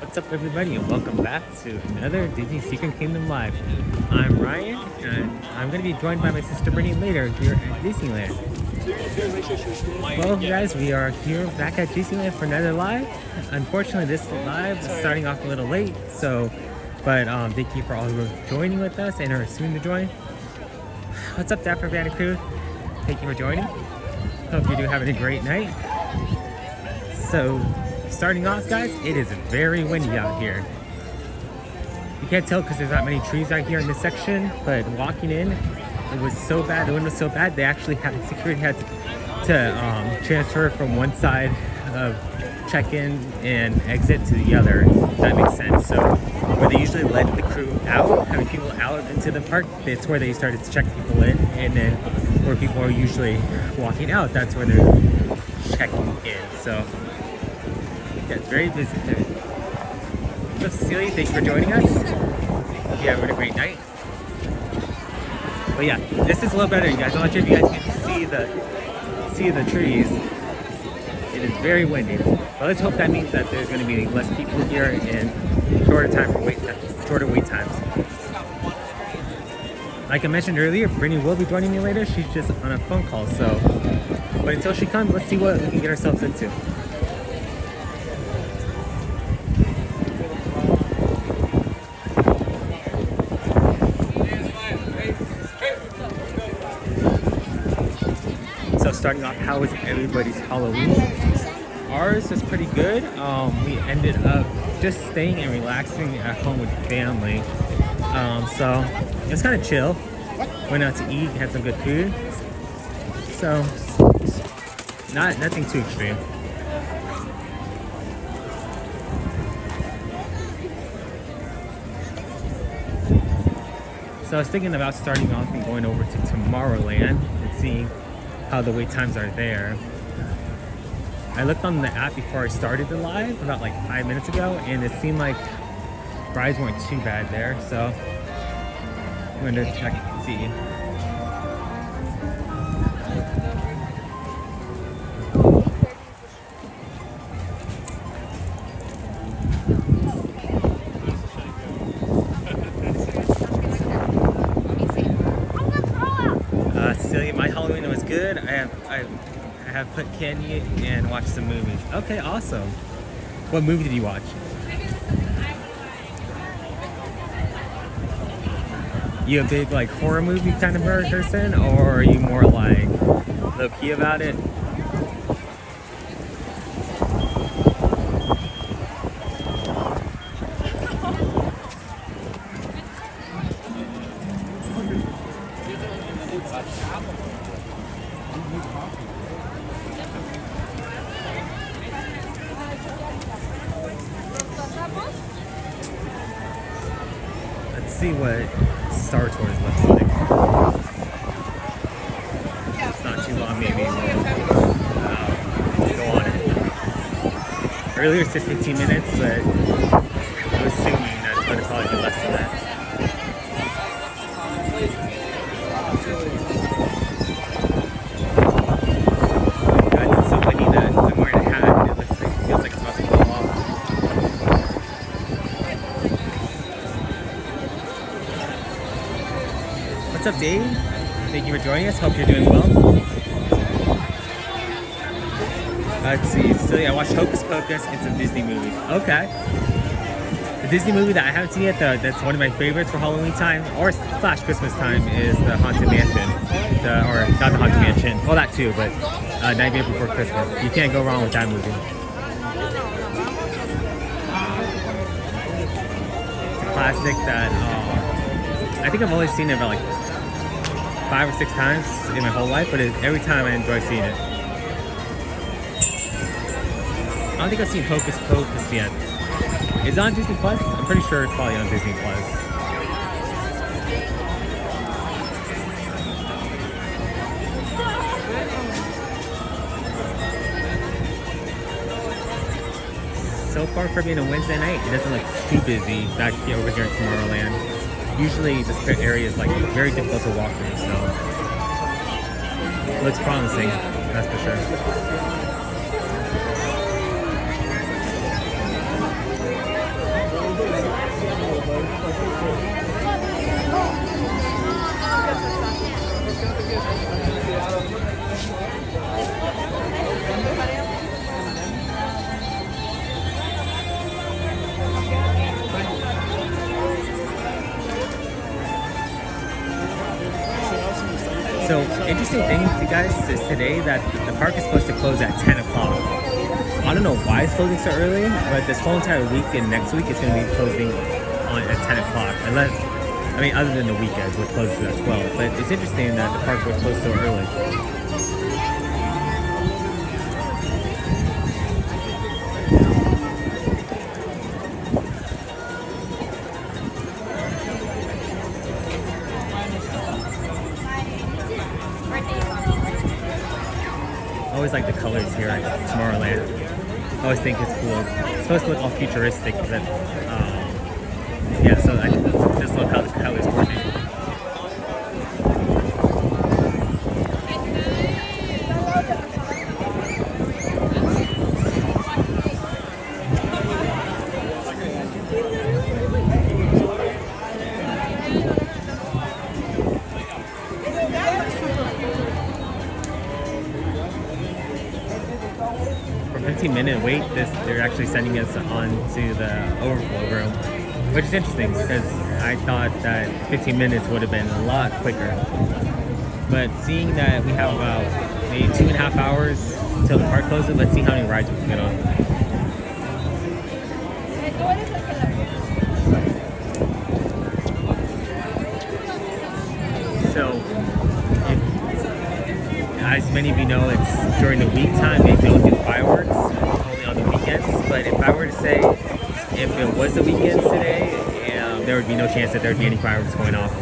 What's up everybody and welcome back to another Disney Secret Kingdom Live. I'm Ryan and I'm going to be joined by my sister Britney later here at Disneyland. Well guys, we are here back at Disneyland for another live. Unfortunately this live is starting off a little late, but thank you for all who are joining with us and are soon to join. What's up Dapper Vanna Crew? Thank you for joining. Hope you do having a great night. So starting off guys, it is very windy out here. You can't tell because there's not many trees out here in this section, but walking in, it was so bad, the wind was so bad, they actually had, security had to transfer from one side of check-in and exit to the other, if that makes sense. So where they usually let the crew out, having people out into the park, it's where they started to check people in, and then where people are usually walking out, that's where they're checking in. So yeah, it's very busy there. What's up, Cecilia? Thank you for joining us. Hope you're having a great night. But yeah, this is a little better, you guys. I'm not sure if you guys can see the trees. It is very windy. But let's hope that means that there's going to be less people here and shorter wait times. Like I mentioned earlier, Britney will be joining me later. She's just on a phone call, so. But until she comes, let's see what we can get ourselves into. So starting off, how was everybody's Halloween? Ours was pretty good. We ended up just staying and relaxing at home with family. So it was kind of chill. Went out to eat, had some good food. So nothing too extreme. So I was thinking about starting off and going over to Tomorrowland and seeing how the wait times are there. I looked on the app before I started the live about like 5 minutes ago, and it seemed like rides weren't too bad there, so I'm going to check and see. Cecilia, my Halloween was good. I have put candy and watched some movies. Okay, awesome. What movie did you watch? You a big like horror movie kind of person, or are you more like low key about it? Let's see what Star Tours looks like. It's not too long, maybe. Go on it. Earlier it said 15 minutes, but I'm assuming that it's going to probably be less than that. God, it's so funny that I'm wearing a hat and it feels like it's about to fall off. What's up, Dave? Thank you for joining us. Hope you're doing well. Let's see. Cecilia, I watched Hocus Pocus and some Disney movies. Okay. The Disney movie that I haven't seen yet, that's one of my favorites for Halloween time or / Christmas time, is the Haunted Mansion. Or not the Haunted Mansion. Well, that too, but Nightmare Before Christmas. You can't go wrong with that movie. It's a classic that I think I've only seen it about like 5 or 6 times in my whole life, but every time I enjoy seeing it. I don't think I've seen Hocus Pocus yet. Is it on Disney Plus? I'm pretty sure it's probably on Disney Plus. So far for being a Wednesday night, it doesn't look too busy back here over here in Tomorrowland. Usually this area is like very difficult to walk through, so it looks promising, that's for sure. interesting thing, you guys, is today that the park is supposed to close at 10 o'clock. I don't know why it's closing so early, but this whole entire week and next week it's going to be closing at 10 o'clock. Unless, I mean, other than the weekends, which closes at 12. But it's interesting that the park was closed so early. I always like the colors here at Tomorrowland. I always think it's cool. It's supposed to look all futuristic, but yeah, so I just love how the colors work. For 15-minute wait, they're actually sending us on to the overflow room, which is interesting because I thought that 15 minutes would have been a lot quicker. But seeing that we have about maybe 2.5 hours till the park closes, let's see how many rides we can get on. So, as many of you know, it's during the week time they don't do fireworks, only on the weekends. But if I were to say, if it was the weekends today, there would be no chance that there would be any fireworks going off.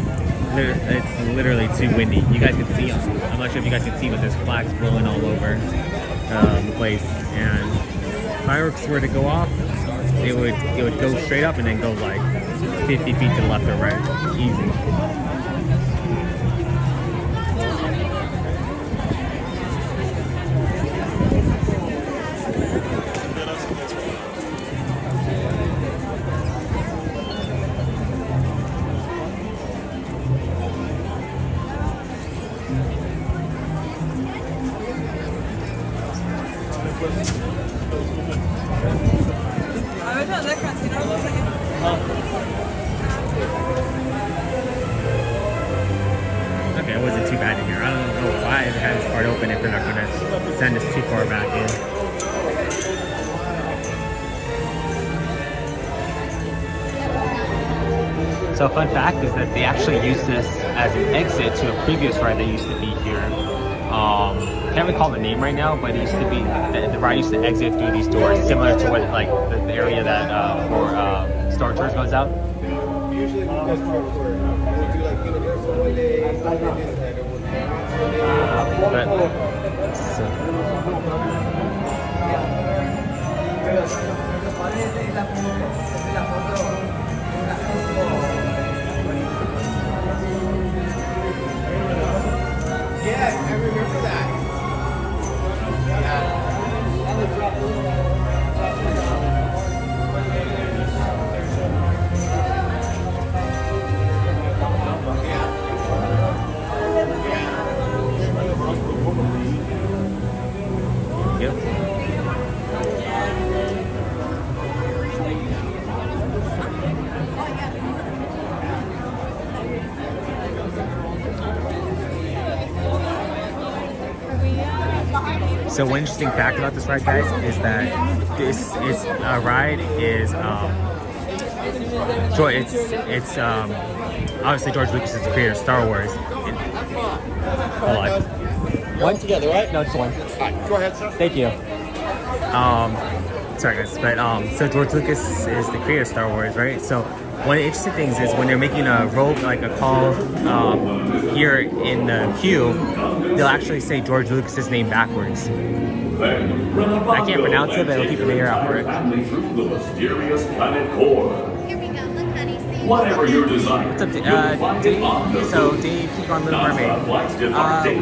It's literally too windy. You guys can see, I'm not sure if you guys can see, but there's flags blowing all over the place. And if fireworks were to go off, it would go straight up and then go like 50 feet to the left or right. Easy. Okay, it wasn't too bad in here. I don't know why they had this part open if they're not going to send us too far back in. So a fun fact is that they actually used this as an exit to a previous ride that used to be here. Can't recall the name right now, but it used to be, the ride used to exit through these doors, similar to what like the area that for Star Tours goes out. Yeah, I remember that. So one interesting fact about this ride, guys, is that this is a ride is obviously George Lucas is the creator of Star Wars. Hold on. One together, right? No, just one. All right, go ahead, sir. Thank you. Sorry guys, but so George Lucas is the creator of Star Wars, right? So one of the interesting things is when they're making a rope, like a call here in the queue, they'll actually say George Lucas's name backwards. I can't pronounce it, but it'll keep an ear out for it. Through the mysterious planet core. Here we go, look honey, see? Whatever your desire. What's up, Dave? So Dave, keep on Little Mermaid.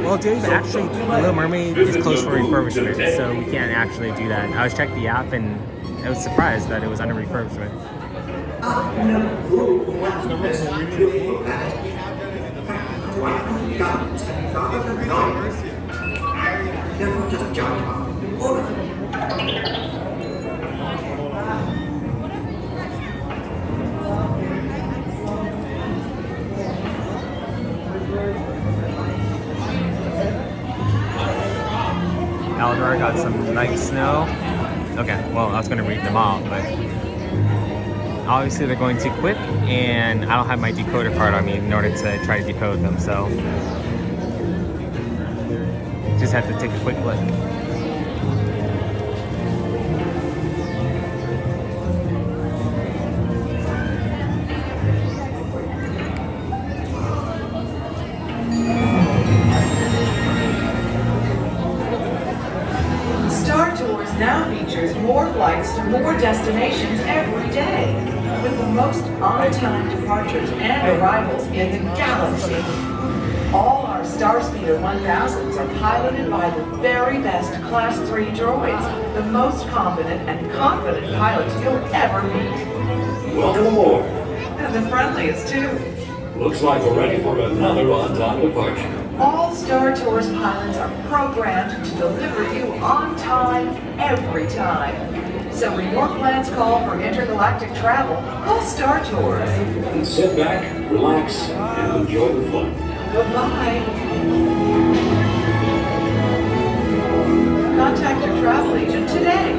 Well, Dave, actually, Little Mermaid is closed for refurbishment, so we can't actually do that. I was checking the app, and I was surprised that it was under refurbishment. car, got some light snow. Okay, well, I was going to read them all, but obviously they're going too quick, and I don't have my decoder card on me in order to try to decode them, so just have to take a quick look. Star Tours now features more flights to more destinations every day, with the most on-time departures and arrivals in the galaxy. All our Starspeeder 1000s are piloted by the very best Class 3 droids, the most competent and confident pilots you'll ever meet. Welcome aboard. And the friendliest, too. Looks like we're ready for another on-time departure. All Star Tours pilots are programmed to deliver you on time, every time. So when your plans call for intergalactic travel, call Star Tours. Sit back, relax, and enjoy the fun. Goodbye. Contact your travel agent today.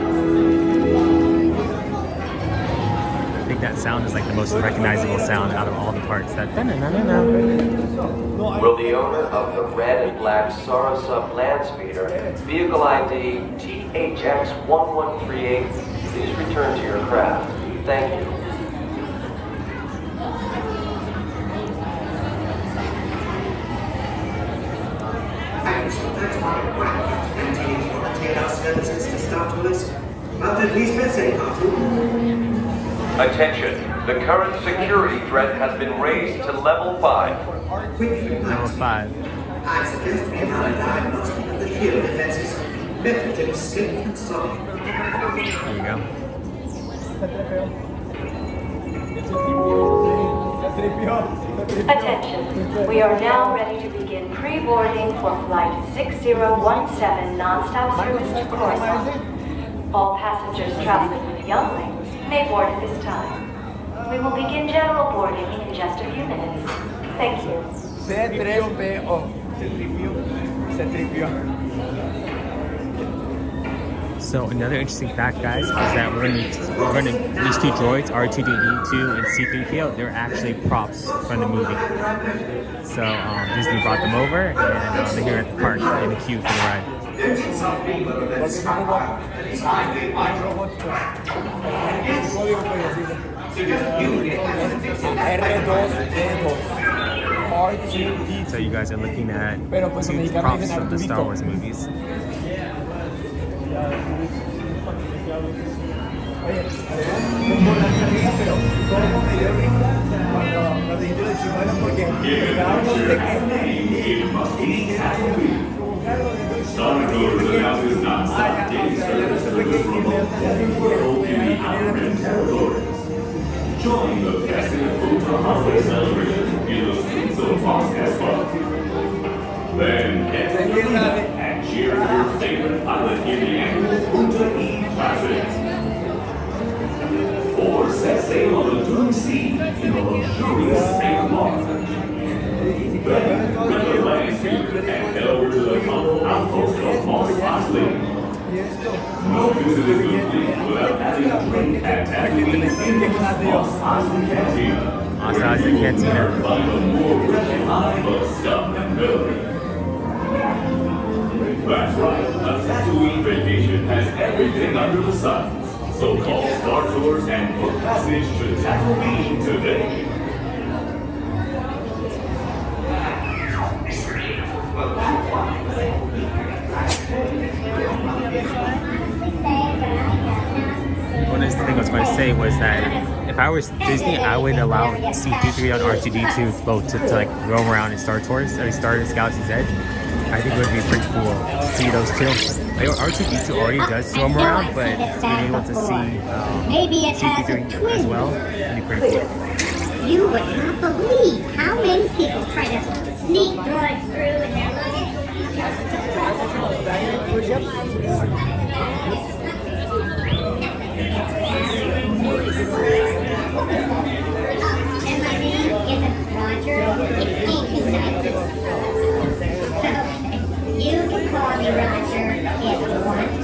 I think that sound is like the most recognizable sound out of all the parts. That Will the owner of the red and black Sarasub land speeder, vehicle ID THX1138, please return to your craft? Thank you. Attention, the current security threat has been raised to level 5. Level 5. I suggest we have a diagnostic of the shield defenses. Better to escape and solve. There you go. Attention, we are now ready to begin pre-boarding for Flight 6017 non-stop service to Coruscant. All passengers traveling with younglings may board at this time. We will begin general boarding in just a few minutes. Thank you. So another interesting fact, guys, is that we're gonna these two droids, R2D2 and C3PO, they're actually props from the movie. So Disney brought them over, and they're here at the park in the queue for the ride. So you guys are looking at two props from the Star Wars movies. Star Tours announces non-stop day service service from the world in the outer territories. Join the festive Ultra Holiday celebration in the streets of Fox as well. Then get to the arena and cheer for your favorite pilot in the annual Punta E Classic. Or set sail on the Dune Sea in a luxurious sail barge. Then rent a land speeder and head over to the colorful outpost of Mos Eisley. No visit is complete without having a drink at Tatooine's Mos Eisley Cantina. Mos Eisley Cantina. Find a more rich line of stuff and melody. That's right, a Tatooine vacation has everything under the sun. So call Star Tours and book passage to Tatooine today. One of the things I was going to say was that if I was Disney, I would allow C3PO and R2D2 both to like roam around in Star Tours or Star Galaxy's Edge. I think it would be pretty cool to see those two. R2D2 already does roam around, but being able to see C3PO as well would be pretty cool. You would not believe how many people try to sneak droids through in their luggage. And my name isn't Roger, it's D2 Night. You can call me Roger if you want.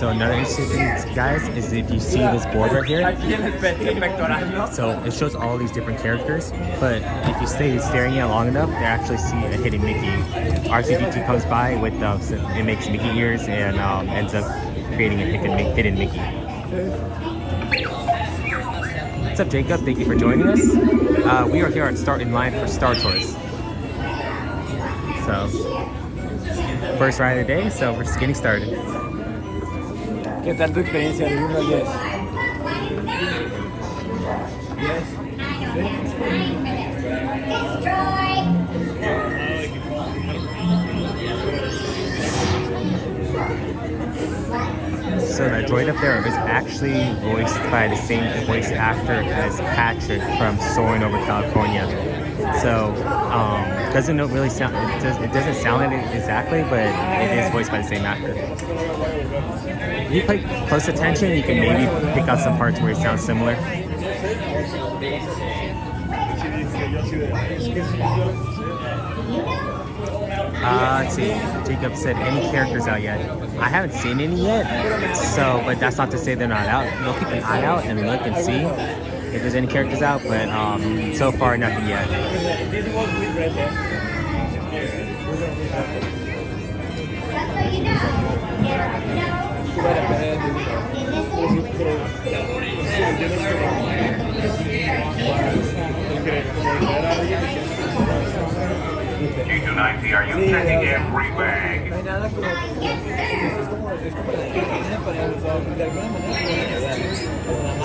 So another interesting thing, guys, is if you see this board right here, so it shows all these different characters, but if you stay staring at it long enough, they actually see a hidden Mickey. R2-D2 comes by with, it makes Mickey ears and ends up creating a hidden Mickey. What's up, Jacob? Thank you for joining us. We are here in line for Star Tours. So, first ride of the day, so we're just getting started. ¿Qué tal tu experiencia de 1 al 10? So that droid up there is actually voiced by the same voice actor as Patrick from Soaring Over California. So doesn't really sound. It doesn't sound like it exactly, but it is voiced by the same actor. If you pay close attention, you can maybe pick out some parts where it sounds similar. Let's see. Jacob said, any characters out yet? I haven't seen any yet, so, but that's not to say they're not out. We'll keep an eye out and look and see if there's any characters out, but so far nothing yet. G290, are you checking every bag?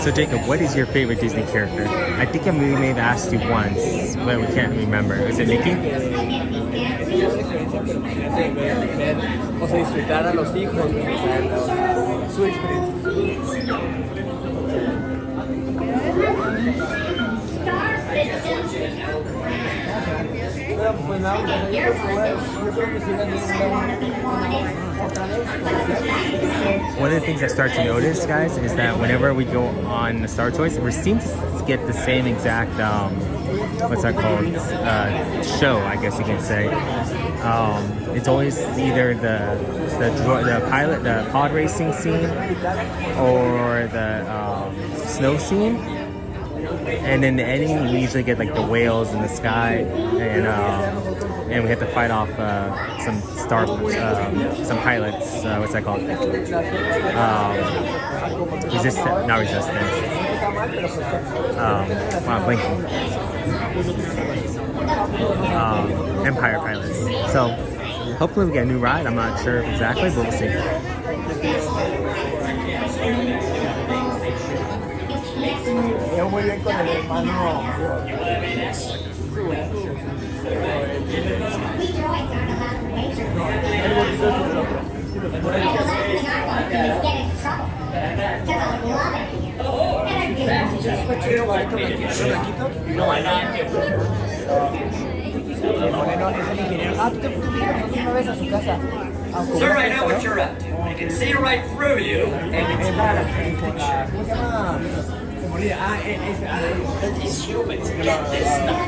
So Jacob, what is your favorite Disney character? I think we may have asked you once, but we can't remember. Is it Mickey? O sea, disfrutar a los hijos, su experiencia. Pues nada, yo creo que sí One of the things I start to notice, guys, is that whenever we go on the Star Tours, we seem to get the same exact, what's that called, show, I guess you can say. It's always either the pilot, the pod racing scene, or the snow scene. And in the ending, we usually get like the whales in the sky, and we have to fight off some pilots. What's that called? Not resistance. Wow, blinking. Empire pilots. So hopefully we get a new ride. I'm not sure exactly, but we'll see. Muy bien con el hermano. Sir, I know what you're up to. I can see right through you, and it's not a pretty picture. These humans get this stuff.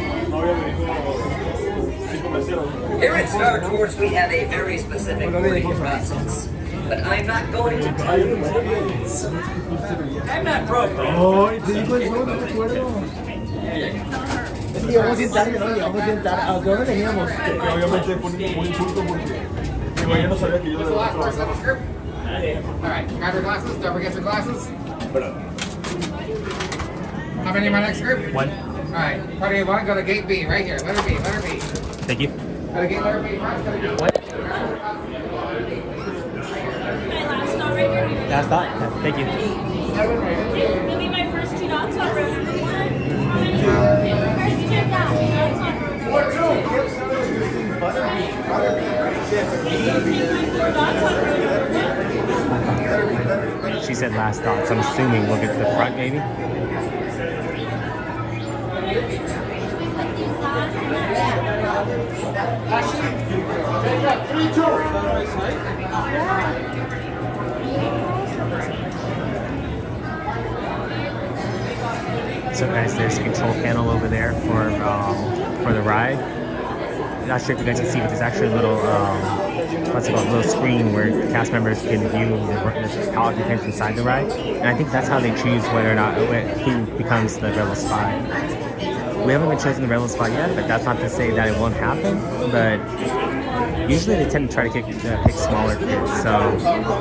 Here at Star Tours, we have a very specific boarding process. But I'm not going to tell you what it is. I'm not programmed. Oh, te digo eso, no me acuerdo. Es que llegamos bien tarde, ¿no? Llegamos bien tarde. ¿A qué hora veníamos? Que obviamente fue un insulto porque yo no sabía que yo le daba trabajar. Alright, grab your glasses. Don't forget your glasses. How many in my next group? One. Alright, party of one, go to gate B, right here. Letter B, letter B. Thank you. Go to gate letter B first, go to gate What? Last thought? Thank you. Maybe my first 2 dots on road number 1. First 2 dots on road number 2. She said last thought, so I'm assuming we'll get to the front, maybe? So guys, there's a control panel over there for the ride. not sure if you guys can see, but there's actually a little, what's it called, a little screen where cast members can view how occupants inside the ride. And I think that's how they choose whether or not who becomes the rebel spy. We haven't been chosen the rebel spy yet, but that's not to say that it won't happen. But usually they tend to try to pick smaller kids, so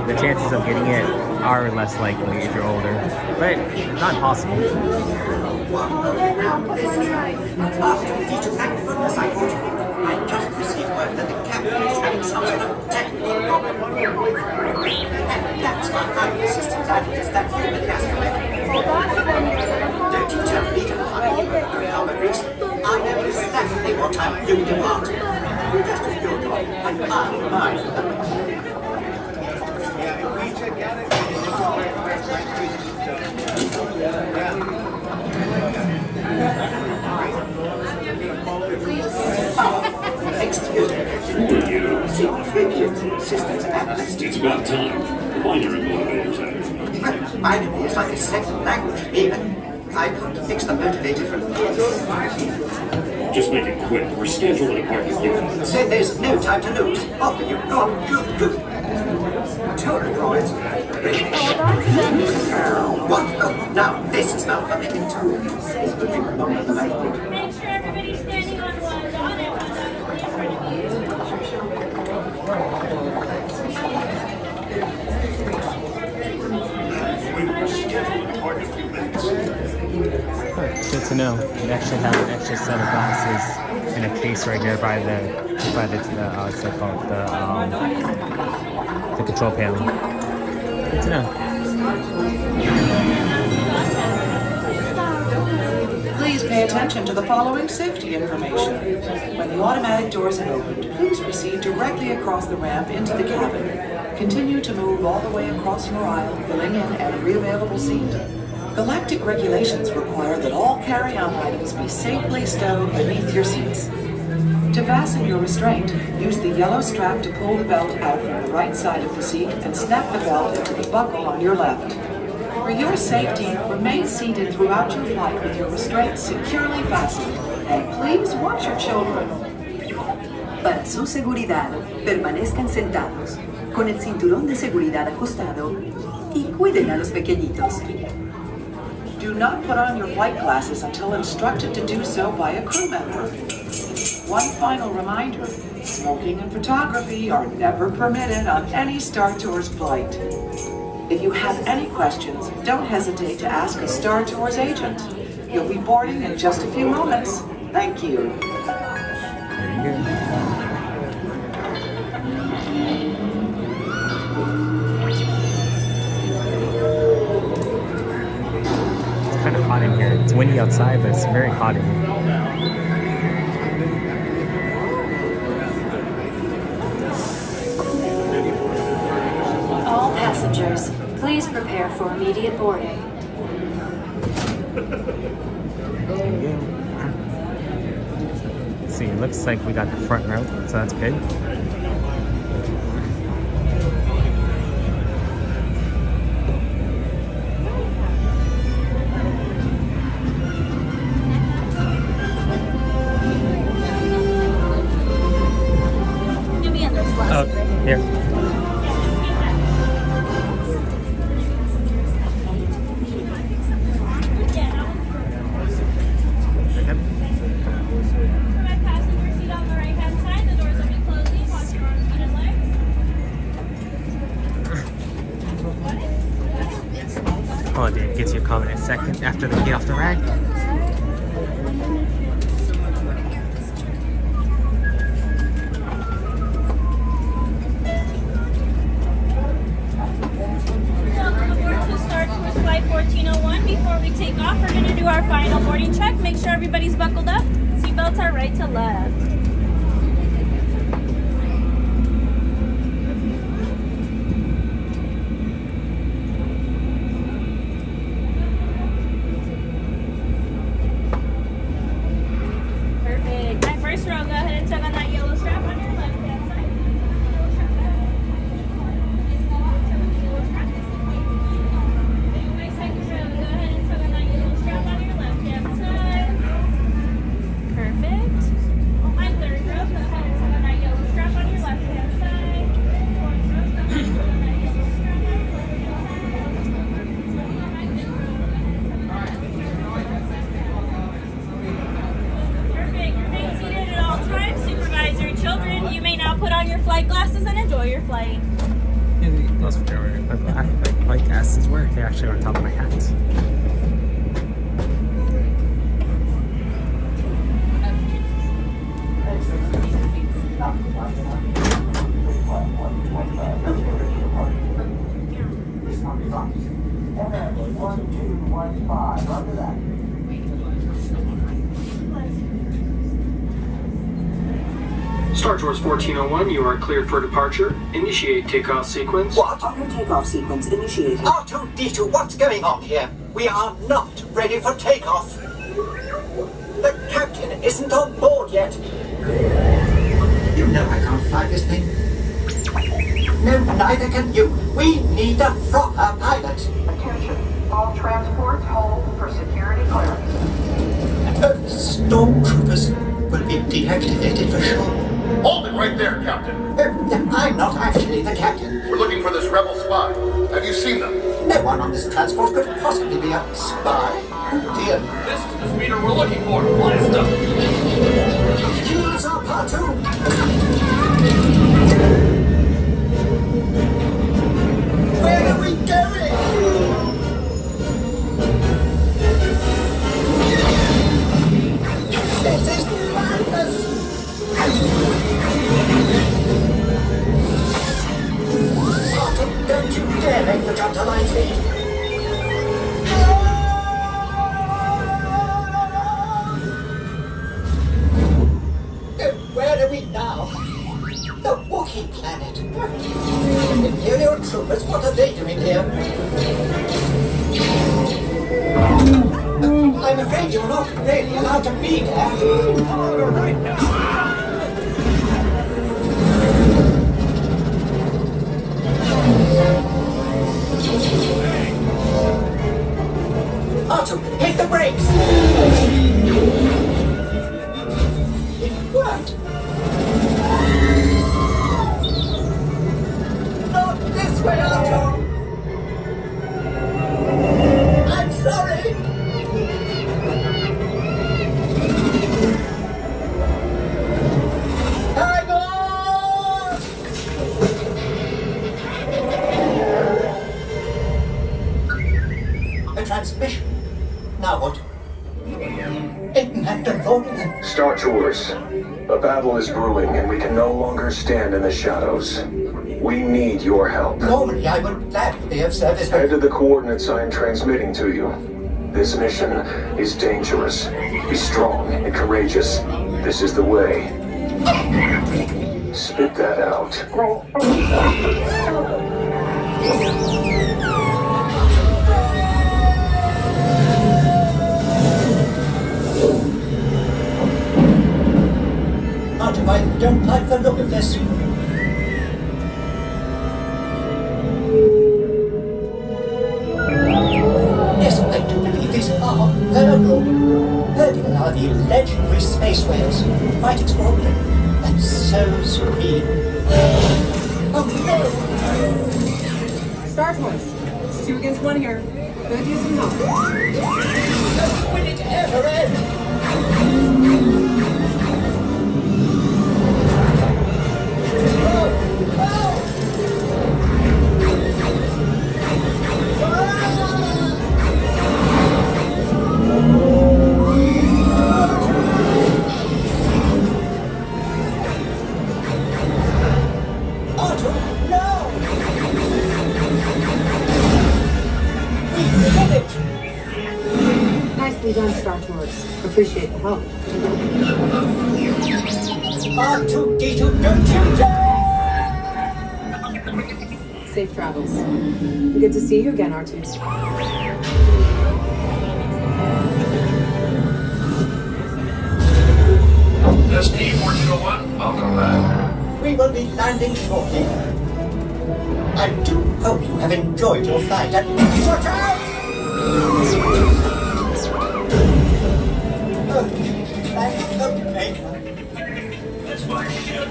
the chances of getting it are less likely if you're older, but not impossible. I just received word that the captain is having some sort of technical problem. And that's why I'm insisting that it is that human has to make. Don't you tell me to hide you over Albert Reese. I know exactly what I'm doing about. Just as your job, and I'm mine. Excuse me. It's about time. Binary motivators out. Binary is like a second language, even. I couldn't fix the motivator from Just make it quick. We're scheduled at a parking lot. Say there's no time to lose. Off with you. Go on. Good. Total droids. What? Oh, now, this is not a minute. Make sure everybody's standing on one dot and one dot in front of you. Good to know. We actually have an extra set of glasses in a case right here by the what's it called, the control panel. Good to know. Please pay attention to the following safety information. When the automatic doors have opened, please proceed directly across the ramp into the cabin. Continue to move all the way across your aisle, filling in every available seat. Galactic regulations require that all carry-on items be safely stowed beneath your seats. To fasten your restraint, use the yellow strap to pull the belt out from the right side of the seat and snap the belt into the buckle on your left. For your safety, remain seated throughout your flight with your restraints securely fastened, and please watch your children. Para su seguridad, permanezcan sentados, con el cinturón de seguridad ajustado y cuiden a los pequeñitos. Do not put on your flight glasses until instructed to do so by a crew member. One final reminder, smoking and photography are never permitted on any Star Tours flight. If you have any questions, don't hesitate to ask a Star Tours agent. You'll be boarding in just a few moments. Thank you. There you go. It's kind of hot in here. It's windy outside, but it's very hot in here. All passengers, please prepare for immediate boarding. There you go. Let's see, it looks like we got the front row, so that's good. You'll be on those last. Oh, here. Provide passenger seat on the right-hand side. The doors will be closing. Watch your arms, feet, and legs. Oh, Dave, get to your comment in a second after they get off the ride. Welcome aboard to Star Tours Flight 1401. Before we take off, we're going to do our final boarding check. Make sure everybody's buckled up. Seatbelts are right to left. Perfect. My first row, go ahead and tug on that yellow strap on your left-hand side. Yellow strap back. Yellow strap. My second row, go ahead and tug on that yellow strap on your left-hand side. Perfect. My those white glasses were. They're actually on top of my hat. Star Tours 1401, you are cleared for departure. Initiate takeoff sequence. What? Auto takeoff sequence initiated. R2-D2, what's going on here? We are not ready for takeoff. The captain isn't on board yet. You know I can't fly this thing. No, neither can you. We need a proper pilot. Attention, all transports hold for security clearance. Stormtroopers will be deactivated for sure. Hold it right there, Captain. I'm not actually the captain. We're looking for this rebel spy. Have you seen them? No one on this transport could possibly be a spy. Oh dear. This is the speeder we're looking for. Blast them! Use our platoon! Where are we going? This is madness! Martin, don't you dare make the jump to line speed! Where are we now? The Wookiee planet. Imperial troopers, what are they doing here? I'm afraid you're not really allowed to be there. All right now. Otto, hit the brakes! It worked! Not this way, Otto! I'm sorry! Hang on! A transmission. Now what? Star Tours. A battle is brewing and we can no longer stand in the shadows. We need your help. Normally I would gladly be of service, but... Head to the coordinates I am transmitting to you. This mission is dangerous. Be strong and courageous. This is the way. Spit that out. I don't like the look of this. Yes, I do believe these are Virgo. Virgo are the legendary space whales. Quite extraordinary. And so serene. Oh no! Star Tours. 2 against 1 here. Gonna do some help. When it ever ends! Nicely done, Star Tours. Appreciate the help. R2-D2, don't you dare! Safe travels. Good to see you again, R2. SP-1401, welcome back. We will be landing shortly. I do hope you have enjoyed your flight and watch out! Oh, thank the Maker. That's my ship.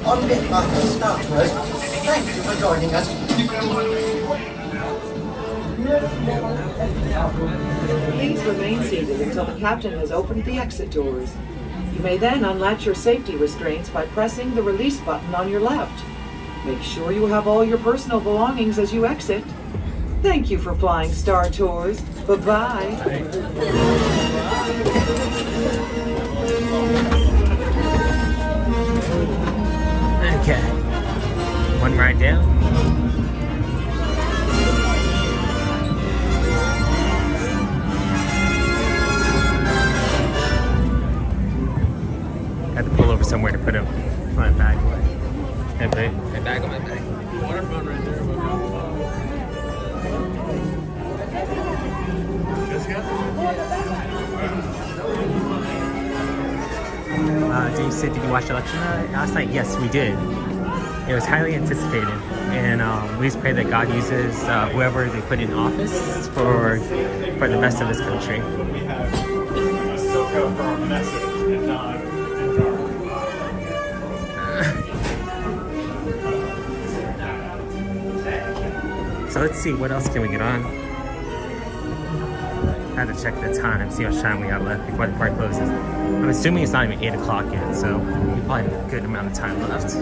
On behalf of Star Tours, thank you for joining us. Please remain seated until the captain has opened the exit doors. You may then unlatch your safety restraints by pressing the release button on your left. Make sure you have all your personal belongings as you exit. Thank you for flying Star Tours. Bye-bye. Okay. One ride down. Had to pull over somewhere to put my bag away. My bag on my back. Waterfront right there. Did you watch the election last night? Yes, we did. It was highly anticipated, and we just pray that God uses whoever they put in office for the best of this country. We have SoCal for our message and not So let's see, what else can we get on? I had to check the time, see how much time we have left before the park closes. I'm assuming it's not even 8 o'clock yet, so we probably have a good amount of time left.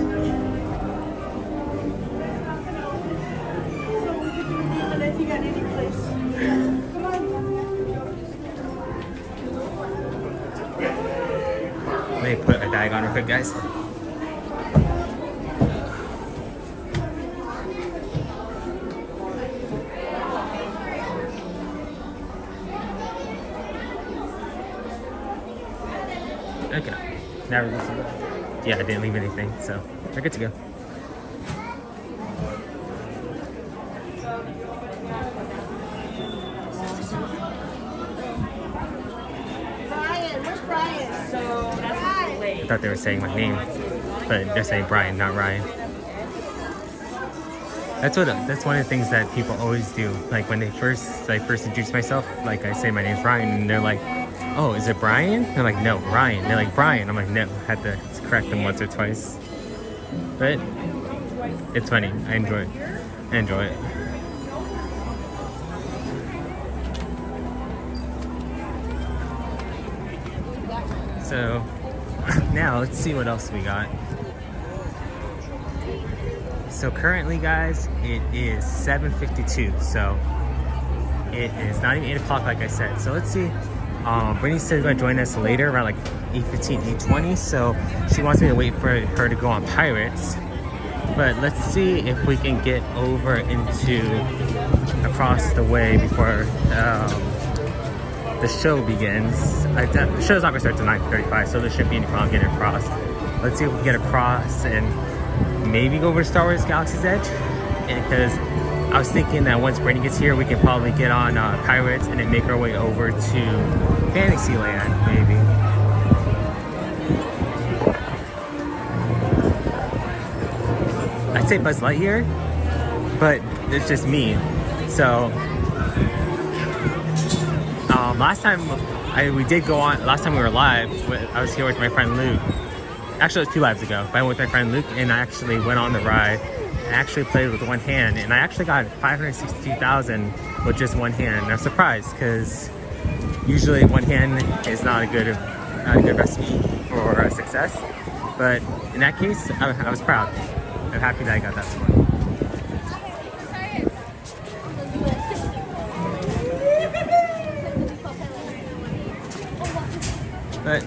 Let me put my bag on real quick, guys. Okay, now we're good to go. Yeah, I didn't leave anything, so we're good to go. Brian, where's Brian? So that's I thought they were saying my name, but they're saying Brian, not Ryan. That's one of the things that people always do. Like when I first introduce myself, like I say my name's Ryan, and they're like, "Oh, is it Brian?" They're like, "No, Ryan." They're like, "Brian." I'm like, "No." I had to correct them once or twice, but it's funny. I enjoy it. So now let's see what else we got. So currently, guys, it is 7:52. So it is not even 8 o'clock, like I said. So let's see. Britney said she's gonna join us later, around like 8:15, 8:20. So she wants me to wait for her to go on Pirates. But let's see if we can get over into across the way before the show begins. The show's not gonna start till 9:35, so there shouldn't be any problem getting across. Let's see if we can get across and maybe go over to Star Wars Galaxy's Edge. Because I was thinking that once Britney gets here, we can probably get on Pirates and then make our way over to Fantasyland, maybe. I'd say Buzz Lightyear, but it's just me. So last time we did go on. Last time we were live, I was here with my friend Luke. Actually, it was 2 lives ago. But I went with my friend Luke, and I actually went on the ride. I actually played with one hand, and I actually got 562,000 with just one hand. And I'm surprised because usually one hand is not a good recipe for success. But in that case, I was proud. I'm happy that I got that score. But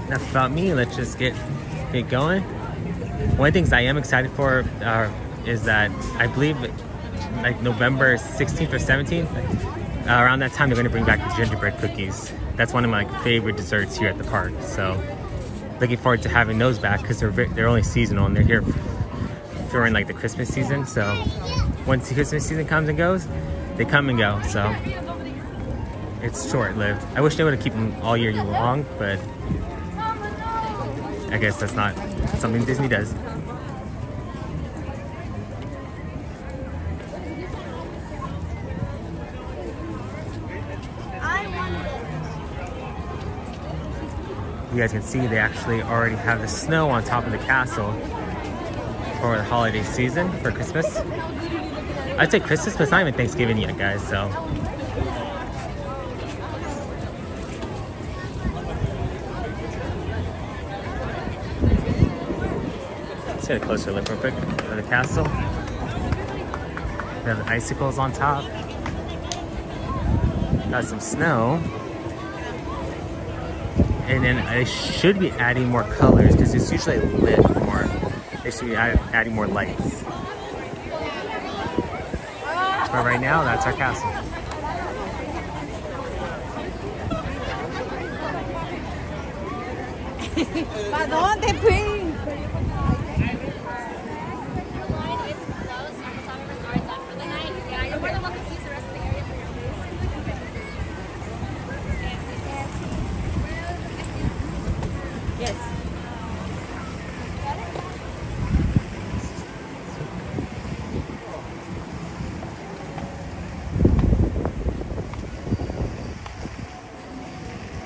enough about me. Let's just get going. One of the things I am excited for is that I believe like November 16th or 17th, around that time they're going to bring back the gingerbread cookies. That's one of my favorite desserts here at the park. So looking forward to having those back because they're only seasonal and they're here during like the Christmas season. So once the Christmas season comes and goes, they come and go. So it's short-lived. I wish they would have kept them all year long, but I guess that's not something Disney does. You guys can see they actually already have the snow on top of the castle for the holiday season, for Christmas. I'd say Christmas, but it's not even Thanksgiving yet, guys, so. get a closer look real quick of the castle. We have the icicles on top. Got some snow. And then I should be adding more colors because it's usually lit more. They should be adding more lights. But right now, that's our castle. ¿Para dónde, Pink? Yes.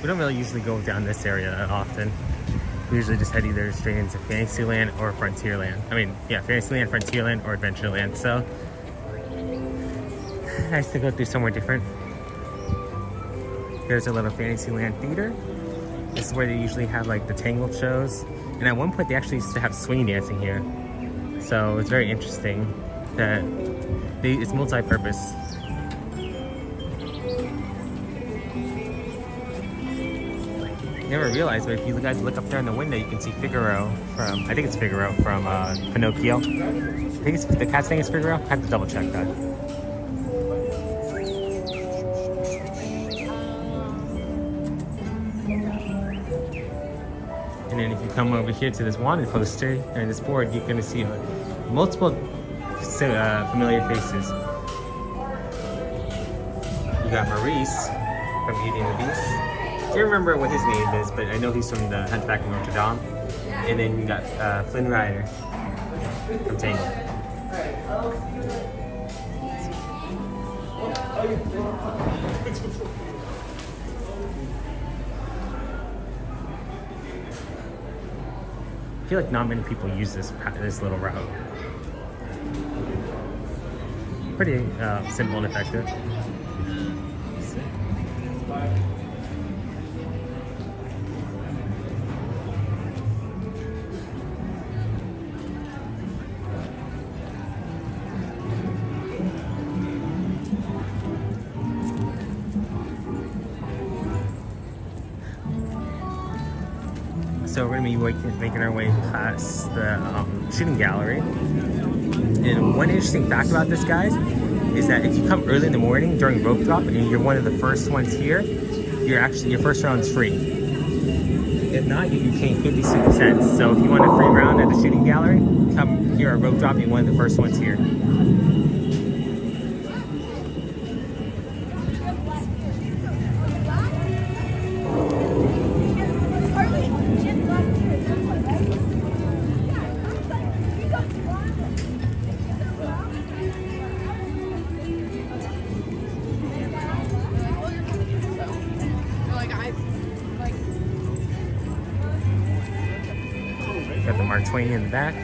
We don't really usually go down this area that often. We usually just head either straight into Fantasyland or Frontierland. I mean, yeah, Fantasyland, Frontierland, or Adventureland. So, nice to go through somewhere different. Here's a little Fantasyland theater. This is where they usually have like the Tangled shows. And at one point they actually used to have swing dancing here. So it's very interesting that it's multi-purpose. Never realized, but if you guys look up there in the window, you can see Figaro from, I think it's Figaro from Pinocchio. I think it's, the cat's name is Figaro. I have to double check that. And then if you come over here to this wanted poster and this board, you're going to see multiple familiar faces. You got Maurice from Beauty and the Beast. I can't remember what his name is, but I know he's from the Hunchback of Notre Dame. And then you got Flynn Rider from Tangled. I feel like not many people use this little route. Pretty simple and effective. So we're going to be making our way past the shooting gallery. And one interesting fact about this, guys, is that if you come early in the morning during rope drop and you're one of the first ones here, your first round's free. If not, you can pay 50 cents. So if you want a free round at the shooting gallery, come here at rope drop and you're one of the first ones here. Got the Mark Twain in the back.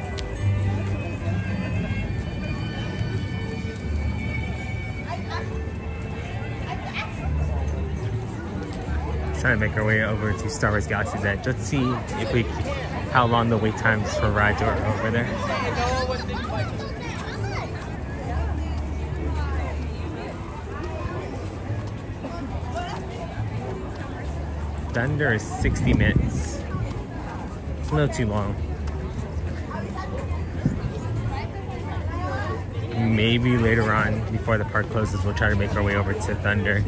Trying to make our way over to Star Wars Galaxy's Edge. Let's see if how long the wait times for rides are over there. Thunder is 60 minutes. It's a little too long. Maybe later on, before the park closes, we'll try to make our way over to Thunder.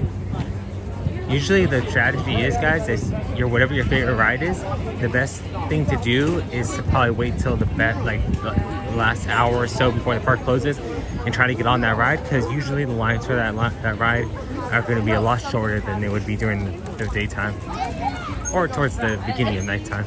Usually the strategy is, guys, is whatever your favorite ride is, the best thing to do is to probably wait till the last hour or so before the park closes and try to get on that ride, because usually the lines for that ride are going to be a lot shorter than they would be during the daytime or towards the beginning of nighttime.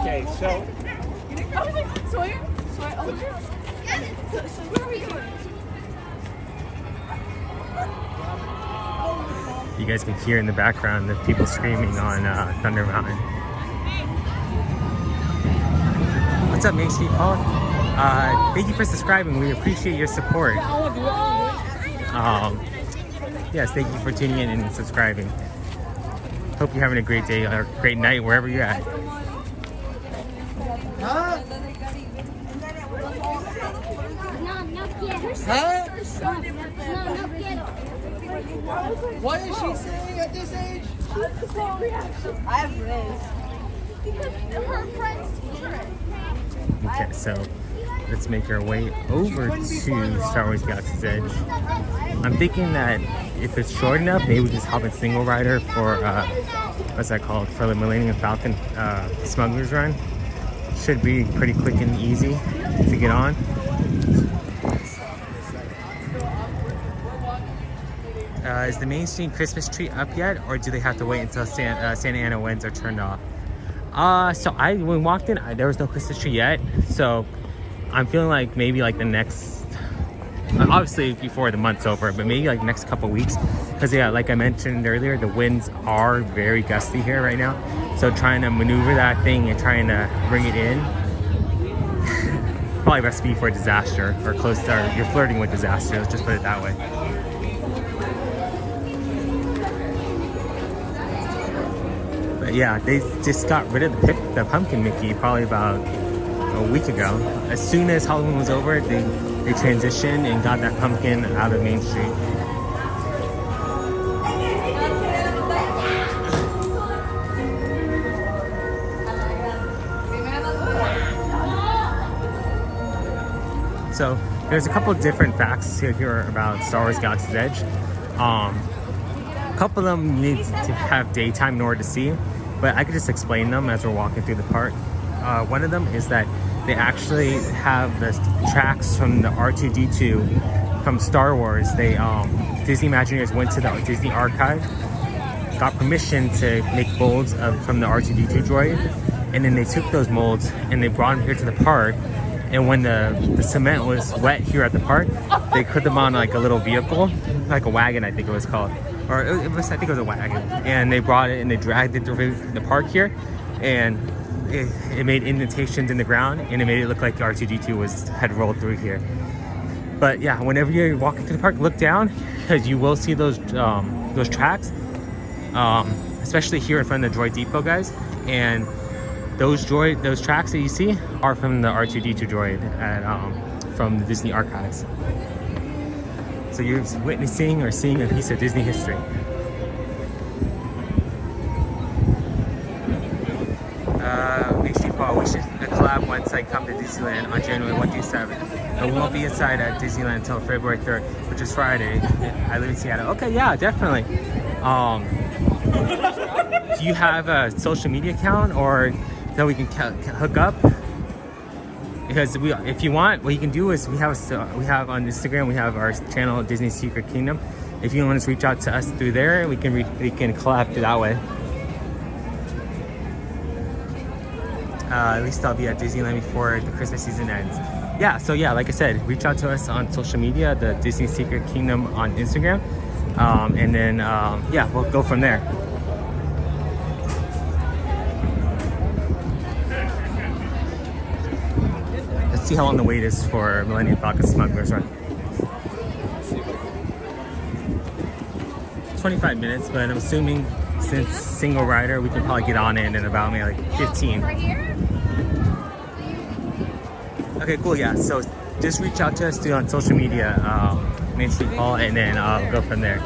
Okay, so where are we going? You guys can hear in the background the people screaming on Thunder Mountain. What's up, Main Street Paul? Thank you for subscribing. We appreciate your support. Yes, thank you for tuning in and subscribing. Hope you're having a great day or great night wherever you're at. Huh? What is she saying at this age? I have Riz. Because her friend's teacher. Okay, so let's make our way over to Star Wars Galaxy's Edge. I'm thinking that if it's short enough, maybe we just hop in single rider for, what's that called? For the Millennium Falcon Smugglers Run. Should be pretty quick and easy to get on. Is the Main Street Christmas tree up yet, or do they have to wait until Santa Ana winds are turned off? So when we walked in, there was no Christmas tree yet, so I'm feeling like maybe like the next, obviously before the month's over, but maybe like next couple weeks, because yeah, like I mentioned earlier, the winds are very gusty here right now, so trying to maneuver that thing and trying to bring it in, probably recipe for disaster, or close to, or you're flirting with disaster, let's just put it that way. But yeah, they just got rid of the pumpkin Mickey probably about a week ago. As soon as Halloween was over, they transitioned and got that pumpkin out of Main Street. So there's a couple different facts here about Star Wars Galaxy's Edge. A couple of them you need to have daytime in order to see, but I could just explain them as we're walking through the park. One of them is that they actually have the tracks from the R2-D2 from Star Wars. They Disney Imagineers went to the Disney archive, got permission to make molds from the R2-D2 droid, and then they took those molds and they brought them here to the park. And when the cement was wet here at the park, they put them on like a little vehicle, like a wagon, I think it was called. Or I think it was a wagon. And they brought it and they dragged it through the park here. And it made indentations in the ground, and it made it look like R2-D2 had rolled through here. But yeah, whenever you're walking through the park, look down, because you will see those tracks, especially here in front of the Droid Depot, guys. And those tracks that you see are from the R2-D2 droid from the Disney archives. So you're witnessing or seeing a piece of Disney history. Make sure you follow. We should collab once I come to Disneyland on January 1 through 7. But we won't be inside at Disneyland until February 3rd, which is Friday. I live in Seattle. Okay, yeah, definitely. Do you have a social media account or that we can hook up? Because if you want, what you can do is we have on Instagram, we have our channel Disney Secret Kingdom. If you want to reach out to us through there, we can collab that way. At least I'll be at Disneyland before the Christmas season ends. Yeah, so yeah, like I said, reach out to us on social media, the Disney Secret Kingdom on Instagram, and then yeah, we'll go from there. Let's see how long the wait is for Millennium Falcon Smugglers Run. 25 minutes, but I'm assuming since single rider, we can probably get on in about maybe like 15. Okay, cool, yeah. So just reach out to us on social media, Main Street Paul, and then I'll go from there.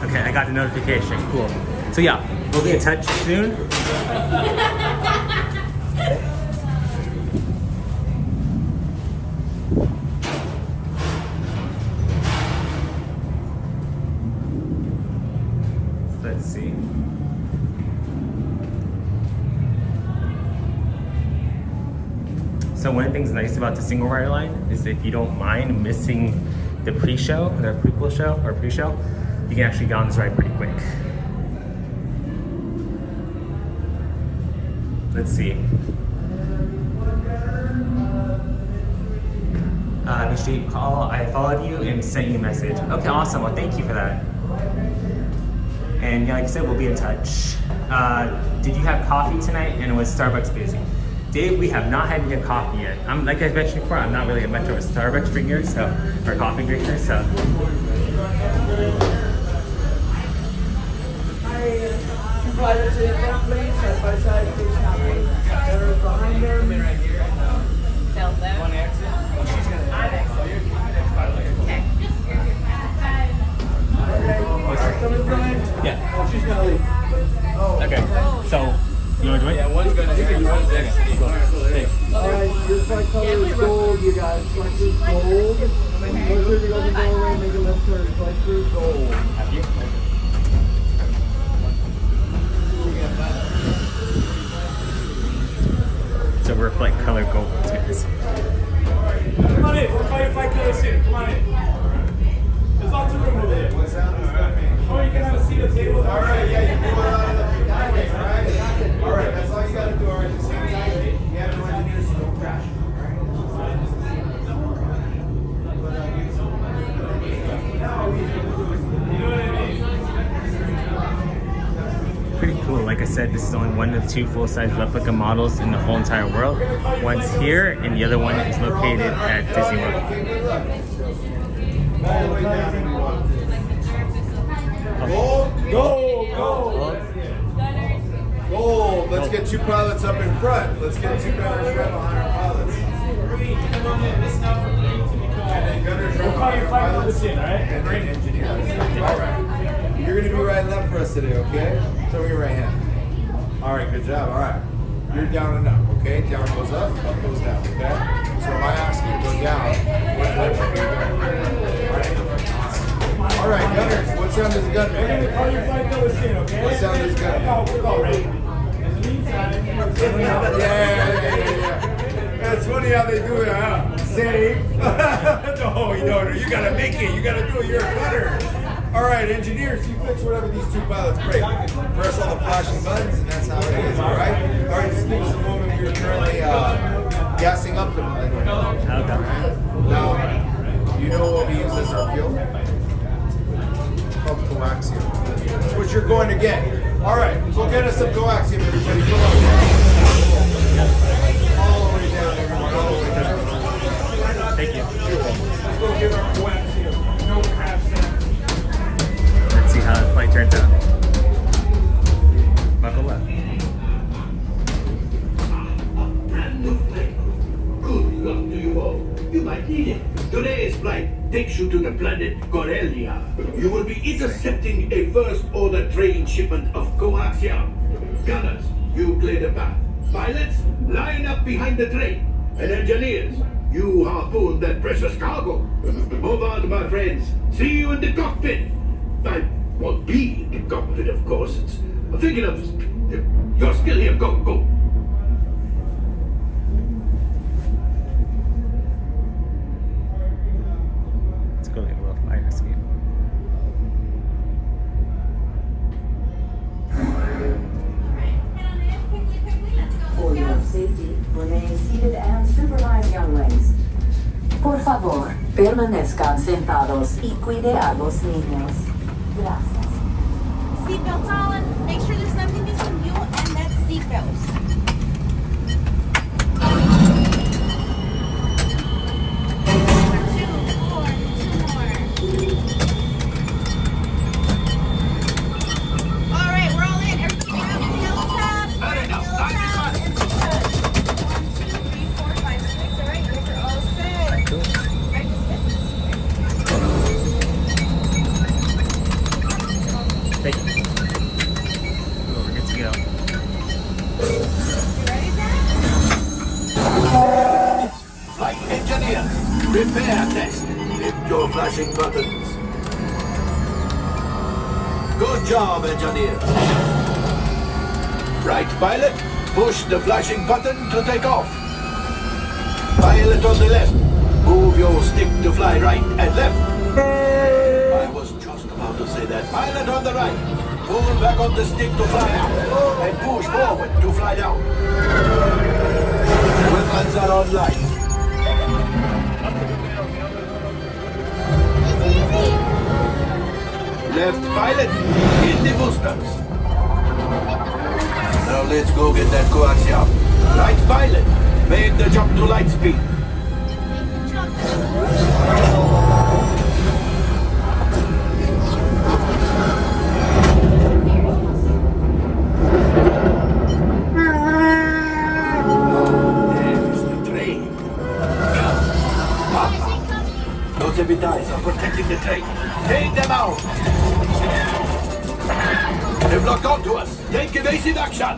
Okay, I got the notification. Cool. So yeah, we'll be in touch soon. Let's see. So one of the things nice about the single rider line is if you don't mind missing the pre-show, the prequel show or pre-show, you can actually get on this ride pretty quick. Let's see. actually, I followed you and sent you a message. Okay, awesome. Well, thank you for that. And yeah, like I said, we'll be in touch. Did you have coffee tonight? And was Starbucks busy? Dave, we have not had any coffee yet. Like I mentioned before, I'm not really much of a Starbucks drinker, or coffee drinker, so. Pilots in front, please, side by side, please, now, please. Arrows behind them. Right here, and one exit. Oh, she's gonna. Okay. Coming front. Yeah. Oh, she's gonna leave. Oh. Okay. So, you want to join? Yeah, one's gonna leave, one's exiting. Alright, your flight color is gold, you guys. Flight crew gold. Go through the open doorway, make a left turn. Flight crew gold. Have you? So we're flight color gold, guys. Come on in, we're by flight color soon. Come on in. There's lots of room over there. Oh, you can have a seat at the table. Alright, yeah, you can go out of the highway, alright? Alright, that's all you gotta do, alright? Just hang tight. You have no engineers, so don't crash. Pretty cool. Like I said, this is only one of two full-size replica models in the whole entire world. One's here, and the other one is located at Disney World. Gold. Let's get two pilots up in front. Let's get two gunners right behind our pilots. We'll call your flight pilots in, alright? And engineers. Alright. You're going to be right and left for us today, okay? Show me your right hand. Alright, good job. Alright. You're down and up, okay? Down goes up goes down, okay? So if I ask you to go down, what direction do you go? Alright, gunners, what sound does the gun make? We're going to call your flight colors in, okay? What sound does the gun make? Yeah. It's funny how they do it, huh? Same. No, you don't. You gotta make it. You gotta do it. You're a gunner. Alright, engineers, you fix whatever these two pilots break. Press all the flashing buttons, and that's how it is, alright? Alright, just give us a moment. We are currently gassing up the millennium. Okay. Now, you know what we use as our fuel? Called coaxium. That's what you're going to get. All right, go get us some coaxium, everybody. Come on. All the way down, everyone. All the way down. Thank you. Let's go get our coaxium. No Let's see how the flight turns out. Buckle up. Good luck to you all. You might need it. Today's flight takes you to the planet Corellia. You will be intercepting a first-order train shipment of coaxium. Gunners, you clear the path. Pilots, line up behind the train. And engineers, you harpoon that precious cargo. Move on, my friends. See you in the cockpit. I won't be in the cockpit, of course. I'm thinking of... You're still here. Go, go. For your safety, remain seated and supervise younglings. Por favor, permanezcan sentados y cuide a los niños. Gracias. Seatbelts on. Make sure there's nothing between you and that seatbelt. Prepare test. Hit your flashing buttons. Good job, engineer. Right, pilot. Push the flashing button to take off. Pilot on the left. Move your stick to fly right and left. I was just about to say that. Pilot on the right. Pull back on the stick to fly out. And push forward to fly down. Weapons are online. Left pilot, hit the boosters. Now let's go get that coaxium. Right pilot, make the jump to light speed. There's the train. Papa, those heavy ties are protecting the train. Take them out. They've locked onto us. Take evasive action.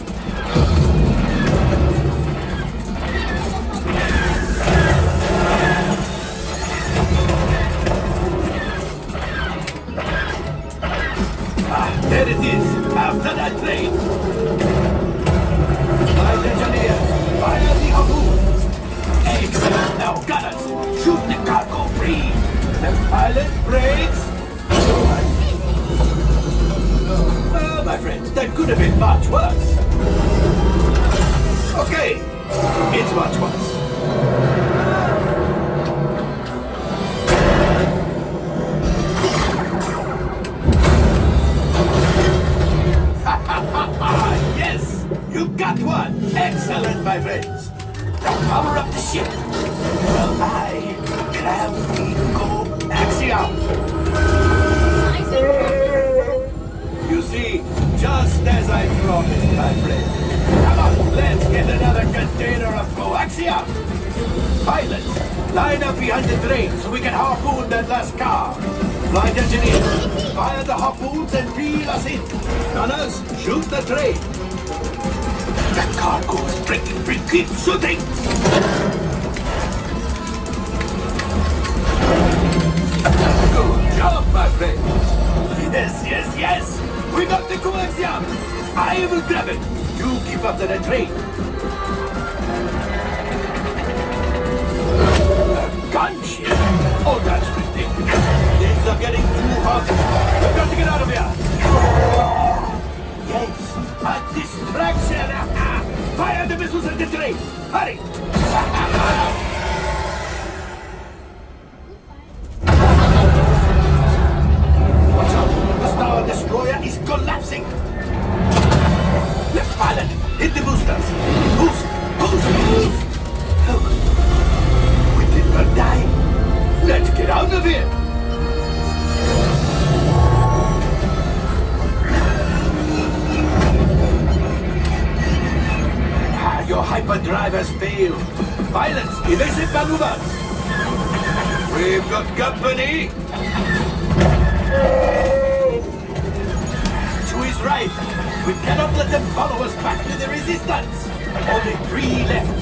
There it is, after that train. Flight engineers, fire the harpoons. Excellent, now gunners, shoot the cargo free. Left pilot, brakes. Well, my friends, that could have been much worse. Okay, it's much worse. Yes, you got one. Excellent, my friends. Now power up the ship. Well, I grab the go axiom. You see, just as I promised, my friend. Come on, let's get another container of coaxium. Pilots, line up behind the train so we can harpoon that last car. Flight engineers, fire the harpoons and reel us in. Gunners, shoot the train. That cargo is breaking free. Keep shooting. Good job, my friends. Yes, yes, yes. We got the coaxium. I will grab it. You keep up to the train. A gunship? Oh, that's ridiculous. Things are getting too hot. We've got to get out of here. Yes, a distraction. Fire the missiles at the train. Hurry. Watch out. The Star Destroyer is collapsing. Left pilot, hit the boosters. Boost, boost, boost. Look, we did not die. Let's get out of here. Your hyperdrive has failed. Pilots, evasive maneuvers. We've got company. Chewie's right. We cannot let them follow us back to the resistance. Only 3 left.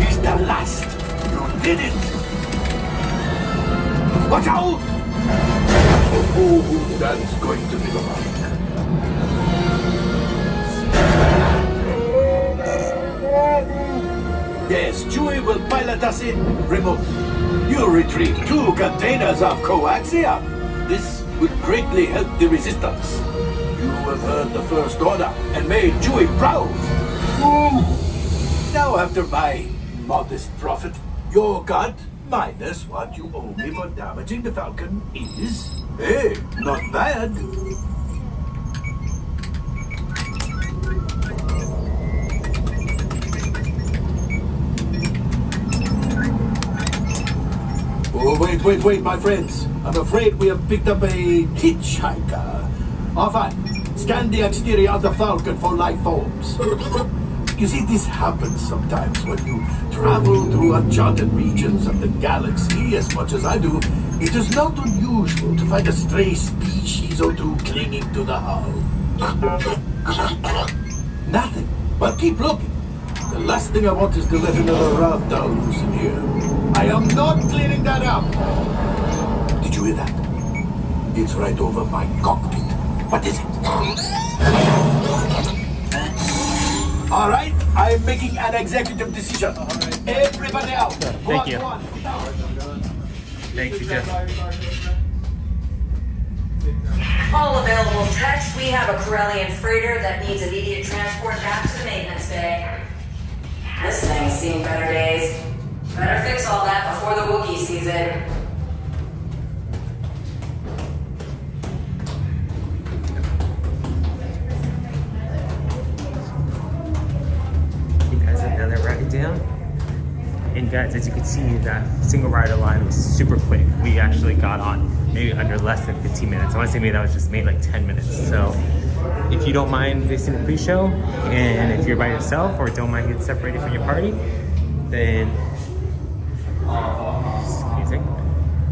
He's the last. You did it. Watch out! Oh, that's going to be the one. Yes, Chewie will pilot us in remotely. You retrieve 2 containers of coaxium. This would greatly help the resistance. You have heard the First Order and made Chewie proud. Now, after my modest profit, your cut minus what you owe me for damaging the Falcon is, hey, not bad. Oh, wait, my friends. I'm afraid we have picked up a hitchhiker. Oh, fine. Scan the exterior of the Falcon for life forms. You see, this happens sometimes when you travel through uncharted regions of the galaxy as much as I do. It is not unusual to find a stray species or 2 clinging to the hull. Nothing, but keep looking. The last thing I want is to let another raptor loose in here. I am not cleaning that up. Did you hear that? It's right over my cockpit. What is it? All right, I'm making an executive decision. Everybody out. Thank you. Thank you, Jeff. All available techs, we have a Corellian freighter that needs immediate transport back to the maintenance bay. This thing's seen better days. Better fix all that before the Wookiee sees it. And guys, as you can see, that single rider line was super quick. We actually got on maybe under less than 15 minutes. I want to say maybe that was just maybe like 10 minutes. So if you don't mind racing the pre-show, and if you're by yourself or don't mind getting separated from your party, then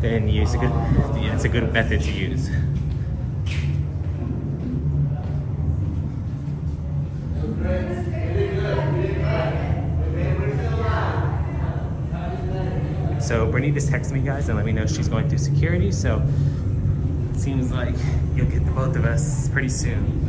it's a good method to use. So Brittany just texted me, guys, and let me know she's going through security. So it seems like you'll get the both of us pretty soon.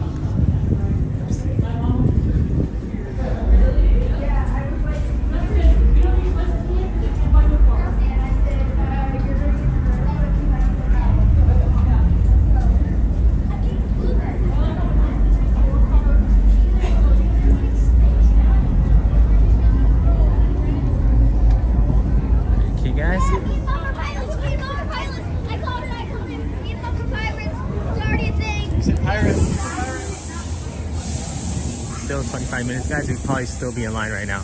Still 25 minutes, guys. We'd probably still be in line right now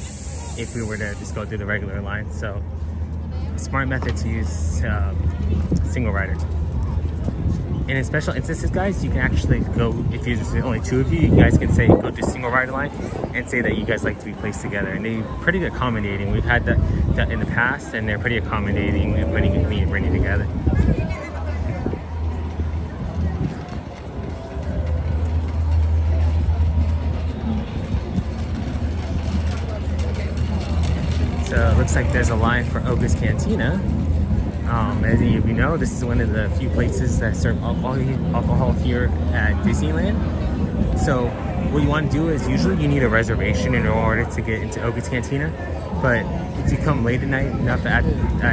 if we were to just go through the regular line. So, smart method to use single rider. And in special instances, guys, you can actually go, if there's only two of you, you guys can say, go to single rider line and say that you guys like to be placed together. And they're pretty accommodating. We've had that in the past, and they're pretty accommodating in putting me and Britney together. So it looks like there's a line for Oga's Cantina. As you know, this is one of the few places that serve alcohol here at Disneyland. So what you want to do is usually you need a reservation in order to get into Oga's Cantina. But if you come late at night, enough at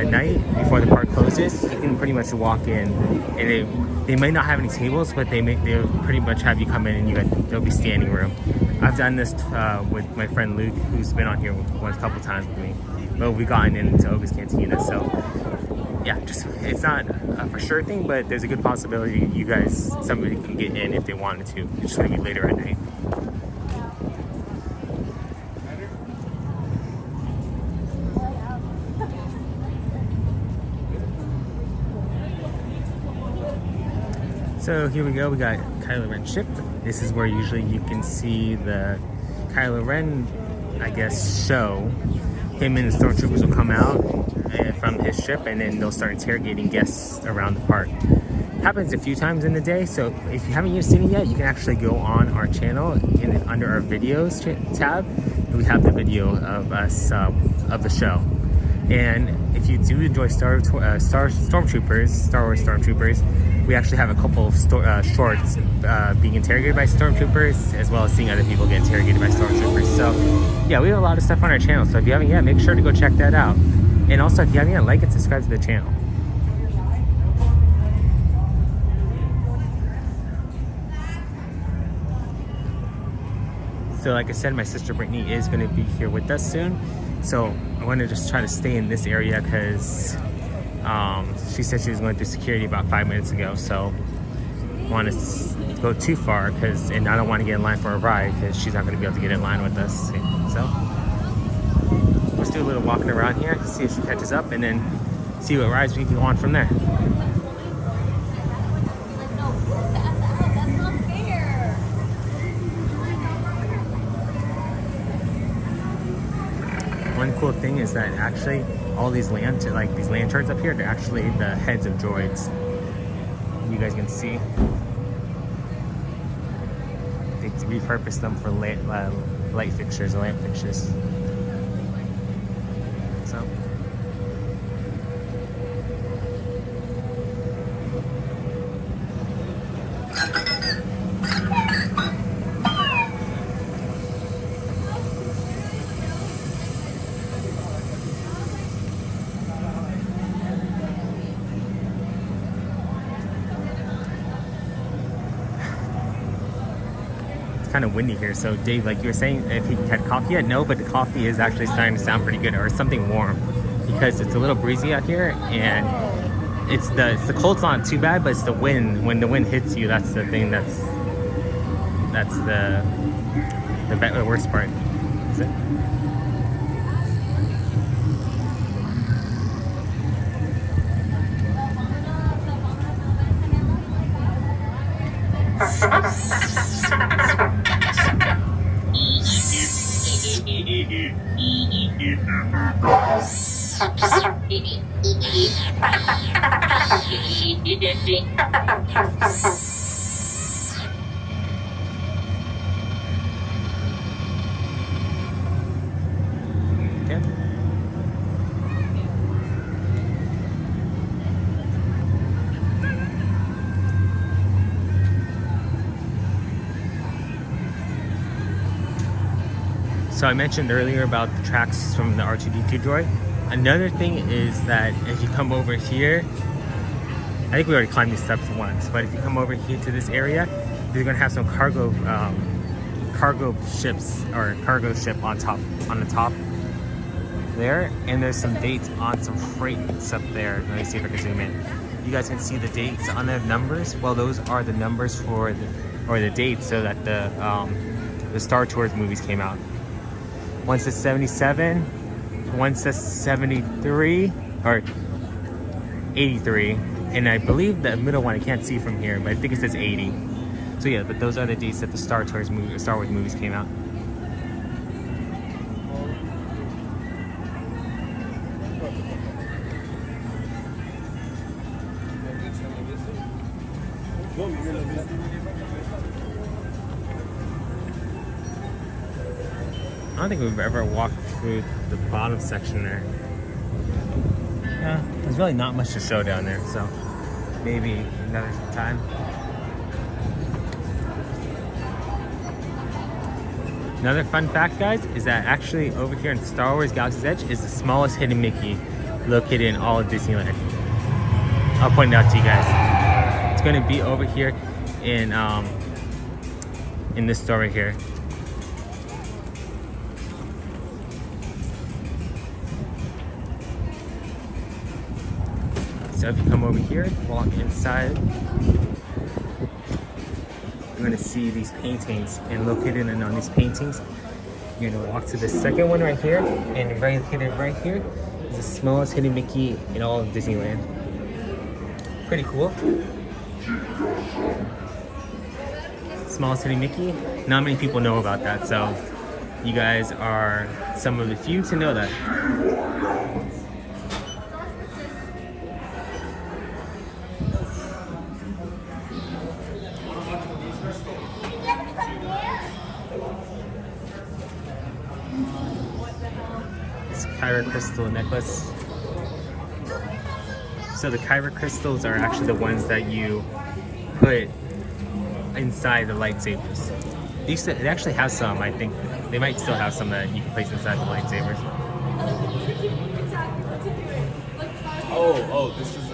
night before the park closes, you can pretty much walk in, and they might not have any tables, but they'll pretty much have you come in and there'll be standing room. I've done this with my friend Luke, who's been on here a couple times with me. But we've gotten into Oga's Cantina, so yeah, it's not a for sure thing, but there's a good possibility somebody can get in if they wanted to. It's just gonna be later at night. So here we go, we got Kylo Ren ship. This is where usually you can see the Kylo Ren, I guess, show. Him and the stormtroopers will come out from his ship, and then they'll start interrogating guests around the park. Happens a few times in the day, so if you haven't seen it yet, you can actually go on our channel and under our videos tab, we have the video of us of the show. And if you do enjoy Star Wars Stormtroopers, we actually have a couple of shorts being interrogated by Stormtroopers, as well as seeing other people get interrogated by Stormtroopers. So yeah, we have a lot of stuff on our channel, so if you haven't yet, make sure to go check that out. And also, if you haven't yet, like and subscribe to the channel. So like I said, my sister Britney is going to be here with us soon. So I want to just try to stay in this area because she said she was going through security about 5 minutes ago. So I want to go too far and I don't want to get in line for a ride because she's not going to be able to get in line with us. So let's do a little walking around here, see if she catches up, and then see what rides we can go on from there. One cool thing is that actually all these lanterns up here, they're actually the heads of droids. You guys can see. They repurposed them for light fixtures or lamp fixtures. So. Kind of windy here, so Dave, like you were saying, if you had coffee yet, no, but the coffee is actually starting to sound pretty good, or something warm, because it's a little breezy out here, and it's the cold's not too bad, but it's the wind. When the wind hits you, that's the thing that's the worst part. Is it? So I mentioned earlier about the tracks from the R2-D2 droid. Another thing is that if you come over here, I think we already climbed these steps once, but if you come over here to this area, they're gonna have some cargo ships or cargo ship on the top there, and there's some dates on some freight up there. Let me see if I can zoom in. You guys can see the dates on the numbers. Well, those are the numbers for the dates so that the Star Tours movies came out. One says 77, one says 73 or 83, and I believe the middle one I can't see from here, but I think it says 80. So yeah, but those are the dates that the Star Wars movies came out. I don't think we've ever walked through the bottom section there. Yeah, there's really not much to show down there, so maybe another time. Another fun fact, guys, is that actually over here in Star Wars Galaxy's Edge is the smallest hidden Mickey located in all of Disneyland. I'll point it out to you guys. It's going to be over here in this store right here. So if you come over here, walk inside, you're gonna see these paintings, and located on these paintings, you're gonna walk to the second one right here, and located right here is the smallest hidden Mickey in all of Disneyland. Pretty cool. Smallest hidden Mickey. Not many people know about that, so you guys are some of the few to know that. Kyra crystal necklace. So the Kyra crystals are actually the ones that you put inside the lightsabers. They actually have some, I think. They might still have some that you can place inside the lightsabers. Oh, this is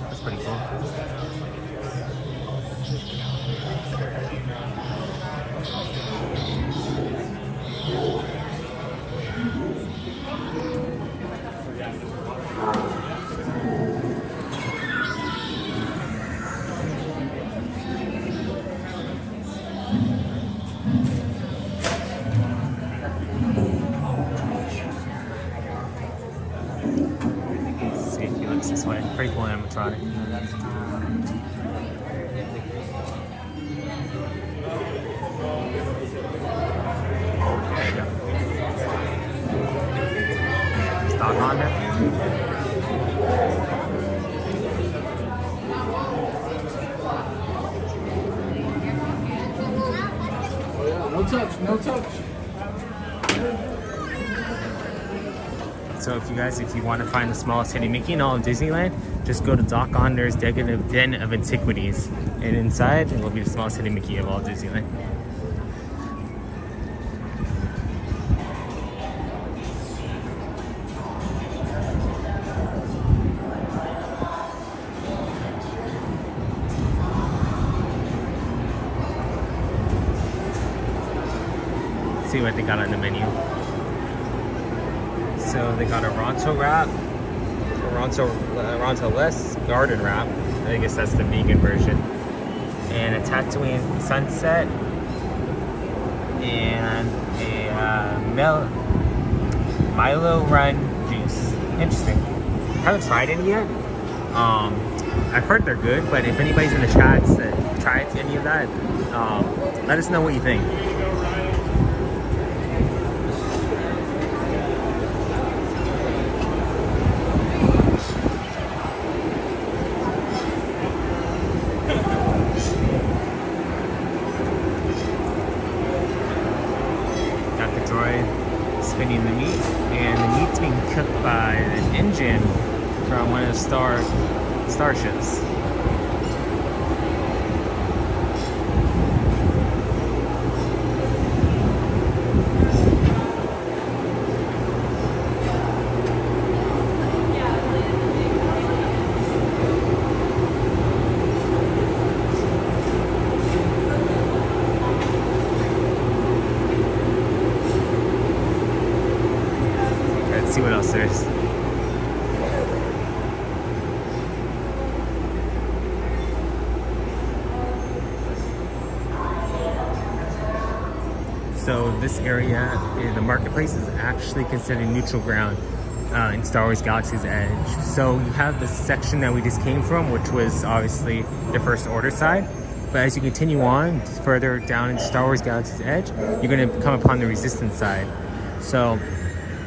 That's pretty cool. Safety looks this way. Pretty cool animatronic. There you go. Stock on there. No touch, no touch. So if you want to find the smallest hidden Mickey in all of Disneyland, just go to Doc Onder's Den of Antiquities, and inside it will be the smallest hidden Mickey of all of Disneyland. Let's see what they got on the menu. So they got a Ronto wrap, Ronto-less garden wrap. I guess that's the vegan version. And a Tatooine sunset. And a Milo Run juice. Interesting. Haven't tried any yet. I've heard they're good, but if anybody's in the chats that tried any of that, let us know what you think. it's being cooked by an engine from one of the starships. Let's see what else there is. So this area, the marketplace, is actually considered neutral ground in Star Wars Galaxy's Edge. So you have the section that we just came from, which was obviously the First Order side. But as you continue on further down in Star Wars Galaxy's Edge, you're going to come upon the Resistance side. So,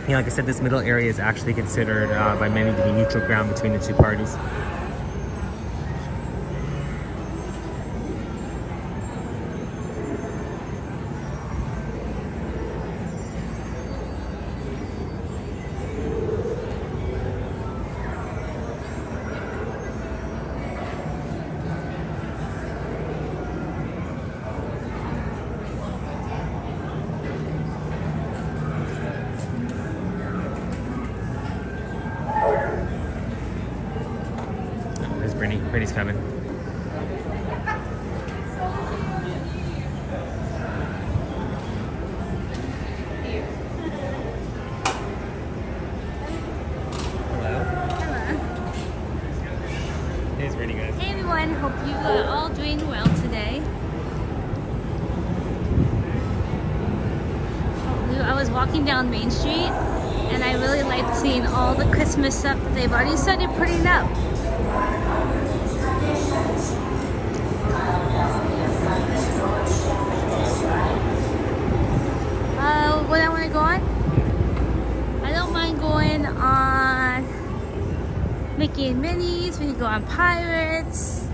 you know, like I said, this middle area is actually considered by many to be neutral ground between the two parties. Britney's coming. Hey, it's Britney, guys. Hey everyone, hope you are all doing well today. I was walking down Main Street and I really liked seeing all the Christmas stuff that they've already started putting up. What I want to go on? I don't mind going on Mickey and Minnie's. We can go on Pirates.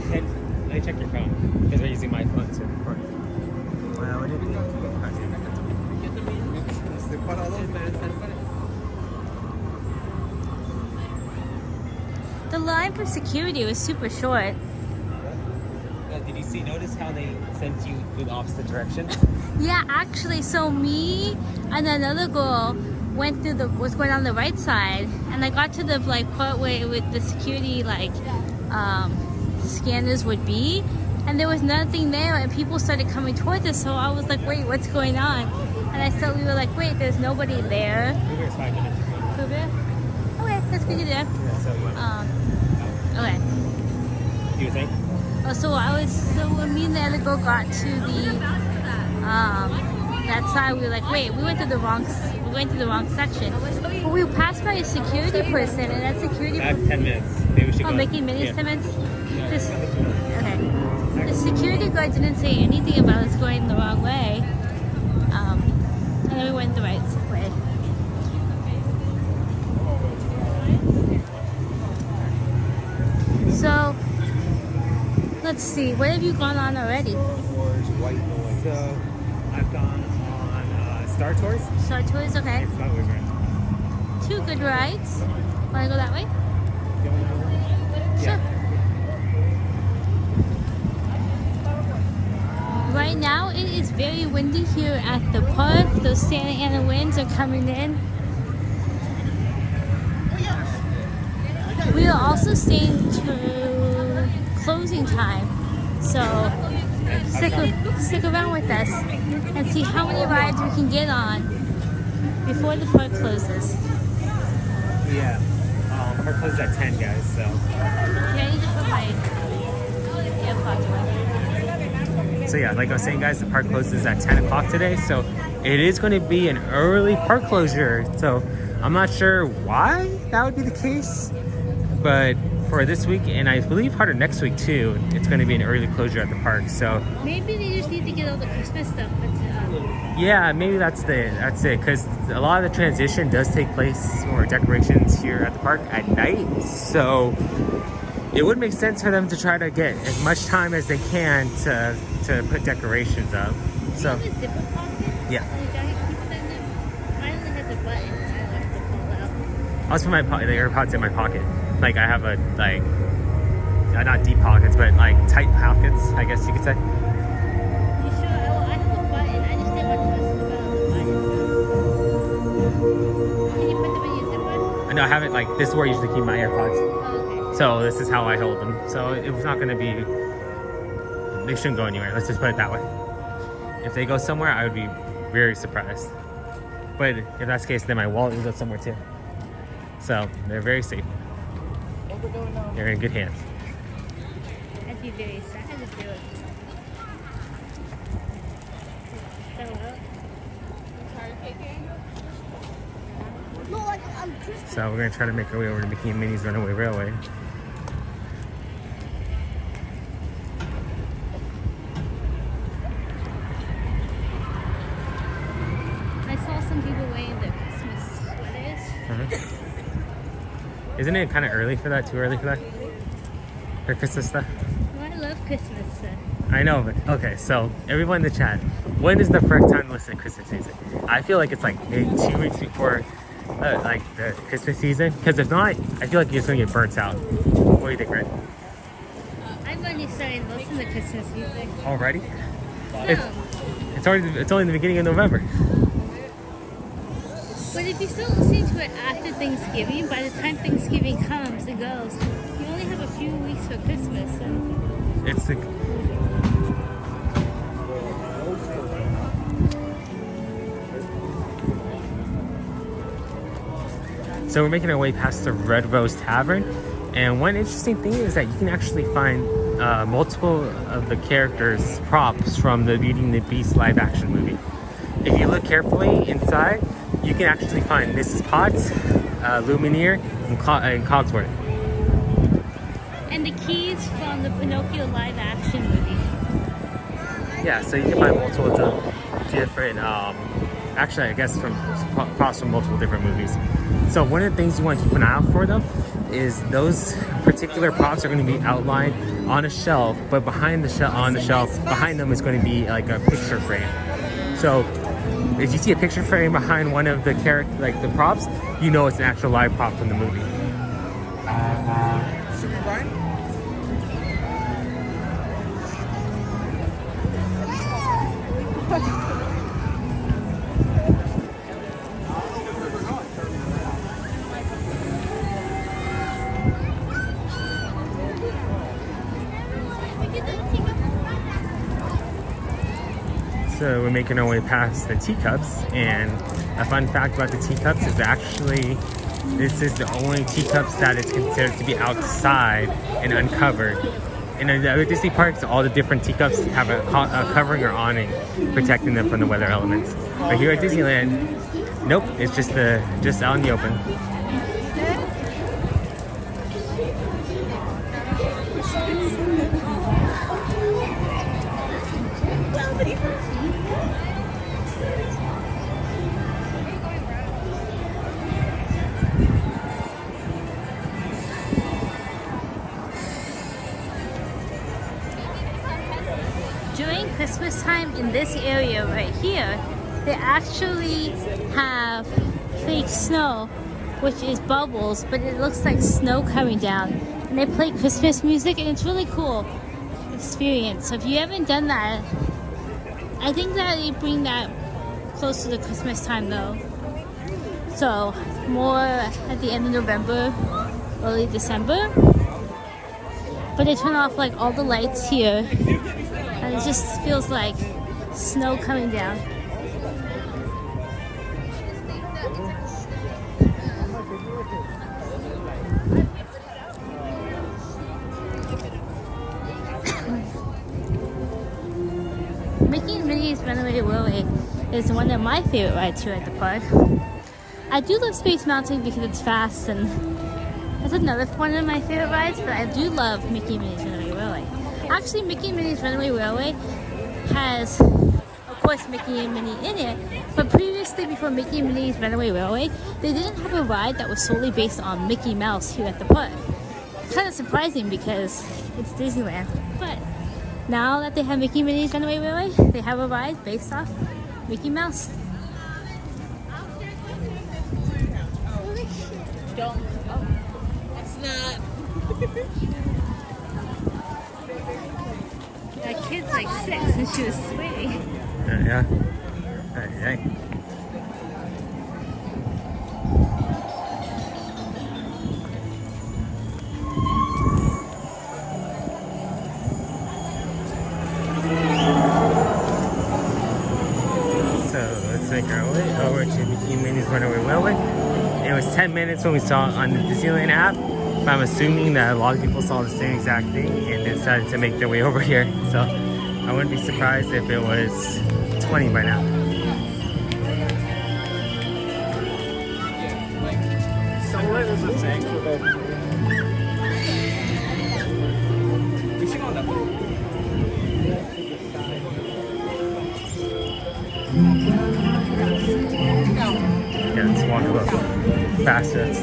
Let me check your phone, because we're using my phone to record. The line for security was super short. Did you notice how they sent you in the opposite direction? Yeah, actually, so me and another girl was going on the right side, and I got to the part where with the security scanners would be, and there was nothing there, and people started coming towards us. So I was like, wait, what's going on? And I thought we were like, wait, there's nobody there. Uber's 5 minutes ago. Uber? Okay, that's good to do. Yeah, so okay. You were saying? So when me and the other girl got to the that side, we were like, wait, we went to the wrong section. But we passed by a security person, and that security That's 10 minutes. Maybe we should go. Making Minnie's yeah. 10 minutes? Okay. The security guard didn't say anything about us going the wrong way. And then we went the right way. So, let's see, what have you gone on already? So, I've gone on Star Tours. Star Tours, okay. It's Smugglers Run. 2 good rides. Wanna go that way? Sure. Right now, it is very windy here at the park. Those Santa Ana winds are coming in. We are also staying to closing time, so stick around with us and see how many rides we can get on before the park closes. Yeah, park closes at 10, guys, so. Okay, I need to put my AirPods away. So yeah, like I was saying, guys, the park closes at 10 o'clock today, so it is going to be an early park closure. So I'm not sure why that would be the case, but for this week, and I believe part of next week too, it's going to be an early closure at the park. So maybe they just need to get all the Christmas stuff. But yeah, maybe that's it, because a lot of the transition does take place, or decorations here at the park, at night. So it would make sense for them to try to get as much time as they can to put decorations up. So yeah. I only had the button. also put the AirPods in my pocket. Like I have a like, not deep pockets, but like tight pockets, I guess you could say. You sure? Oh, I have a button. I just didn't want to mess about the button. Can you put them in your zipper? I know I have it like, this is where I usually keep my AirPods. Oh, okay. So this is how I hold them. So it was not going to be, they shouldn't go anywhere. Let's just put it that way. If they go somewhere, I would be very surprised. But if that's the case, then my wallet will go somewhere too. So they're very safe. They're in good hands. I'd be very sad to do it. So we're going to try to make our way over to Mickey and Minnie's Runaway Railway. I saw some people wearing their Christmas sweaters. Isn't it kind of early for that? Too early for that? For Christmas stuff? Well, I love Christmas stuff. I know, but okay, so everyone in the chat, when is the correct time to listen to Christmas music? I feel like it's like maybe 2 weeks before like the Christmas season, because if not, I feel like you're just gonna get burnt out. What do you think, Red? I've only started listening to Christmas music. Already? No. It's only the beginning of November. But if you start listening to it after Thanksgiving, by the time Thanksgiving comes and goes, you only have a few weeks for Christmas. So. It's the... So we're making our way past the Red Rose Tavern, and one interesting thing is that you can actually find multiple of the characters' props from the Beauty and the Beast live action movie. If you look carefully inside, you can actually find Mrs. Potts, Lumineer, and Cogsworth. And the keys from the Pinocchio live action movie. Yeah, so you can find multiple different, actually I guess from props from multiple different movies. So one of the things you want to keep an eye out for though, is those particular props are going to be outlined on a shelf, but behind the shelf, behind them is going to be like a picture frame. So if you see a picture frame behind one of the the props, you know it's an actual live prop from the movie. So we're making our way past the teacups, and a fun fact about the teacups is actually this is the only teacups that is considered to be outside and uncovered. In the other Disney parks, all the different teacups have a covering or awning protecting them from the weather elements. But here at Disneyland, nope, it's just out in the open. During Christmas time in this area right here, they actually have fake snow, which is bubbles, but it looks like snow coming down. And they play Christmas music, and it's really cool experience. So if you haven't done that, I think that they bring that close to the Christmas time though. So more at the end of November, early December. But they turn off like all the lights here, and it just feels like snow coming down. Mickey and Minnie's Runaway Railway is one of my favorite rides here at the park. I do love Space Mountain because it's fast, and that's another one of my favorite rides, but I do love Mickey and Minnie's Runaway Railway. Actually, Mickey and Minnie's Runaway Railway has, of course, Mickey and Minnie in it, but previously, before Mickey and Minnie's Runaway Railway, they didn't have a ride that was solely based on Mickey Mouse here at the park. It's kind of surprising because it's Disneyland, but now that they have Mickey and Minnie's Runaway Railway, they have a ride based off Mickey Mouse. don't. Oh, it's not. That kid's like 6 and she was sweaty. Yeah. Hey. So let's make our way over to Mickey and Minnie's Runaway Railway. It was 10 minutes when we saw it on the Disneyland app, but I'm assuming that a lot of people saw the same exact thing and decided to make their way over here. So I wouldn't be surprised if it was 20 by now. So what is it saying for that? We should go on that boat. Yeah, let's walk a little faster. It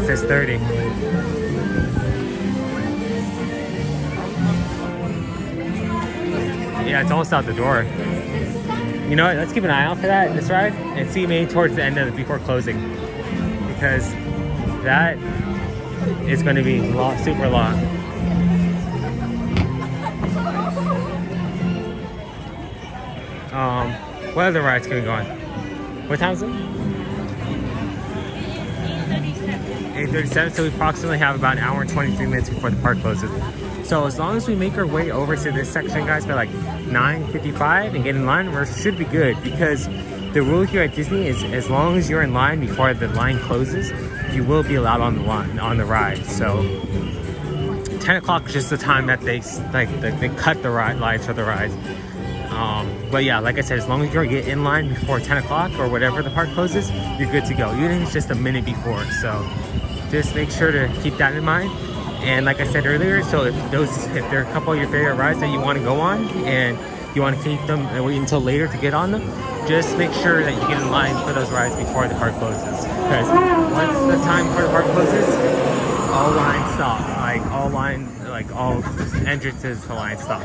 says 30. Yeah, it's almost out the door. You know what? Let's keep an eye out for this ride and see maybe towards the end of it before closing, because that is going to be super long. What other rides can we go on? What time is it? 8:37. So we approximately have about an hour and 23 minutes before the park closes. So as long as we make our way over to this section, guys, by like 9:55 and get in line, we should be good, because the rule here at Disney is as long as you're in line before the line closes, you will be allowed on the line, on the ride. So 10 o'clock is just the time that they cut the lines for the rides. But yeah, like I said, as long as you get in line before 10 o'clock or whatever the park closes, you're good to go. Even if it's just a minute before. So just make sure to keep that in mind. And like I said earlier, so if there are a couple of your favorite rides that you want to go on and you want to keep them and wait until later to get on them, just make sure that you get in line for those rides before the park closes. Because once the time for the park closes, all lines stop. All entrances to lines stop.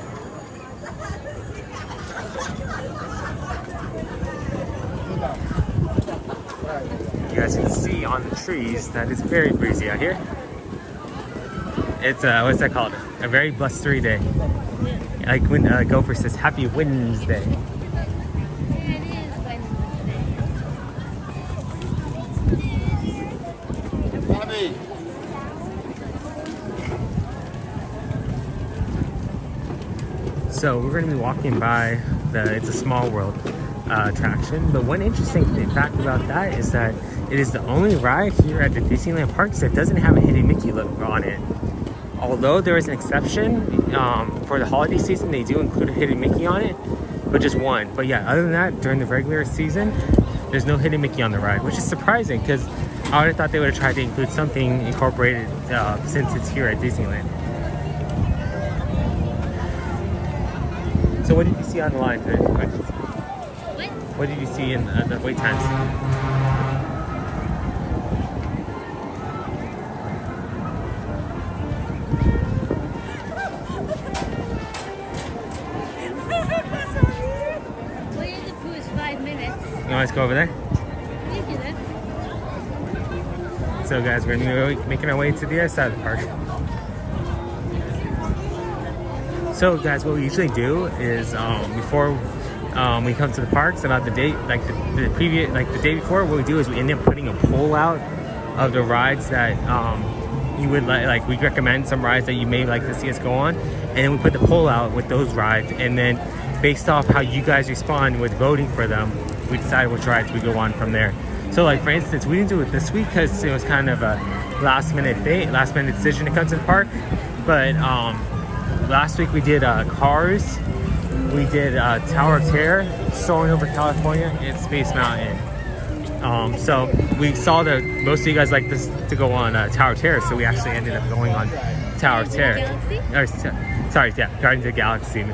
You guys can see on the trees that it's very breezy out here. It's what's that called? A very blustery day. Like when Gopher says Happy Wednesday. So we're going to be walking by It's a Small World attraction, but one interesting fact about that is that it is the only ride here at the Disneyland parks that doesn't have a Hidden Mickey logo on it. Although there is an exception for the holiday season, they do include a Hidden Mickey on it, but just one. But yeah, other than that, during the regular season, there's no Hidden Mickey on the ride, which is surprising because I would have thought they would have tried to include something incorporated since it's here at Disneyland. So what did you see on the line today? What did you see in the wait times? Waiting the Pooh is 5 minutes. You want to go over there? You do that. So guys, we're going to be making our way to the other side of the park. So guys, what we usually do is before we come to the parks, about the day, the day before, what we do is we end up putting a poll out of the rides that you would like. We recommend some rides that you may like to see us go on, and then we put the poll out with those rides, and then based off how you guys respond with voting for them, we decide which rides we go on from there. So like for instance, we didn't do it this week because it was kind of a last minute decision to come to the park, but last week we did Cars, we did Tower of Terror, Soaring Over California, and Space Mountain. So we saw that most of you guys like this to go on Tower of Terror, so we actually ended up going on Tower of Terror. Guardians of the Galaxy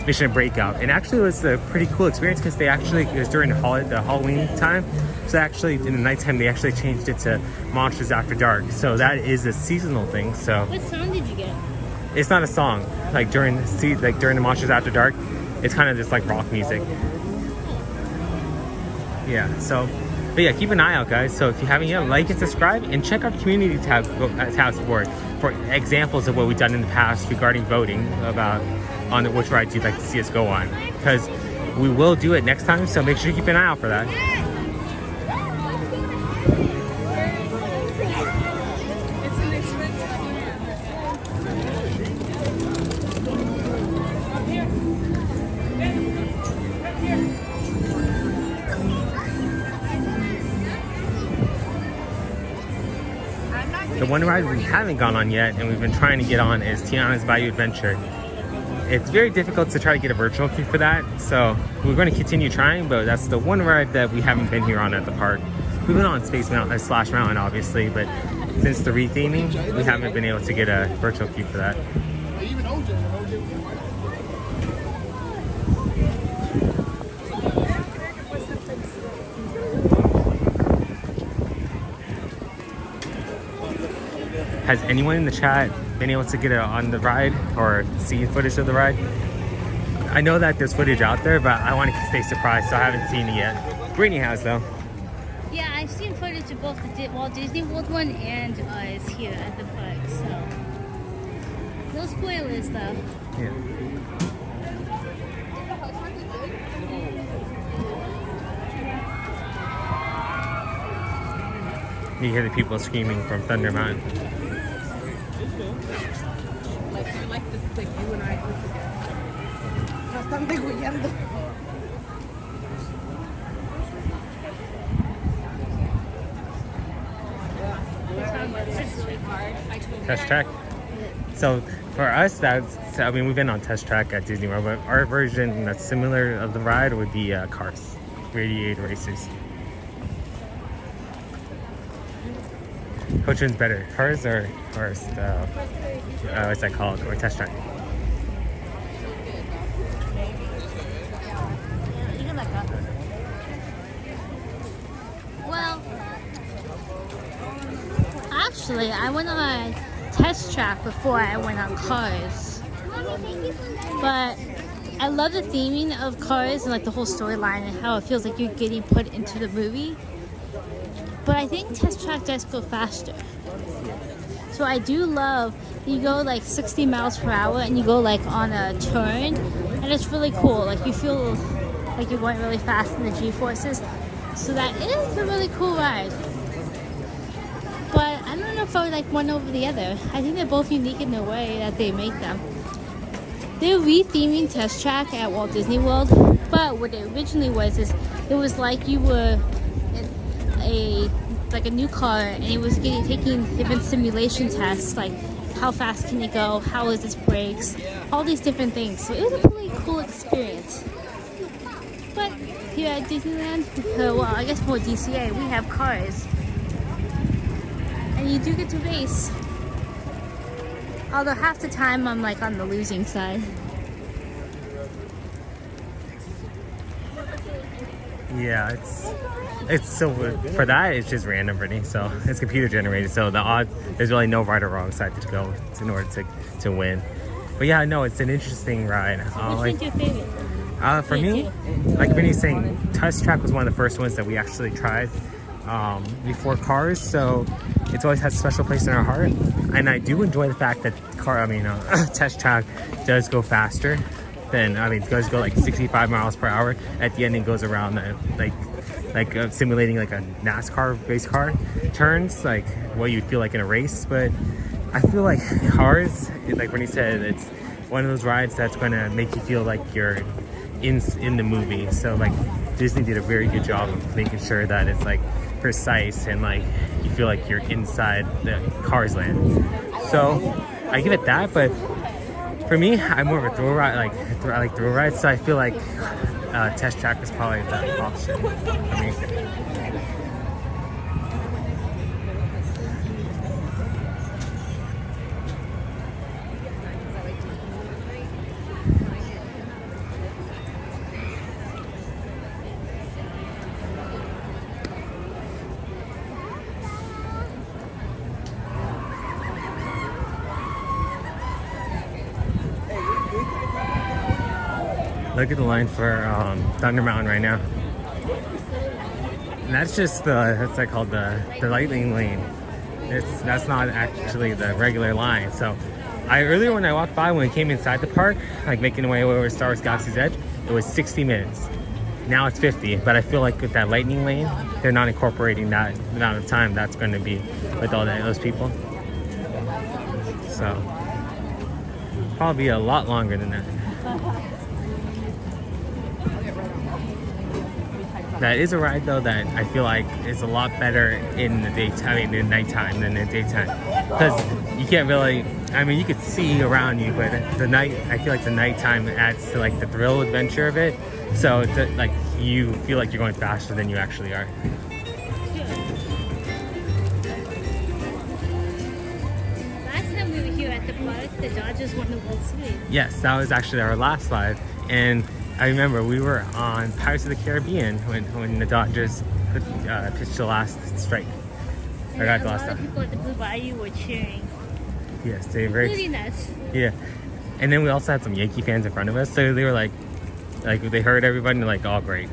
Mission Breakout. And actually it was a pretty cool experience because it was during the Halloween time. So actually in the nighttime they actually changed it to Monsters After Dark. So that is a seasonal thing. So what song did you get? it's not a song. Like during the Monsters After Dark, it's kind of just like rock music. Yeah. So, but yeah, keep an eye out, guys. So if you haven't yet, like and subscribe, and check out the community tabs for examples of what we've done in the past regarding voting about on which rides you'd like to see us go on, because we will do it next time. So make sure you keep an eye out for that. The one ride we haven't gone on yet, and we've been trying to get on, is Tiana's Bayou Adventure. It's very difficult to try to get a virtual queue for that, so we're going to continue trying, but that's the one ride that we haven't been here on at the park. We've been on Space Mountain, Splash Mountain, obviously, but since the retheming, we haven't been able to get a virtual queue for that. Has anyone in the chat been able to get on the ride or see footage of the ride? I know that there's footage out there, but I want to stay surprised, so I haven't seen it yet. Britney has, though. Yeah, I've seen footage of both the Walt Disney World one and us here at the park, so no spoilers though. Yeah. You hear the people screaming from Thunder Mountain. Like this, like you and I do together. Nos están degollando. Test track. So for us, we've been on Test Track at Disney World, but our version that's similar of the ride would be Cars, Radiator Racers. Which one's better, Cars or what's that called, or Test Track? Well, actually, I went on Test Track before I went on Cars, but I love the theming of Cars and like the whole storyline and how it feels like you're getting put into the movie. But I think Test Track does go faster. So I do love, you go like 60 miles per hour and you go like on a turn, and it's really cool. Like you feel like you're going really fast in the G-forces. So that is a really cool ride. But I don't know if I would like one over the other. I think they're both unique in the way that they make them. They're retheming Test Track at Walt Disney World, but what it originally was is it was like you were a new car, and it was taking different simulation tests, like how fast can it go, how is its brakes, all these different things. So it was a really cool experience. But here at Disneyland, well, I guess more DCA, we have Cars, and you do get to race. Although half the time I'm like on the losing side. Yeah, it's so for that it's just random, Brittany. So it's computer generated. So the odds, there's really no right or wrong side to go in order to win. But yeah, no, it's an interesting ride. Which one's your favorite? For me, like Brittany's saying, Test Track was one of the first ones that we actually tried before Cars. So it's always had a special place in our heart. And I do enjoy the fact that Test Track does go faster. Then it does go like 65 miles per hour. At the end, it goes around simulating like a NASCAR race car turns, like what you'd feel like in a race. But I feel like Cars, like when he said, it's one of those rides that's gonna make you feel like you're in the movie. So like Disney did a very good job of making sure that it's like precise and like you feel like you're inside the Cars land. So I give it that, but for me, I'm more of a thrill ride, I like thrill rides, so I feel like Test Track is probably the option for me. Look at the line for Thunder Mountain right now. And that's just that's like called the lightning lane. That's not actually the regular line. So earlier when I walked by, when we came inside the park, like making our way over Star Wars Galaxy's Edge, it was 60 minutes. Now it's 50, but I feel like with that lightning lane, they're not incorporating that amount of time that's going to be with all those people. So probably a lot longer than that. That is a ride though that I feel like is a lot better in the daytime, in nighttime than in the daytime. Because you can't really, I mean, you could see around you, but the night, I feel like the nighttime adds to like the thrill adventure of it. So it's like you feel like you're going faster than you actually are. Last time we were here at the park, the Dodgers won the World Series. Yes, that was actually our last live. And I remember we were on Pirates of the Caribbean when the Dodgers pitched the last strike. And a lot of people at the Blue Bayou were cheering. Yes, they were very... Including us. Yeah. And then we also had some Yankee fans in front of us, so they were like they heard everybody and they're like, oh, great.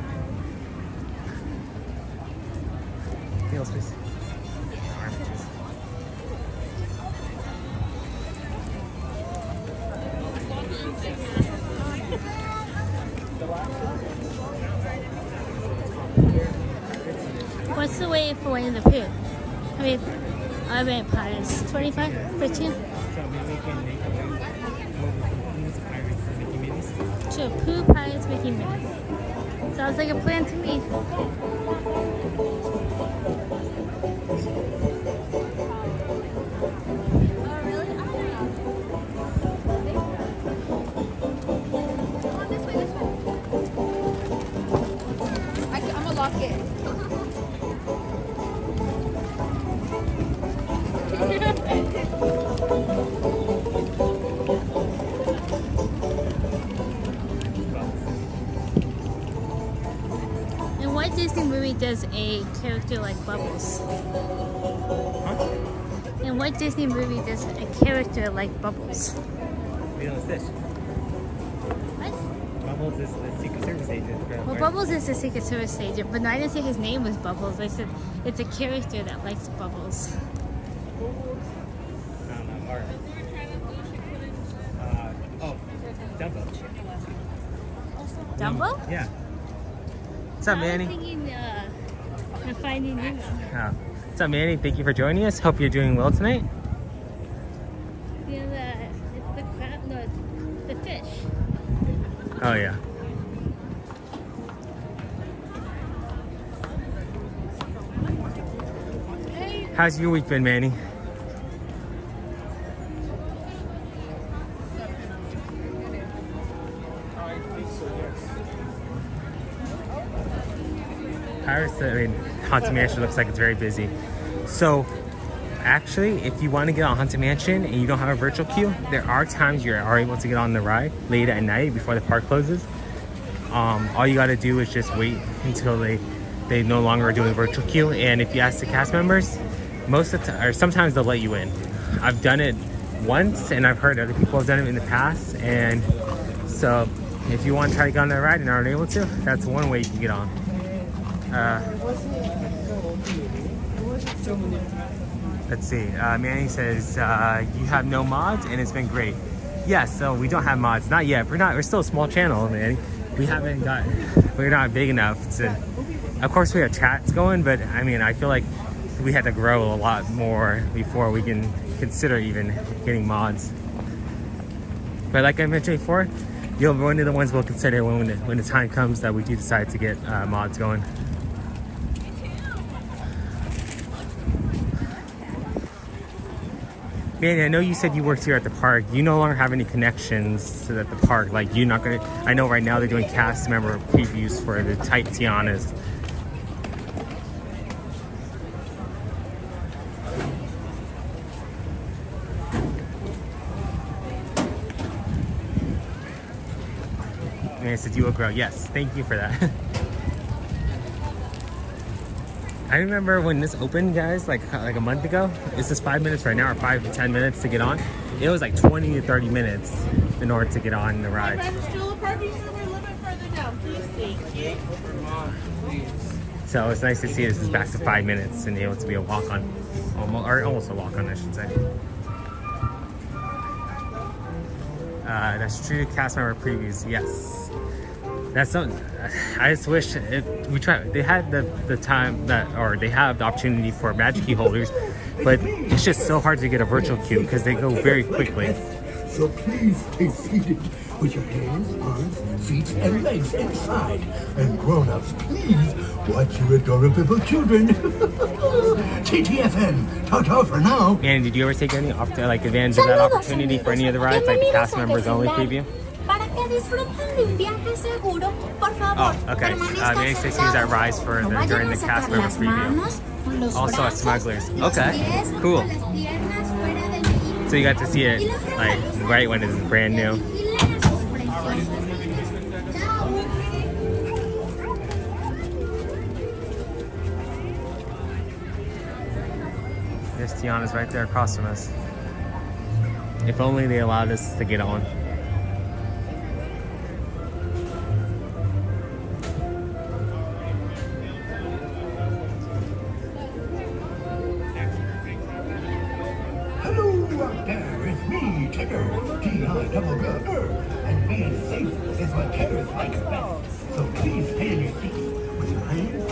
Anything else, please? What's the wait for winning the Pooh? I mean Pirates. 25? 15? Sure, Pooh, Pirates, Mickey Minnie. Sounds like a plan to me. I'm gonna lock it. In what Disney movie does a character like Bubbles? In what Disney movie does a character like Bubbles? You know, it's this. What? Bubbles is the Secret Service agent. Well, Bubbles is the Secret Service agent, but I didn't say his name was Bubbles. I said it's a character that likes bubbles. Dumbo. Dumbo? Yeah. What's up, Manny? I was thinking Finding Nemo. What's up, Manny? Thank you for joining us. Hope you're doing well tonight. Yeah, it's the crab. No, it's the fish. Oh, yeah. How's your week been, Manny? Pirates, I mean, Haunted Mansion looks like it's very busy. So, actually, if you want to get on Haunted Mansion and you don't have a virtual queue, there are times you are able to get on the ride late at night before the park closes. All you got to do is just wait until they no longer are doing a virtual queue. And if you ask the cast members, most of the time, or sometimes they'll let you in. I've done it once, and I've heard other people have done it in the past. And so, if you want to try to get on the ride and aren't able to, that's one way you can get on. Let's see. Manny says you have no mods and it's been great. Yes, so we don't have mods, not yet. We're still a small channel, Manny. We're not big enough to. Of course, we have chats going, but I mean, I feel like we had to grow a lot more before we can consider even getting mods. But like I mentioned before, you'll be one of the ones we'll consider when the time comes that we do decide to get mods going. Manny, I know you said you worked here at the park. You no longer have any connections to the park. Like, you're not gonna. I know right now they're doing cast member previews for the tight Tianas. Manny said you will grow. Yes, thank you for that. I remember when this opened, guys, like a month ago. It's just 5 minutes right now, or 5 to 10 minutes to get on. It was like 20 to 30 minutes in order to get on the ride. further down, please. Thank you. So it's nice to see this is back to 5 minutes and able to be a walk on, almost a walk on, I should say. That's true. Cast member previews, yes. That's something. I just wish they had the time or they have the opportunity for magic key holders, but it's just so hard to get a virtual queue because they go very quickly. So please stay seated with your hands, arms, feet, and legs inside. And grown-ups, please watch your adorable children. TTFN, ta-ta for now. And did you ever take any advantage of that opportunity for any of the rides, like the cast members only preview? Para que disfruten de un viaje seguro, por favor. Oh, okay. Maybe to use that rise for during the cast member preview. Also at Smugglers. Okay, cool. So you got to see it like right when it's brand new. There's Tiana's right there across from us. If only they allowed us to get on. And being safe is what terrorists like best. So please stay in your seats with your hands,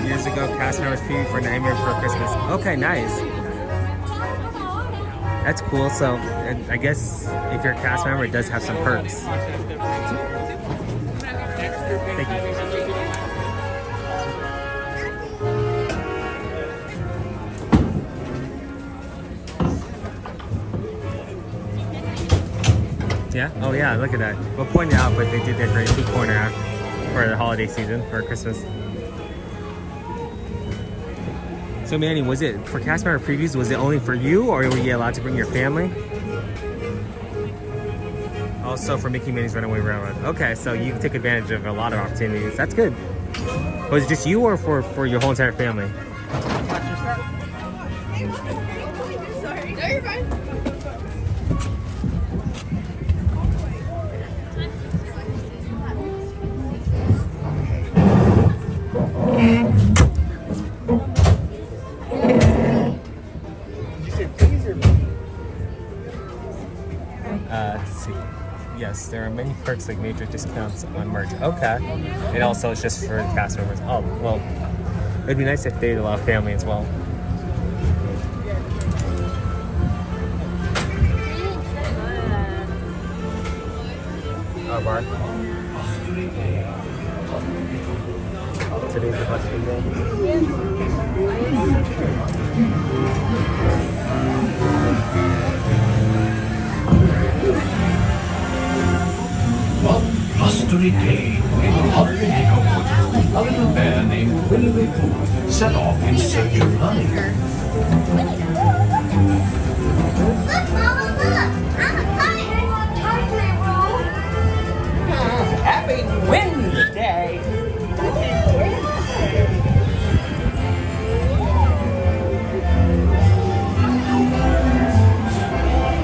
Years ago, cast members preview for Nightmare Before Christmas. Okay, nice. That's cool. So, I guess if you're a cast member, it does have some perks. Thank you. Yeah? Oh yeah, look at that. We'll point it out, but they did their great Pooh Corner out for the holiday season, or Christmas. So Manny, was it for cast member previews, was it only for you, or were you allowed to bring your family? Also for Mickey Minnie's Runaway Railroad. Okay, so you took advantage of a lot of opportunities. That's good. Was it just you or for your whole entire family? Sorry. No, you're fine. Let's see. Yes, there are many perks like major discounts on merch. Okay. And also it's just for cast members. Oh, well, it'd be nice if they'd allow family as well. Oh, Mark. Today's the busting day. Blustery day in hot neighborhood. A little bear named Winnie Pooh set off in search of honey. Look, Mama, look! I'm a tiger! Totally wrong! Happy Wednesday!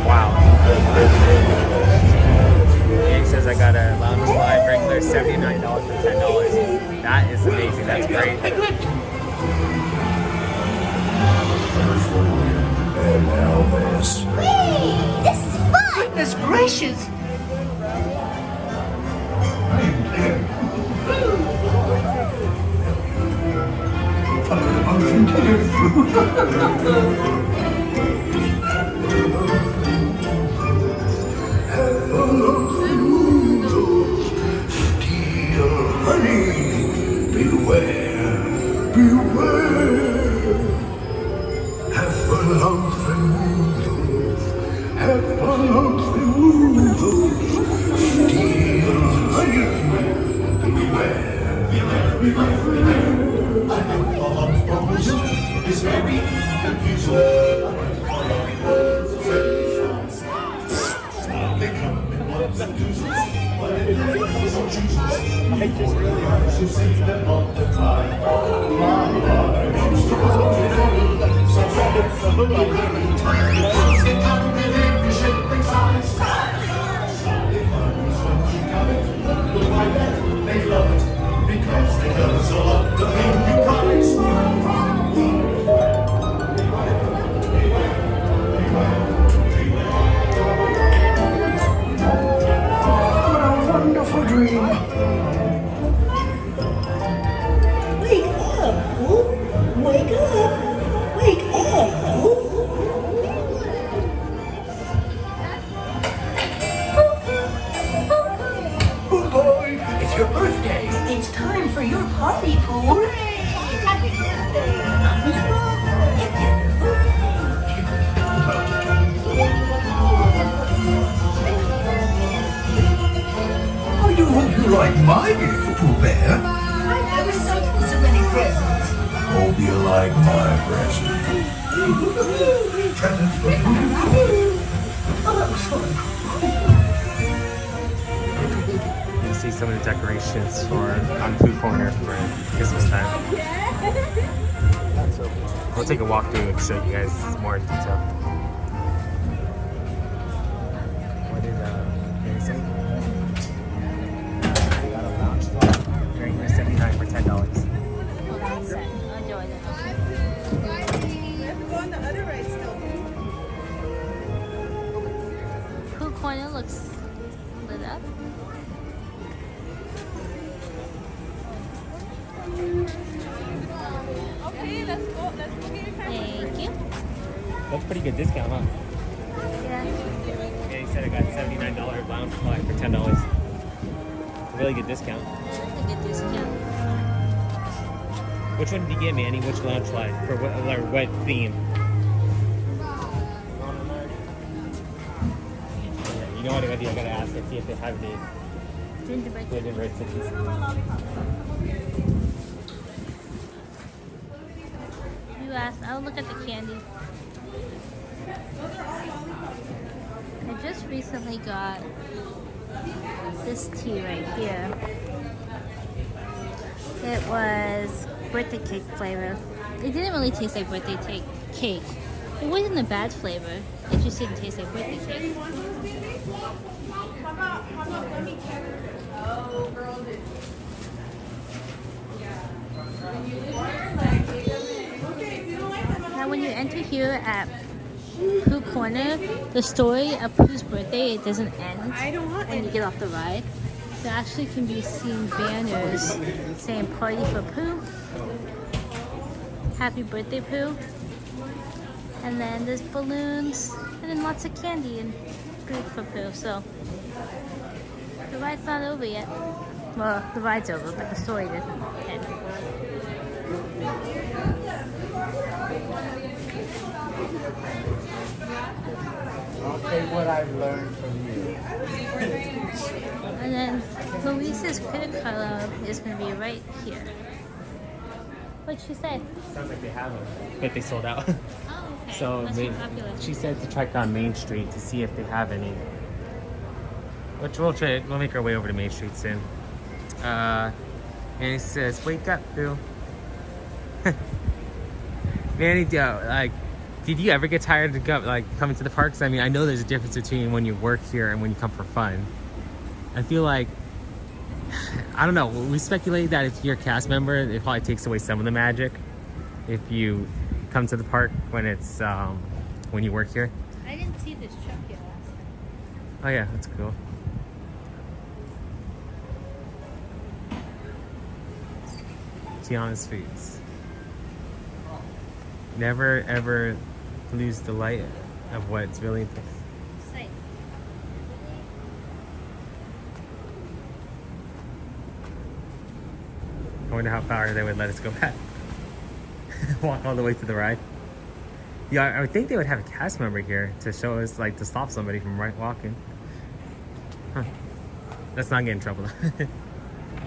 Wow. It says I got a lounge slide regular $79 for $10. That is amazing. That's great. And now this. Whee! This is fun! Goodness gracious! Steal honey. Beware, beware. Have fun out the noodles. Have fun out the noodles. Steal honey. Beware, beware, beware. I have bubbles. This may be confusing. They come in ones and twos, but in the things or chooses. You really have to see them multiply. My life is so it's a little bit. They come in every shape and size. They comes when you come it. Look like that, they love it. Because they guzzle up the thing you prize. What a wonderful dream. Wake up, Pooh. Wake up. Wake up, Pooh. Good boy, it's your birthday. It's time for your party, Pooh. Happy birthday. Happy I do hope you like my gift, Pooh Bear. I never sent you so many presents. Hope you like my present. Presents for Pooh. Oh, that was fun. You see some of the decorations on Pooh Corner for Christmas time. We'll take a walk through and show you guys more in detail. What did they say? We got a lounge block right here, $79 for $10. Oh, that's it. Enjoy that. We have to go on the other ride still. Pooh Corner looks lit up. Okay, let's go. Let's go get your camera. Thank you. That's a pretty good discount, huh? Yeah. Yeah, he said I got $79 lounge block for $10. It's a really good discount. That's a good discount. Which one did you get, Manny? Which lounge slide? For what theme? You know what I gotta ask and see if they have the gingerbread cookies. You asked. I'll look at the candy. I just recently got this tea right here. It was birthday cake flavor. It didn't really taste like birthday cake. It wasn't a bad flavor. It just didn't taste like birthday cake. How about gummy pears? Oh, girl, Now when you enter here at Pooh Corner, the story of Pooh's birthday, it doesn't end when you get off the ride. There actually can be seen banners saying party for Pooh, happy birthday Pooh, and then there's balloons and then lots of candy and food for Pooh. So the ride's not over yet. Well, the ride's over, but the story doesn't end. I'll take what I've learned from you. And then Louise's credit card is going to be right here. What'd she say? Sounds like they have them, but they sold out. Oh, okay. So Must be popular. she said to check on Main Street to see if they have any. Which we'll try. We'll make our way over to Main Street soon. And he says, "Wake up, Bill." Manny, did you ever get tired of coming to the parks? I mean, I know there's a difference between when you work here and when you come for fun. I feel like, I don't know, we speculate that if you're a cast member, it probably takes away some of the magic if you come to the park when it's when you work here. I didn't see this truck yet last time. Oh yeah, that's cool. Tiana's Foods. Never ever lose the light of what's really important. Sight. I wonder how far they would let us go back. Walk all the way to the ride. Yeah, I would think they would have a cast member here to show us, like, to stop somebody from walking. Huh. Let's not get in trouble.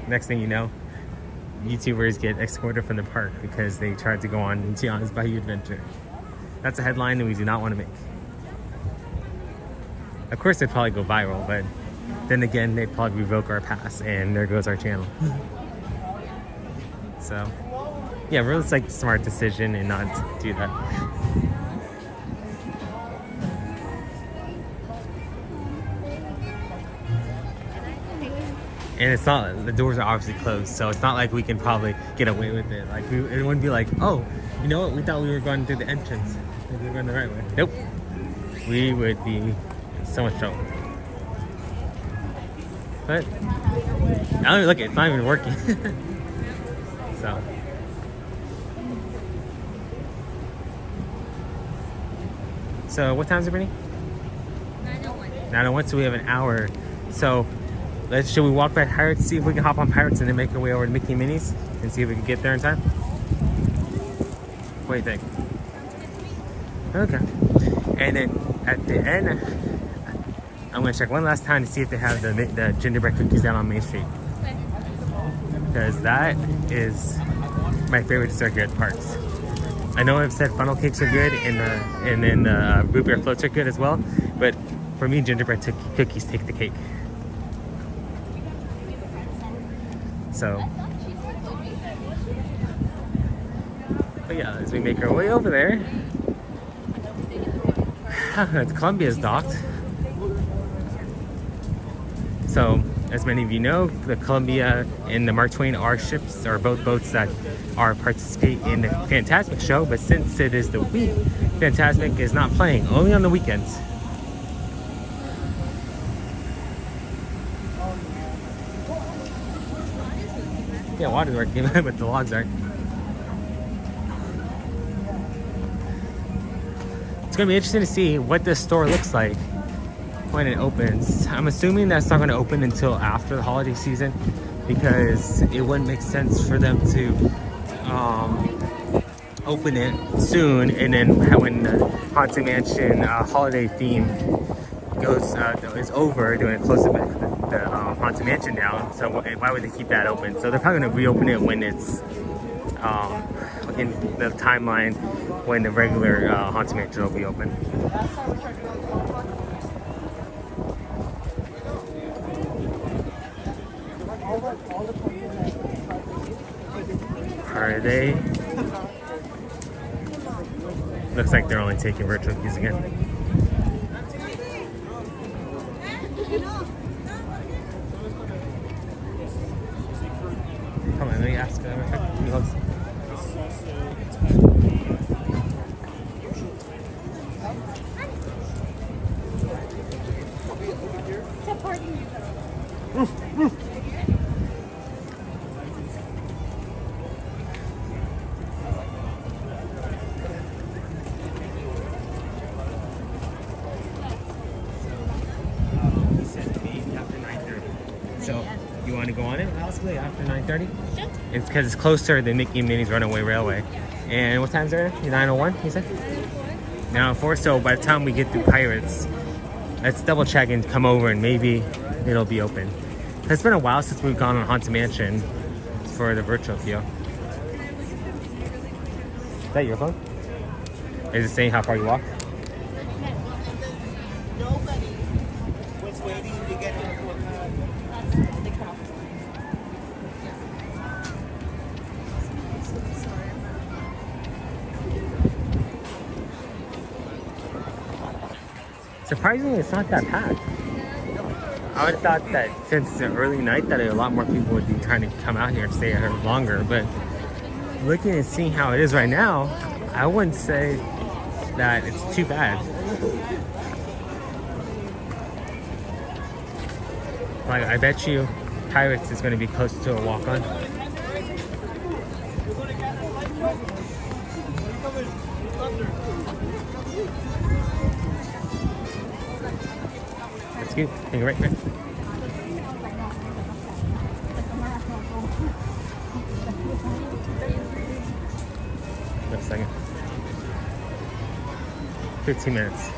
Next thing you know, YouTubers get escorted from the park because they tried to go on Tiana's Bayou Adventure. That's a headline that we do not want to make. Of course, they'd probably go viral, but then again, they'd probably revoke our pass, and there goes our channel. So, yeah, really, it's like a smart decision and not to do that. And it's not, the doors are obviously closed, so it's not like we can probably get away with it. Like, it wouldn't be like, oh, you know what, we thought we were going through the entrance. We were going the right way. Nope. We would be in so much trouble. But, I don't even look, it's not even working. So. So, what time is it, Brittany? 9:01. 9:01, so we have an hour. So, should we walk by Pirates, see if we can hop on Pirates and then make our way over to Mickey and Minnie's and see if we can get there in time? What do you think? Okay. And then at the end, I'm gonna check one last time to see if they have the gingerbread cookies down on Main Street. Because that is my favorite dessert here at the parks. I know I've said funnel cakes are good and then root beer floats are good as well, but for me, gingerbread cookies take the cake. So, but yeah, as we make our way over there, Columbia's docked. So, as many of you know, the Columbia and the Mark Twain are ships, are both boats that are participate in the Fantasmic show, but since it is the week, Fantasmic is not playing, only on the weekends. Yeah, water's working, but the logs aren't. It's gonna be interesting to see what this store looks like when it opens. I'm assuming that's not going to open until after the holiday season because it wouldn't make sense for them to open it soon and then when the Haunted Mansion holiday theme is over, they're going to close the Haunted Mansion down. So why would they keep that open? So they're probably going to reopen it when it's in the timeline when the regular Haunted Mansion will be open. Are they? Looks like they're only taking virtual keys again. Come on, let me ask them. Can you hold? So, you want to go on it possibly after 9:30? Sure. It's because it's closer than Mickey and Minnie's Runaway Railway. And what time's there? 9:01, you said? 9:04. So by the time we get through Pirates, let's double check and come over and maybe it'll be open. It's been a while since we've gone on Haunted Mansion for the virtual queue. Is that your phone? Is it saying how far you walk? Nobody was waiting to get into a Surprisingly, it's not that packed. I would have thought that since it's an early night that a lot more people would be trying to come out here and stay here longer, but looking and seeing how it is right now, I wouldn't say that it's too bad. Like, I bet you Pirates is going to be close to a walk-on. That's good. Hang right there. Wait a second. 15 minutes.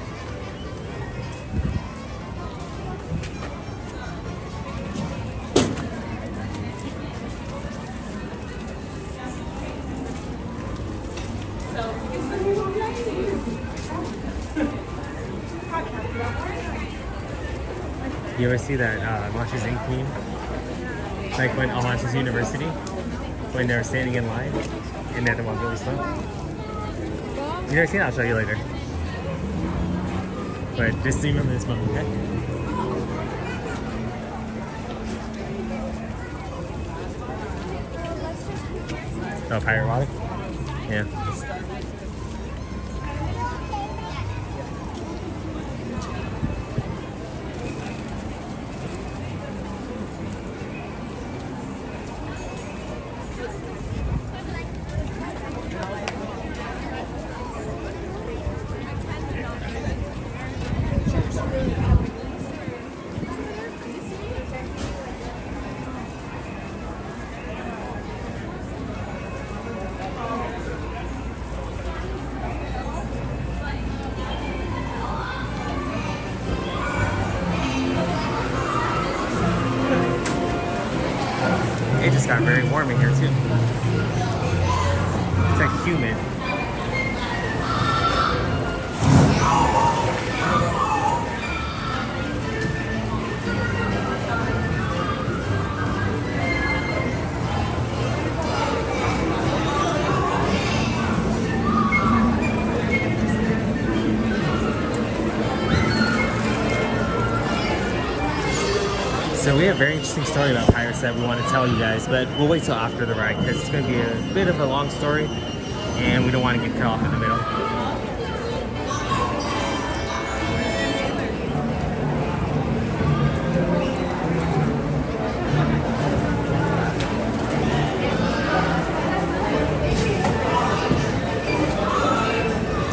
You ever see that Monsters Inc. meme? Like when on Monsters University, when they're standing in line and they have to walk really slow. You never seen it? I'll show you later. But just remember this moment, okay? Oh, pirate water? Yeah. It just got very warm in here too. It's like humid. So we have a very interesting story about pirates that we want to tell you guys, but we'll wait till after the ride because it's going to be a bit of a long story and we don't want to get cut off in the middle.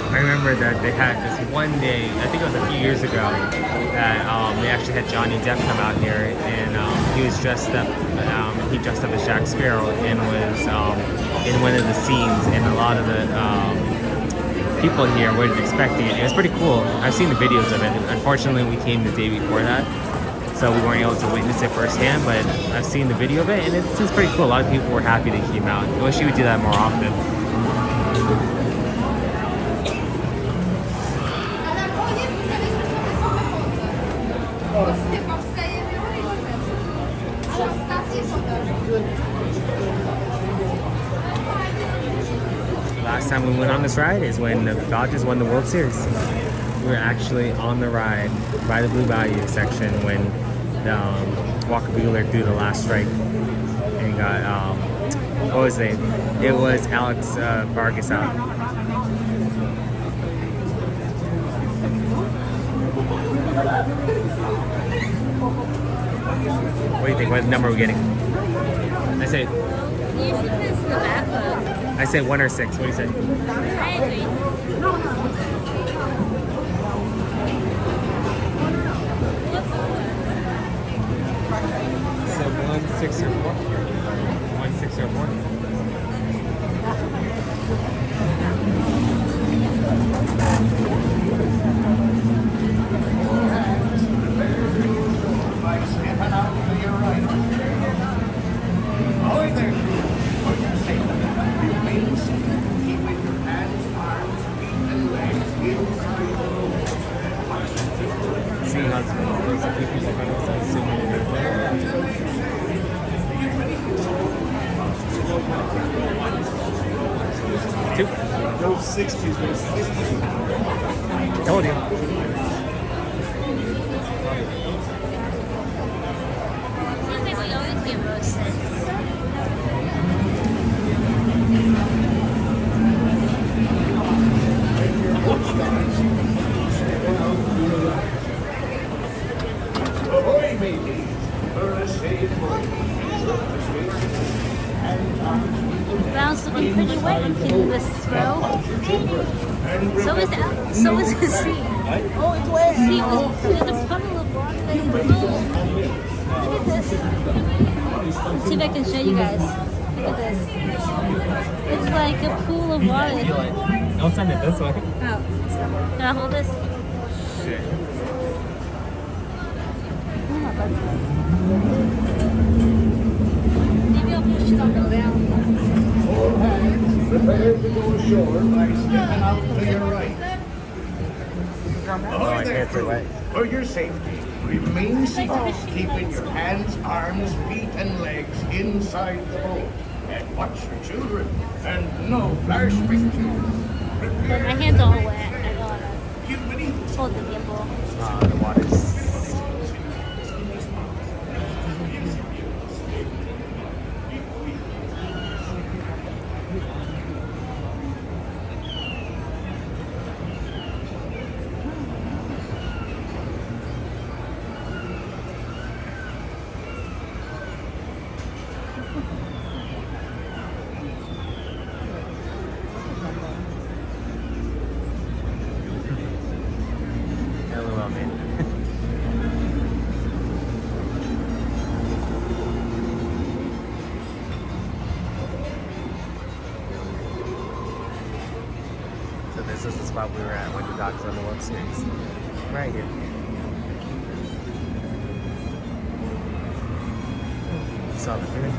I remember that they had this one day, I think it was a few years ago, that they actually had Johnny Depp come out here, and he was dressed up. He dressed up as Jack Sparrow and was in one of the scenes, and a lot of the people here weren't expecting it. It was pretty cool. I've seen the videos of it. Unfortunately, we came the day before that, so we weren't able to witness it firsthand. But I've seen the video of it, and it's pretty cool. A lot of people were happy they came out. I wish he would do that more often. Last time we went on this ride is when the Dodgers won the World Series. We were actually on the ride by the Blue Bayou section when Walker Buehler threw the last strike and got, what was his name? It was Alex Vargas out. What do you think? What number are we getting? I say. I say 1 or 6. What do you say? I agree. So 1, 6, or 4? 1, 6, or 4? Seeing how there's a few people kind of zooming in there. Two? No, 60s. Told you. Seems like we always get roasted. Brown's looking pretty wet in this row. So is his seat. Oh, it's wet. See, there's a puddle of water in the room. Look at this. Let's see if I can show you guys. Look at this. It's like a pool of water. Don't send it this way. Oh. Can I hold this? Shit. Maybe I'll push it up and down. Prepare to go ashore by stepping out to your right. I can't say right. For your safety, remain seated, keeping your hands, arms, feet, and legs inside the boat. And watch your children, and no flash pictures. But my hands are all wet. I gotta hold the gimbal. The water's... LOL, man. So this is the spot we were at when the Dogs on the World Series. Right here. You saw the food?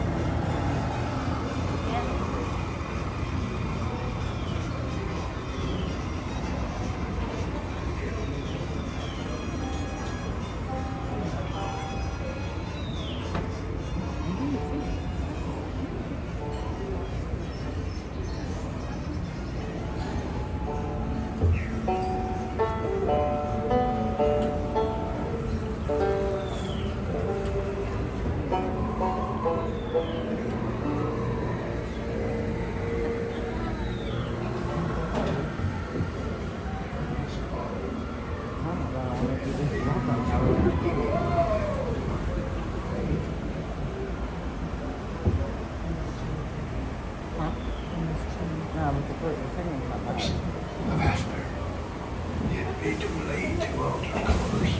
It'd be too late to alter course.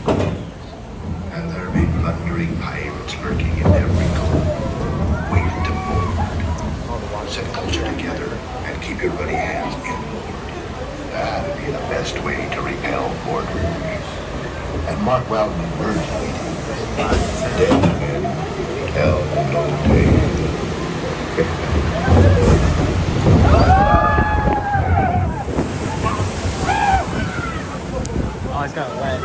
And there be plundering pirates lurking in every corner, waiting to board. Sit closer together and keep your ruddy hands inboard. That'd be the best way to repel boarders. And mark well the words we use. Dead men tell no tale. Oh, it's got wet.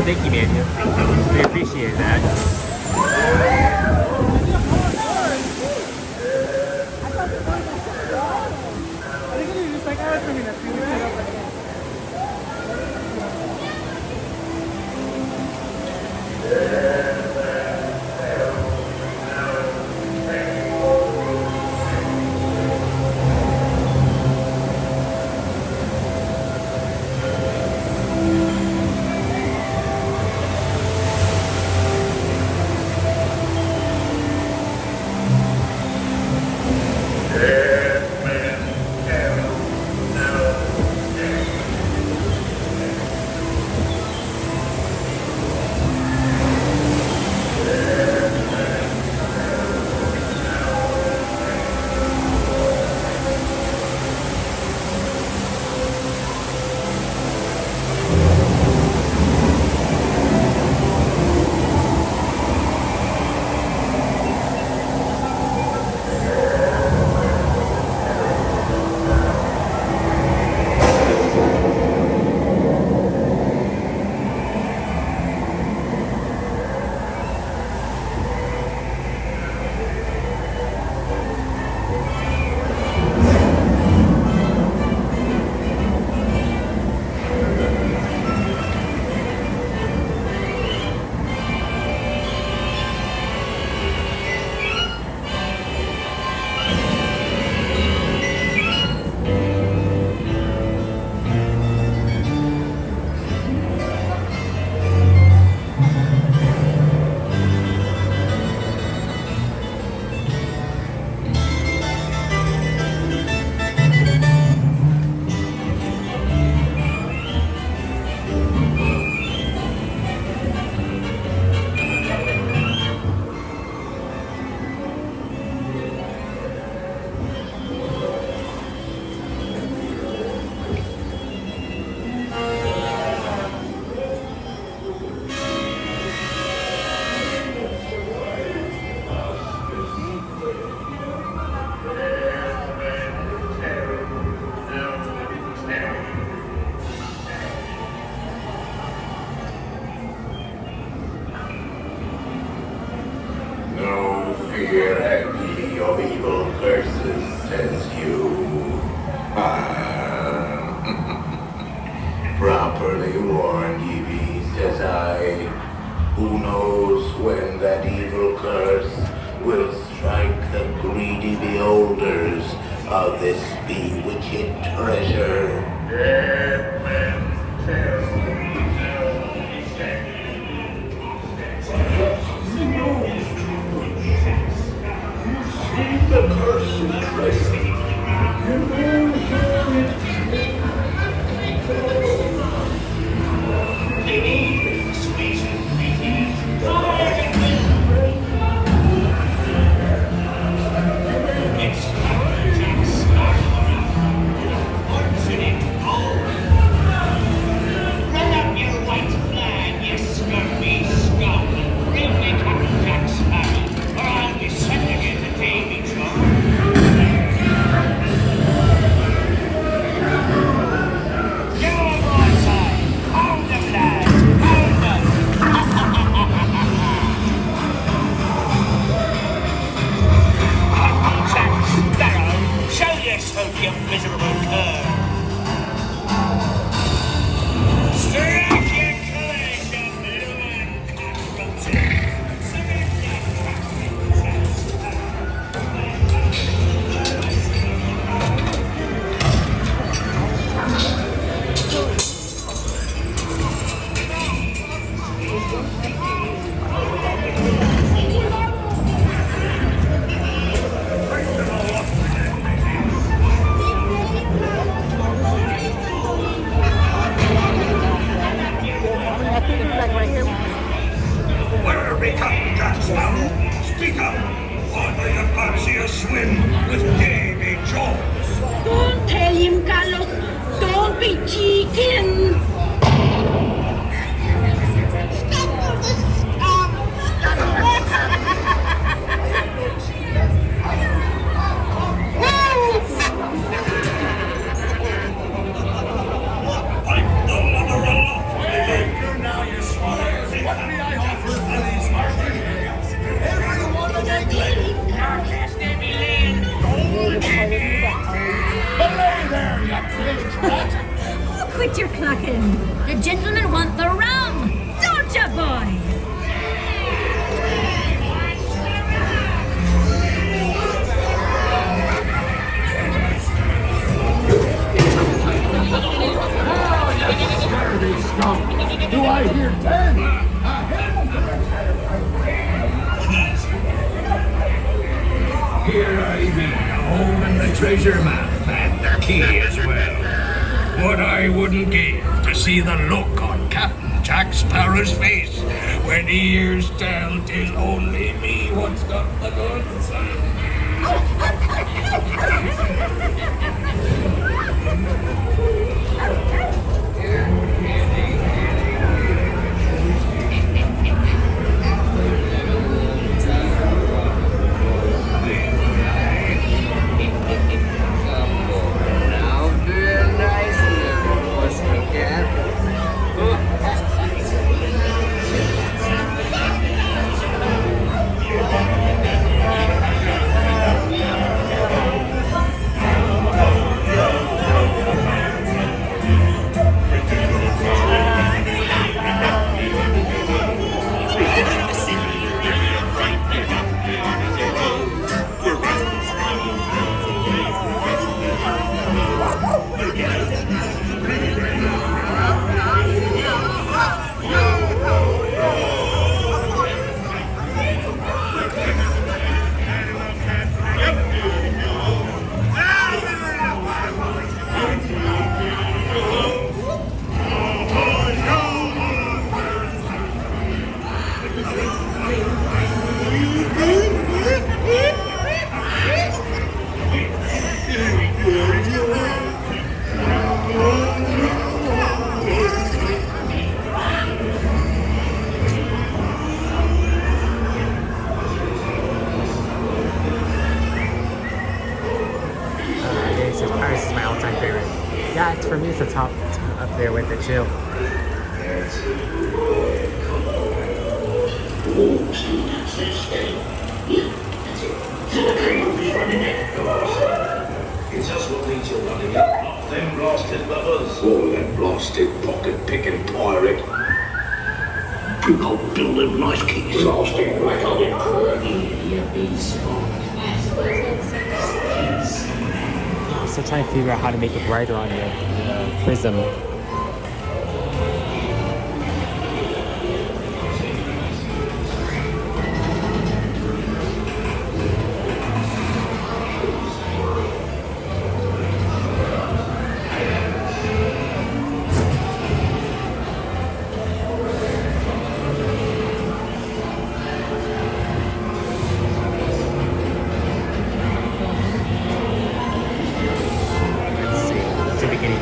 Thank you, Daniel. We appreciate that. Properly warned ye be, says I. Who knows when that evil curse will strike the greedy beholders of this bewitched treasure. Dead men tell the cursed treasure. Quit your clucking. The gentlemen want the rum, don't ya, boys? Do I hear 10? Here I be, holding the treasure map and the key as well. What I wouldn't give to see the look on Captain Jack Sparrow's face when he hears tell 'tis only me what's got the goods. Yeah, it's for me, it's the top up there with it too. It's just what leads you running up. them blasted lovers. Oh, that blasted pocket-picking pirate. You can't build them nice keys. Blasted black on it. Still trying to figure out how to make it brighter on the prism.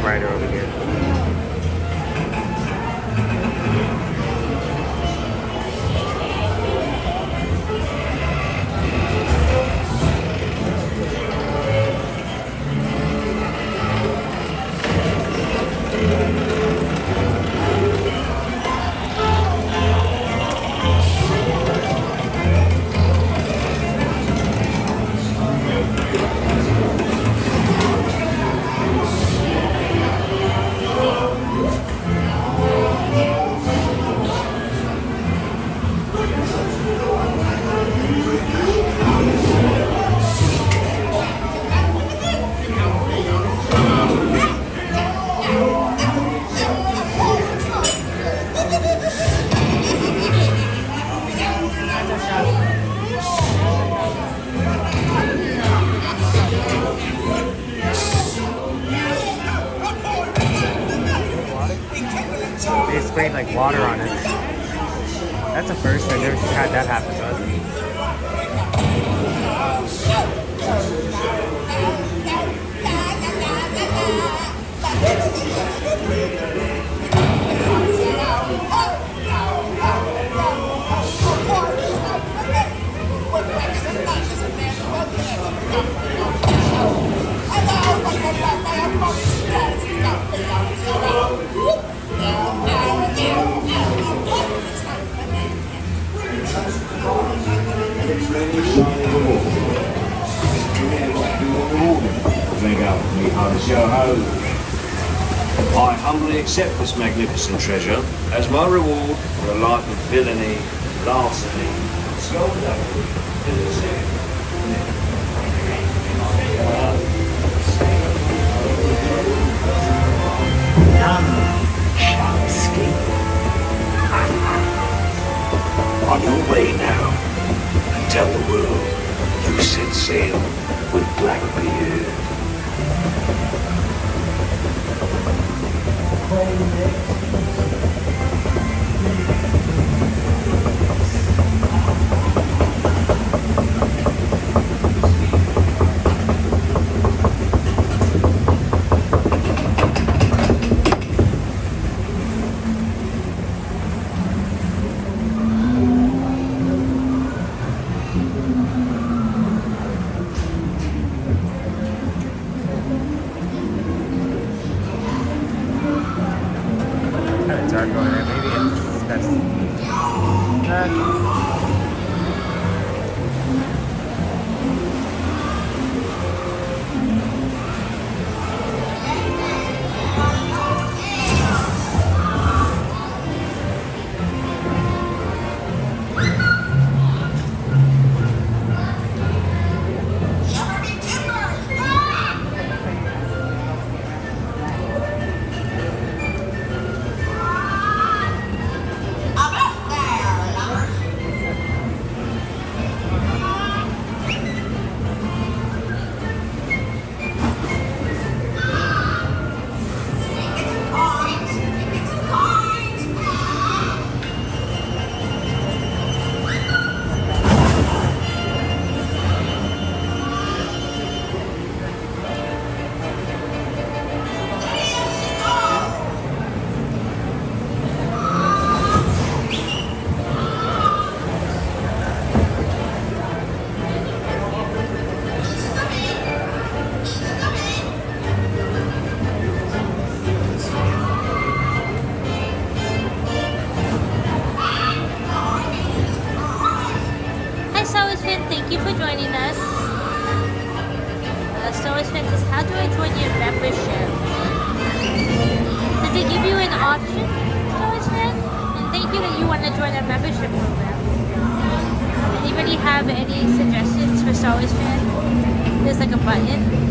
Brighter over here. They sprayed like water on it. That's a first. I've never had that happen to us. I humbly accept this magnificent treasure as my reward for a life of villainy, larceny, skullduggery, None shall escape. On your way now, and tell the world you set sail with Blackbeard. Dark over there. Maybe it's best. an option, Star Wars fan, and thank you that you want to join our membership program. Anybody have any suggestions for Star Wars fan? There's like a button.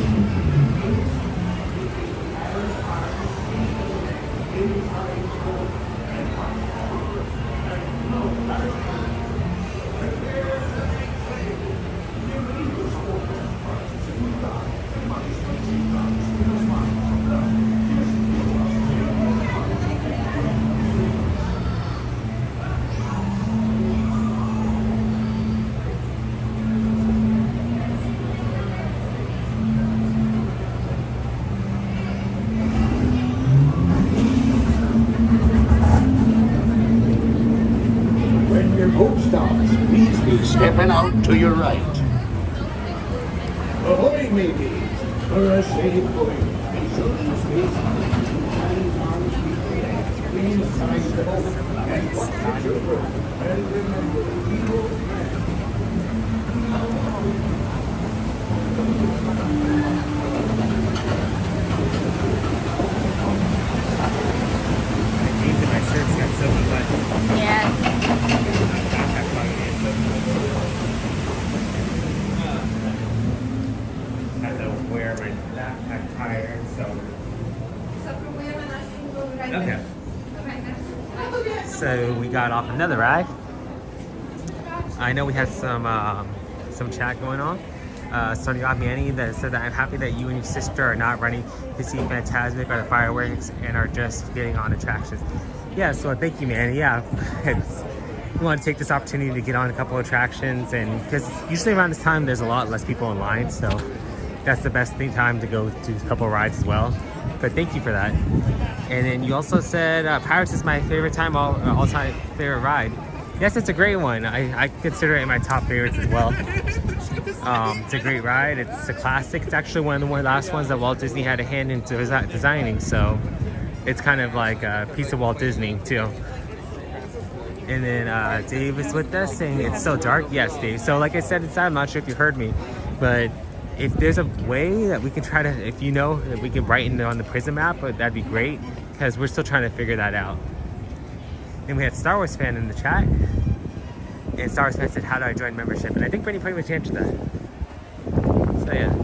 Boat stops. Please be stepping out to your right. Ahoy, mateys! For a safe voyage. Please sign the boat and watch your road. And remember, we will Jeans and my shirt's got silky buttons. Yeah. I have to wear my backpack tire, so. Okay. So we got off another ride. I know we had some chat going on. Sonny Manny that said that I'm happy that you and your sister are not running to see Fantasmic or the fireworks and are just getting on attractions. Yeah, so thank you, Manny. Yeah, we want to take this opportunity to get on a couple attractions, and because usually around this time there's a lot less people in line, so that's the best time to go to a couple rides as well. But thank you for that. And then you also said Pirates is my favorite time, all-time favorite ride. Yes, it's a great one. I consider it in my top favorites as well. It's a great ride. It's a classic. It's actually one of the last ones that Walt Disney had a hand in designing, so it's kind of like a piece of Walt Disney too. And then Dave is with us saying it's so dark. Yes, Dave. So like I said inside, I'm not sure if you heard me, but if there's a way that we can try to, if you know, that we can brighten it on the Prism app, that'd be great, because we're still trying to figure that out. Then we had Star Wars fan in the chat, and Star Wars fan said, how do I join membership? And I think Britney pretty much answered that. So yeah,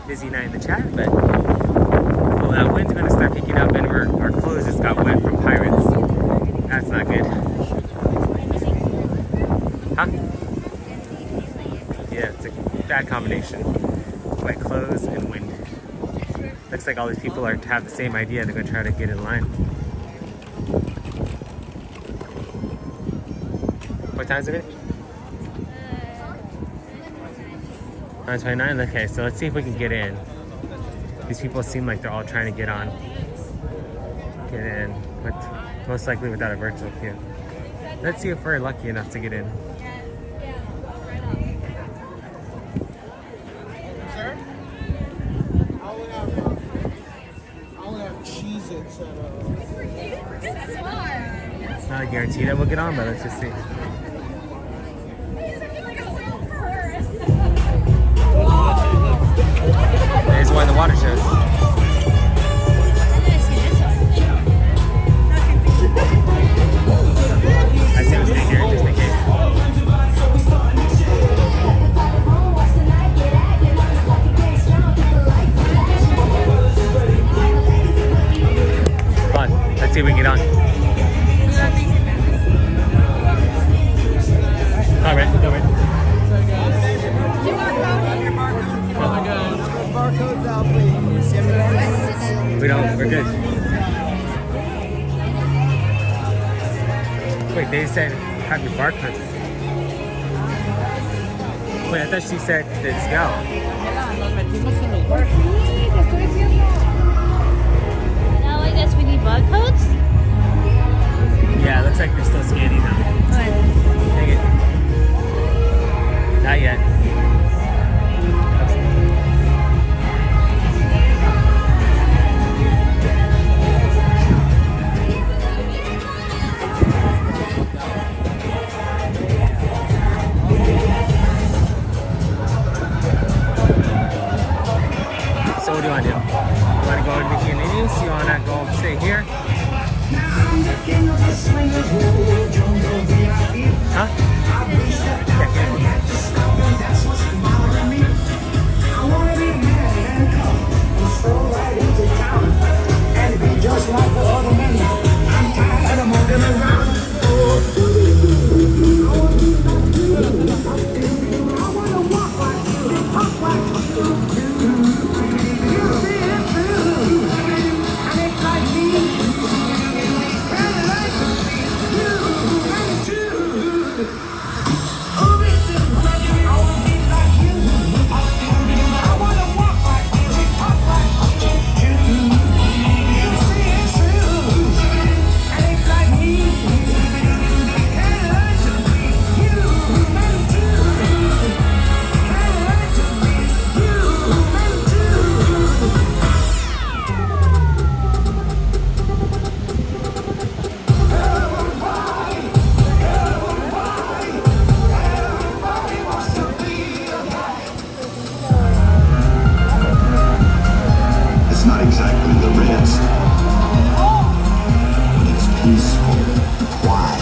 busy night in the chat, but well, that wind's gonna start picking up, and our clothes just got wet from Pirates. That's not good. Huh? Yeah, it's a bad combination. Wet clothes and wind. Looks like all these people have the same idea. They're gonna try to get in line. What time is it? 9:29. Okay, so let's see if we can get in. These people seem like they're all trying to get in, but most likely without a virtual queue. Let's see if we're lucky enough to get in. Sir? I'll have Cheez-Its It's not a guarantee that we'll get on, but let's just see. There's one in the water shows. I say we stay here just in case. Come on, let's see if we can get on. All right, go right. barcodes out, please. We don't, we're good. Wait, they said have your barcodes. Wait, I thought she said let's go. Now I guess we need barcodes? Yeah, it looks like they're still scanning now. Take it. Not yet. So what do you want to do? You want to go to Mickey and Minnie's? You want to go stay here? Huh? Just like the other men, I'm tired of moving around. I wanna walk like you, talk like you. You see it through, and it's like me. And like you, and too. Oh, listen, I wanna be like you. I wanna walk like you, talk like you. It's not exactly the Ritz, but it's peaceful, quiet.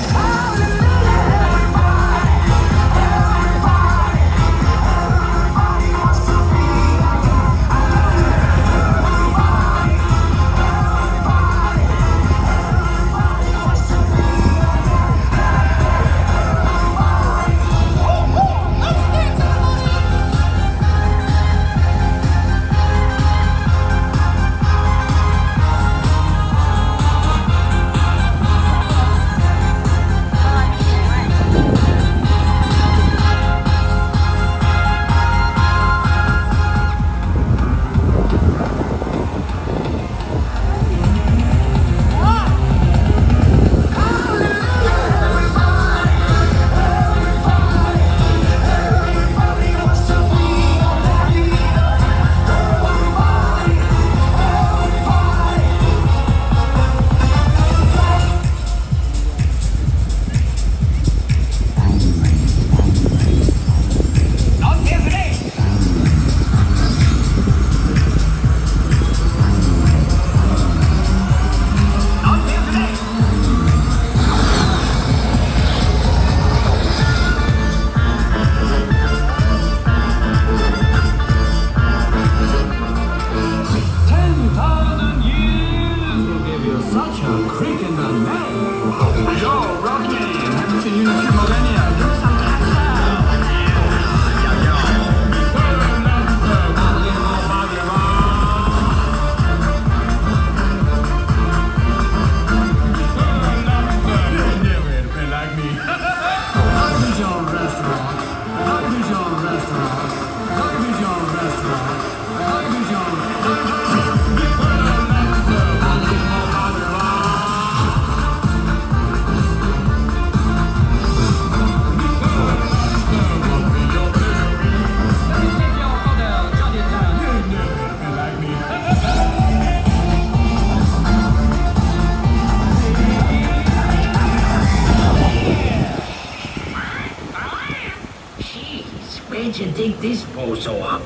Where'd you dig this bozo up?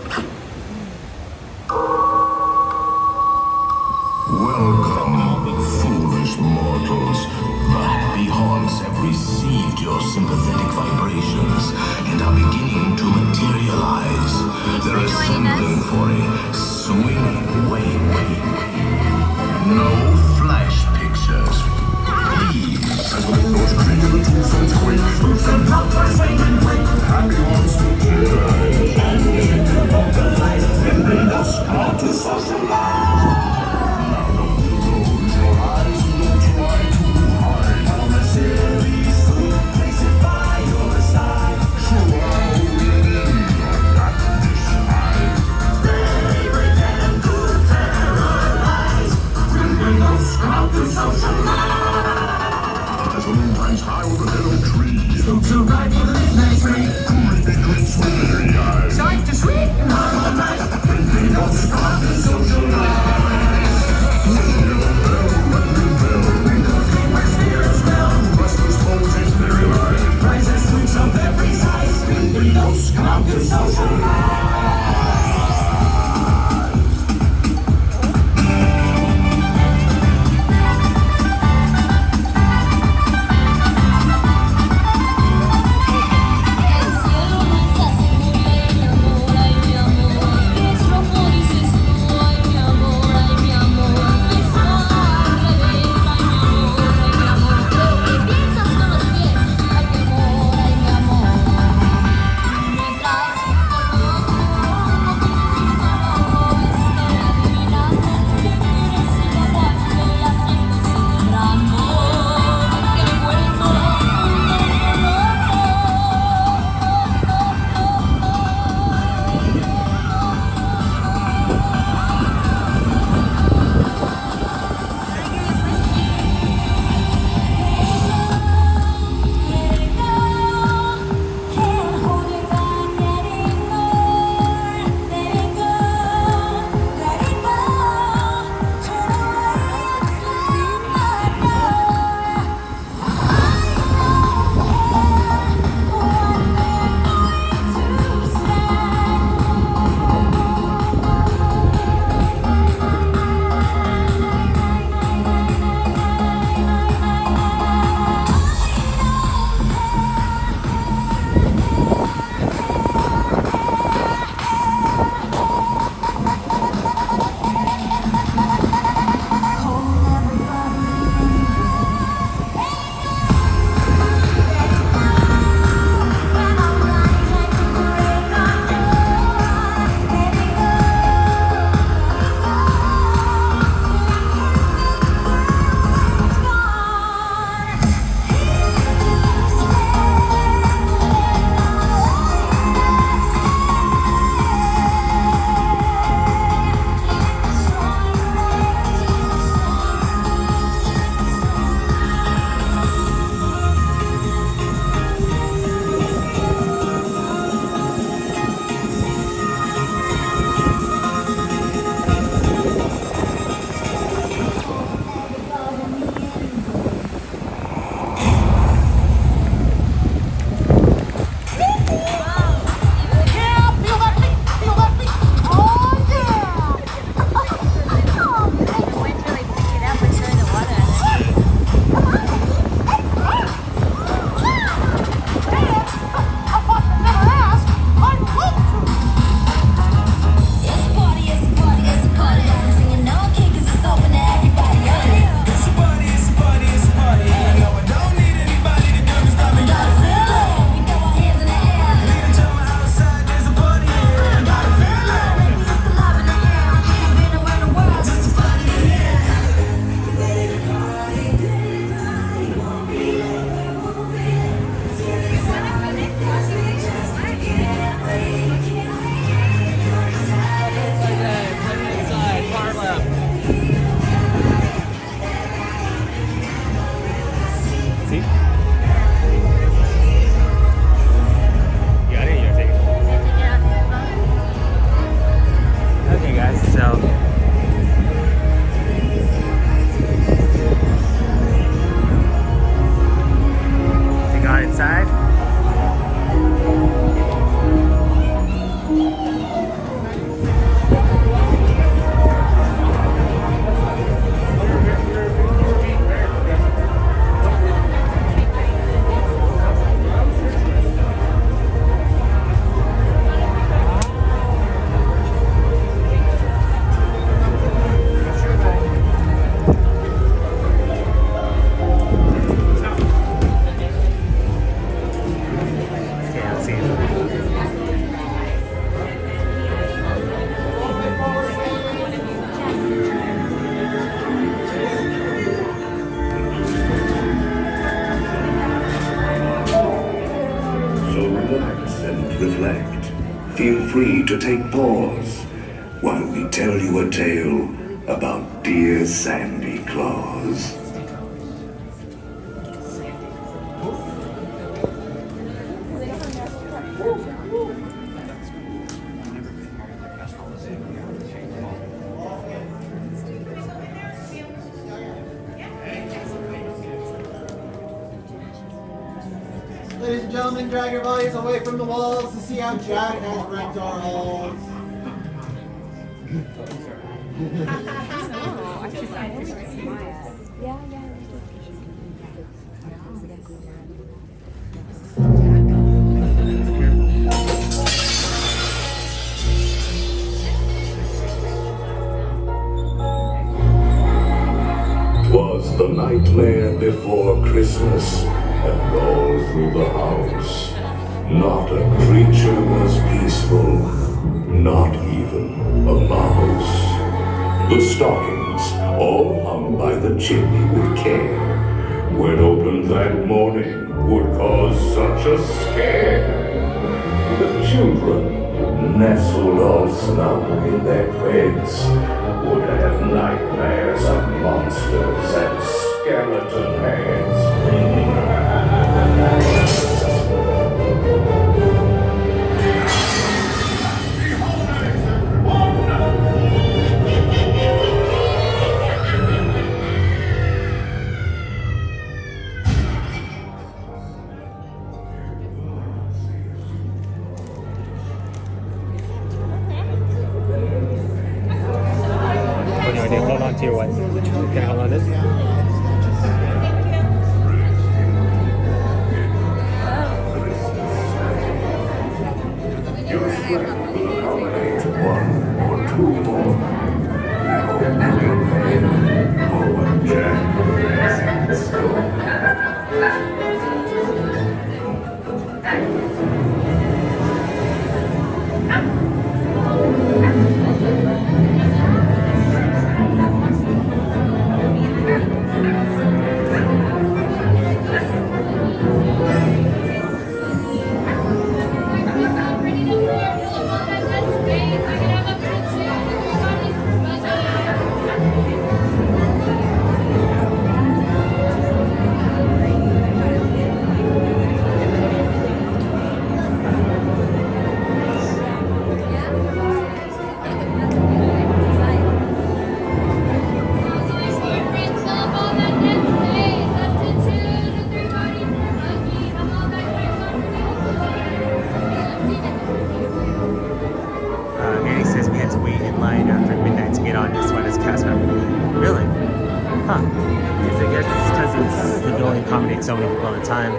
Welcome, foolish mortals. The happy haunts have received your sympathetic vibrations and are beginning to materialize. They're assembling for a swinging wake. No flash pictures. Please. As the those created the two sons quake, spooks and rockers swing and break. Happy haunts materialize. And into the light, and bring us out to socialize. As the moon climbs high over the oak tree, spooks arrive for the midnight tree. Creepy creeps with their eyes. Time to sleep and hide all night. Bring us out to socialize. Ring the bell, ring the ring where spirits down. Restless bones materialize. Prizes, spooks of every size. Bring those come out to socialize. and reflect. Feel free to take pause while we tell you a tale about dear Sandy Claus. Ladies and gentlemen, drag your bodies away from the walls to see how Jack has wrecked our halls. Twas the nightmare before Christmas, and all through the house, not a creature was peaceful, not even a mouse. The stockings, all hung by the chimney with care, when opened that morning, would cause such a scare. The children, nestled all snug in their beds, would have nightmares of monsters and skeleton heads. Hold on to your one. Can I hold on to this? Your strength will accommodate one or two more. Oh, Jack. Let's go. So many people at a time.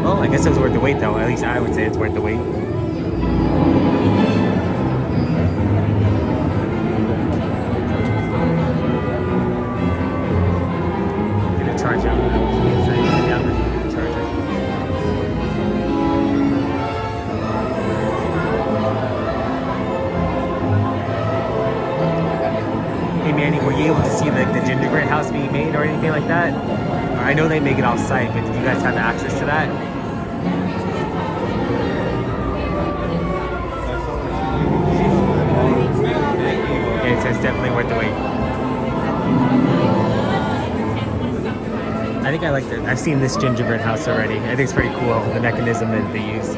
Well, I guess it was worth the wait though. At least I would say it's worth the wait. Get a charge out. Hey Manny, were you able to see like the gingerbread house being made or anything like that? I know they make it off site, but did you guys have access to that? Yeah, it says definitely worth the wait. I think I like that. I've seen this gingerbread house already. I think it's pretty cool, the mechanism that they use.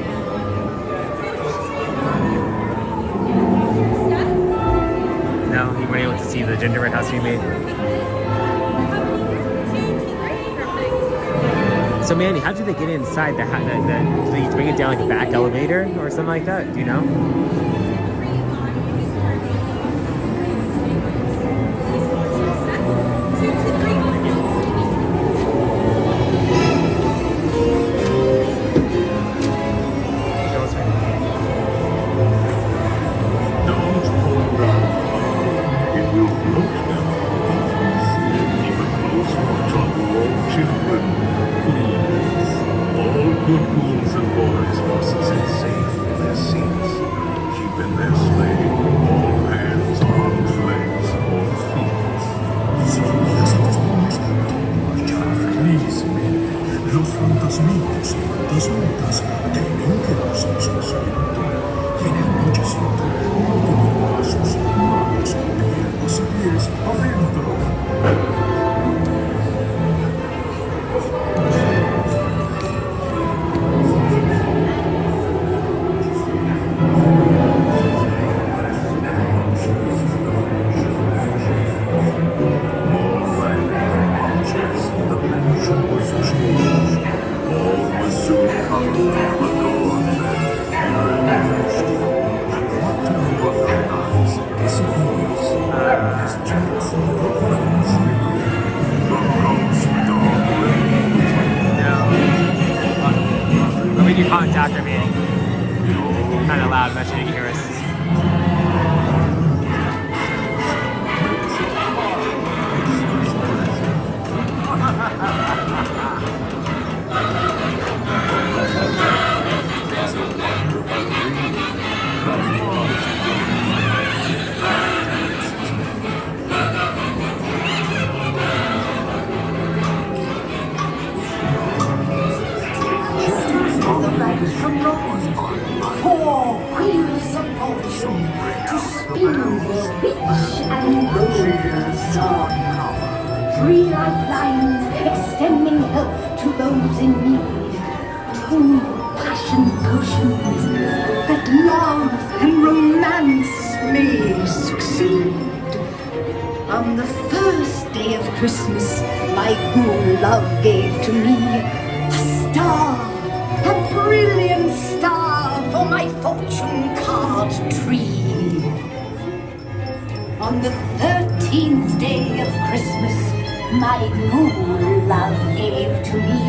No, you weren't able to see the gingerbread house you made? So Manny, how did they get inside the do they bring it down like a back elevator or something like that? Do you know? Good rules and boys must sit safe in their seats. Keep in honked after me. Kind of loud, I'm not sure you can hear us. Four wheels of fortune to spin their rich and golden star power. 3 lifelines extending help to those in need. 2 passion potions that love and romance may succeed. On the first day of Christmas, my good love gave to me a star. A brilliant star for my fortune card tree. On the 13th day of Christmas, my good love gave to me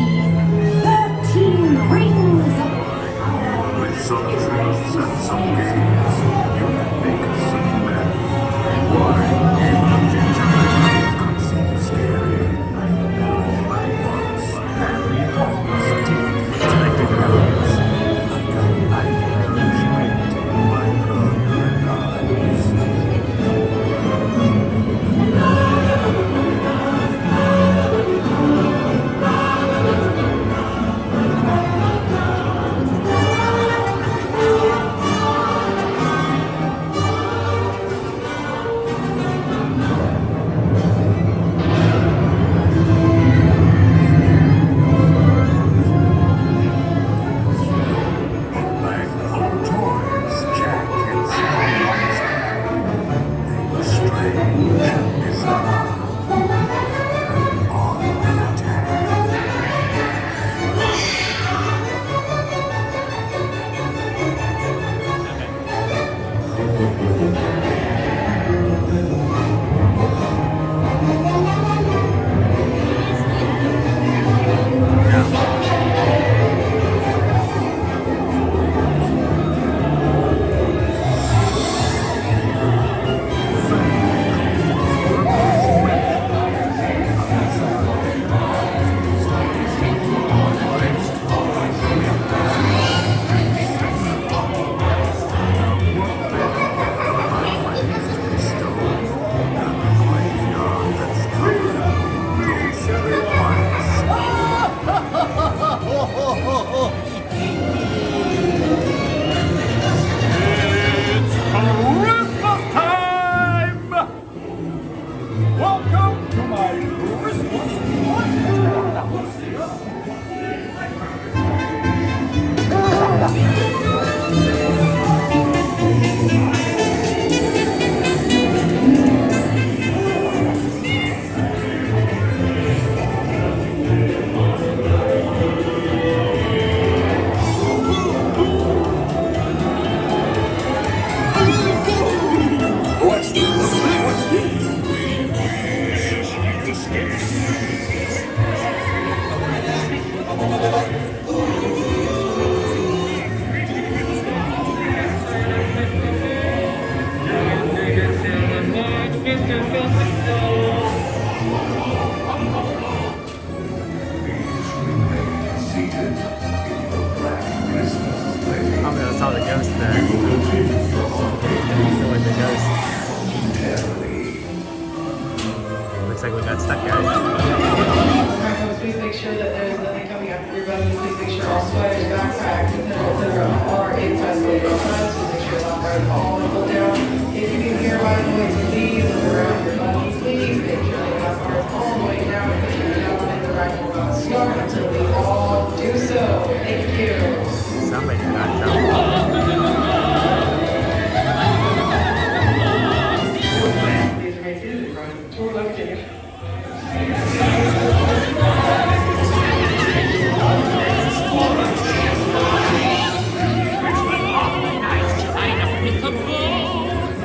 13 rings of power. With some truths and some games, you can make a certain man. Why? It seems scary. I know I was, and we almost did.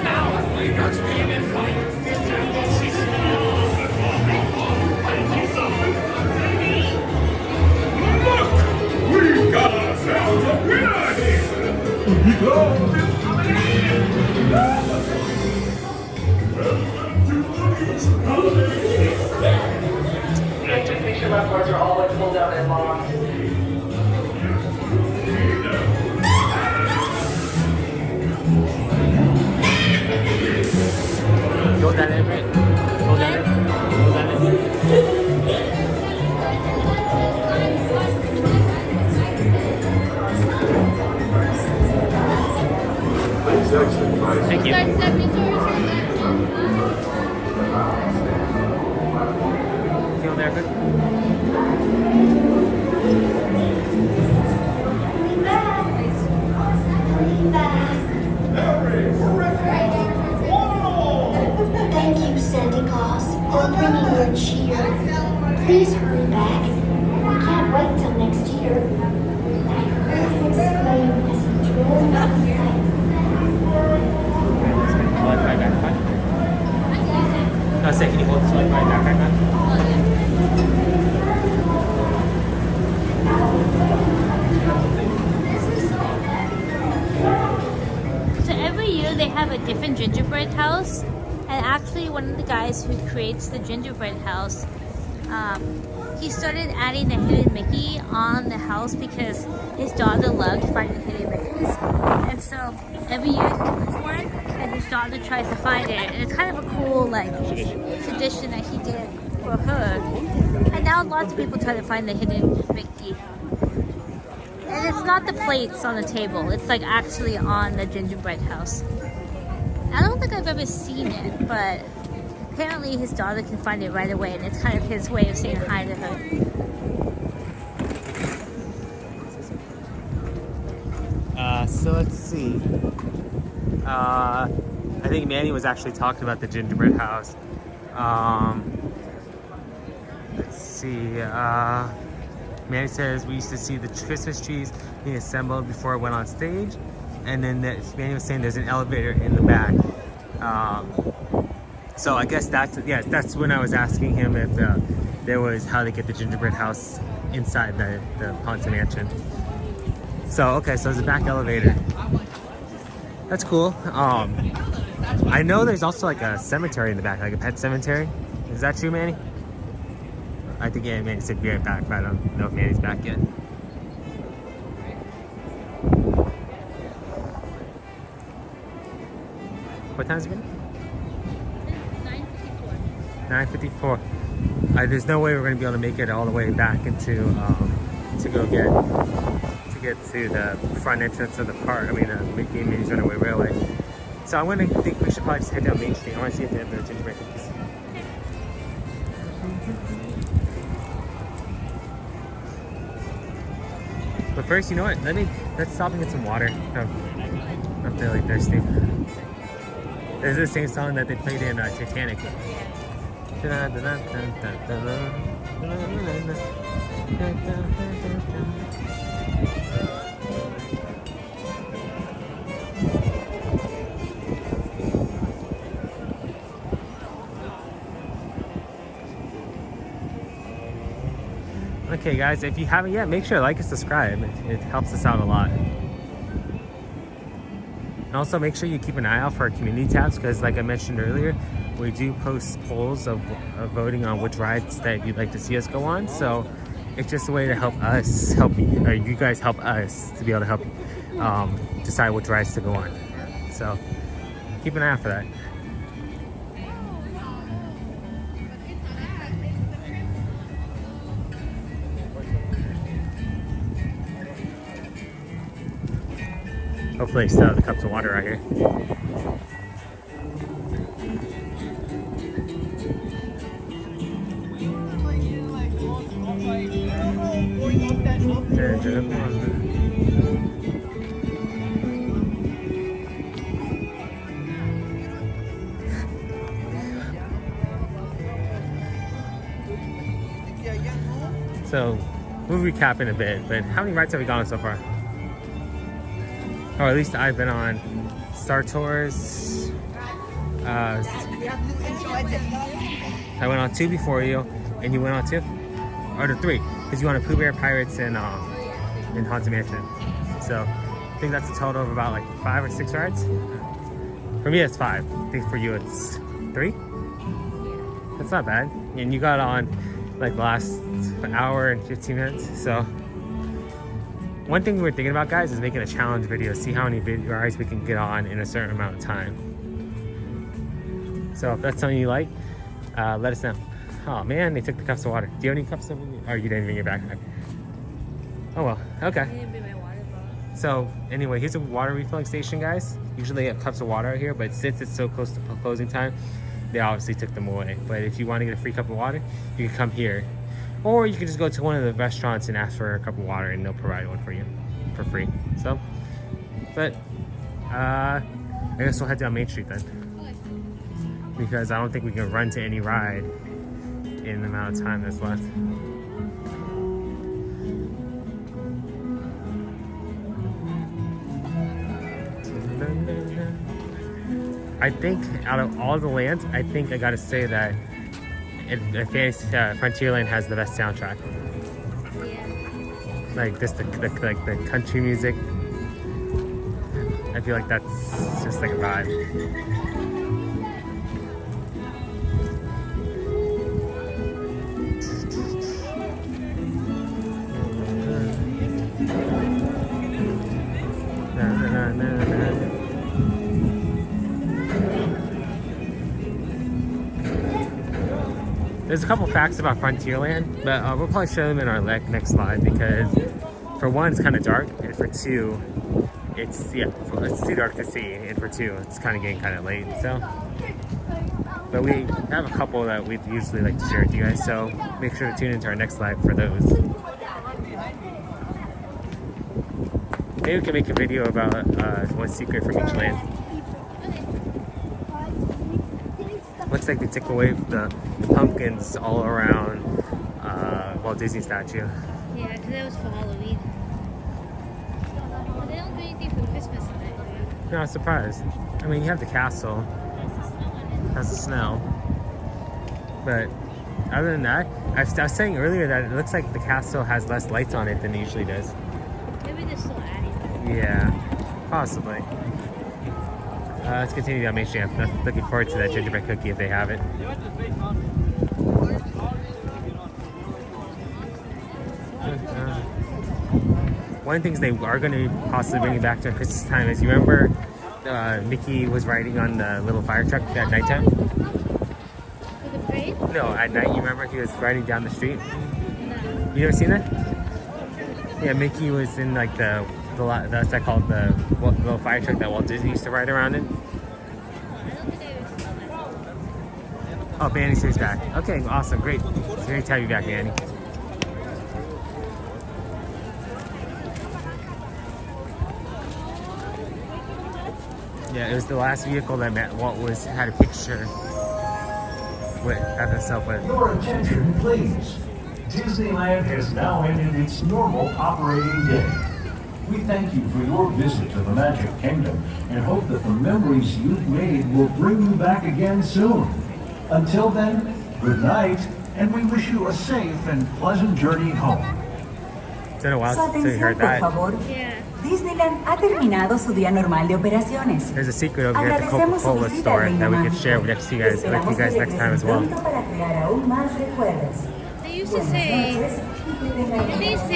Now we got to be in flight. left parts are all like pulled out and locked. Hold that in, right? Hold that in. Hold that in. Thank you. Feel there, good? Thank you, Santa Claus, for bringing your cheer. Please hurry back. We can't wait till next year. I heard him exclaim as he drove down the sight. Can you hold this one right back? So every year they have a different gingerbread house, and actually one of the guys who creates the gingerbread house, he started adding the hidden Mickey on the house because his daughter loved finding hidden Mickeys. And so every year he puts one, and his daughter tries to find it. And it's kind of a cool like tradition that he did for her. And now lots of people try to find the hidden Mickey. And it's not the plates on the table, it's like actually on the gingerbread house. I don't think I've ever seen it, but apparently his daughter can find it right away, and it's kind of his way of saying hi to her. So let's see. I think Manny was actually talking about the gingerbread house. Let's see. Manny says we used to see the Christmas trees being assembled before it went on stage, and then Manny was saying there's an elevator in the back. So I guess that's when I was asking him if there was how to get the gingerbread house inside the Haunted Mansion. So okay, so there's a back elevator. That's cool. I know there's also like a cemetery in the back, like a pet cemetery. Is that true, Manny? I think yeah, Manny said be right back, but I don't know if Manny's back yet. What time is it? 9:54. There's no way we're going to be able to make it all the way back into to get to the front entrance of the park. I mean, the Minnie's Runaway Railway. So I think we should probably just head down Main Street. I want to see if they have the gingerbread cookies. But first, you know what? Let's stop and get some water. I'm really thirsty. This is the same song that they played in Titanic. Okay guys, if you haven't yet, make sure to like and subscribe. It helps us out a lot. And also make sure you keep an eye out for our community tabs, because like I mentioned earlier, we do post polls of voting on which rides that you'd like to see us go on. So it's just a way to help us or you guys help us to be able to help decide which rides to go on. So keep an eye out for that. Hopefully, still have the cups of water right here. So, we'll recap in a bit, but how many rides have we gone on so far? Or at least I've been on Star Tours. I went on 2 before you, and you went on 2? Or the 3, because you went on Pooh Bear, Pirates, and Haunted Mansion. So I think that's a total of about like 5 or 6 rides. For me, it's 5. I think for you, it's 3. That's not bad. And you got on like the last hour and 15 minutes. So one thing we're thinking about, guys, is making a challenge video, see how many rides we can get on in a certain amount of time. So if that's something you like, let us know. Oh man, they took the cups of water. Do you have any cups of water? Or you didn't bring your backpack? Oh well, okay. So anyway, here's a water refilling station, guys. Usually they have cups of water out here, but since it's so close to closing time, they obviously took them away. But if you want to get a free cup of water, you can come here. Or you can just go to one of the restaurants and ask for a cup of water and they'll provide one for you for free. So, but I guess we'll head down Main Street then. Because I don't think we can run to any ride in the amount of time that's left. I think out of all the lands, I think I gotta say that Frontierland has the best soundtrack. Yeah. Like this, the country music. I feel like that's just like a vibe. There's a couple facts about Frontierland, but we'll probably show them in our next slide because for one, it's kind of dark, and for two, it's too dark to see, and for two, it's kind of getting kind of late. So, but we have a couple that we usually like to share with you guys. So make sure to tune into our next slide for those. Maybe we can make a video about one secret from each land. Looks like they took away the pumpkins all around Walt Disney statue. Yeah, because that was for Halloween. They don't do anything for Christmas today. No, I was surprised. I mean, you have the castle. Has the snow. But other than that, I was saying earlier that it looks like the castle has less lights on it than it usually does. Maybe they're still adding. Yeah, possibly. Let's continue down Main Street. I'm looking forward to that gingerbread cookie if they have it. One of the things they are going to possibly bring it back to Christmas time is, you remember Mickey was riding on the little fire truck at nighttime? For the parade? No, at night. You remember he was riding down the street? No. You never seen that? Yeah, Mickey was in like that's called the little fire truck that Walt Disney used to ride around in. Oh, Manny stays back. Okay, awesome, great. It's great to have you back, Manny. Yeah, it was the last vehicle that Walt had a picture of himself with. Your attention, please. Disneyland has now ended its normal operating day. We thank you for your visit to the Magic Kingdom and hope that the memories you've made will bring you back again soon. Until then, good night, and we wish you a safe and pleasant journey home. It's been a while since we heard that. Disneyland ha terminado su día normal de operaciones. There's a secret over here at the Coca-Cola store that we could share with you guys next time as well. They used to say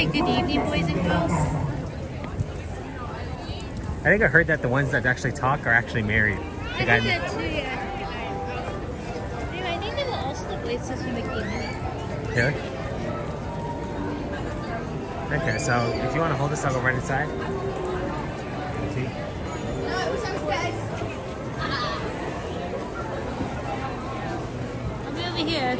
good evening, boys and girls. I think I heard that the ones that actually talk are actually married. I heard that too, yeah. Anyway, I think they were also the places from the game. Really? Okay, so if you want to hold this, I'll go right inside. See? I'll be over here.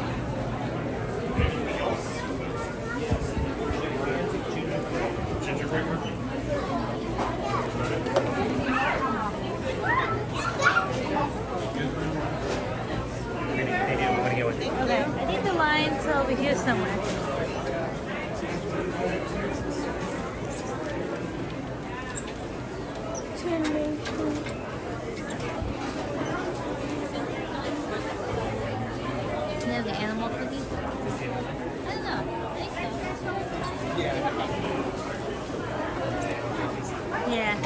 Okay, I think the line's over here somewhere. Can they have the animal cookies? I don't know. I think so. Yeah.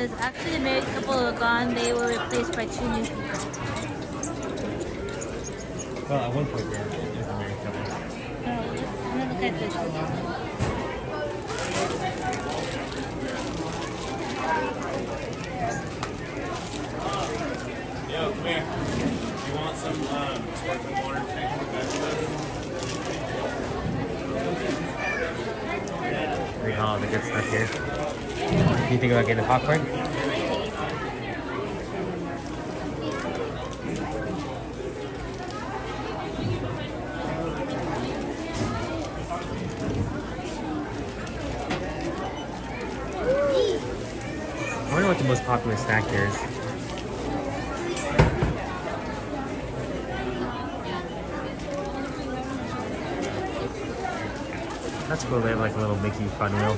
because after the married couple were gone, they were replaced by 2 new people. Well, at one point there was a married couple. I'm gonna look at this. Yo, come here. You want some sparkling water tank with that stuff? Look at all the good stuff here. Do you think about getting the popcorn? I wonder what the most popular snack here is. That's cool, they have like a little Mickey fun wheel.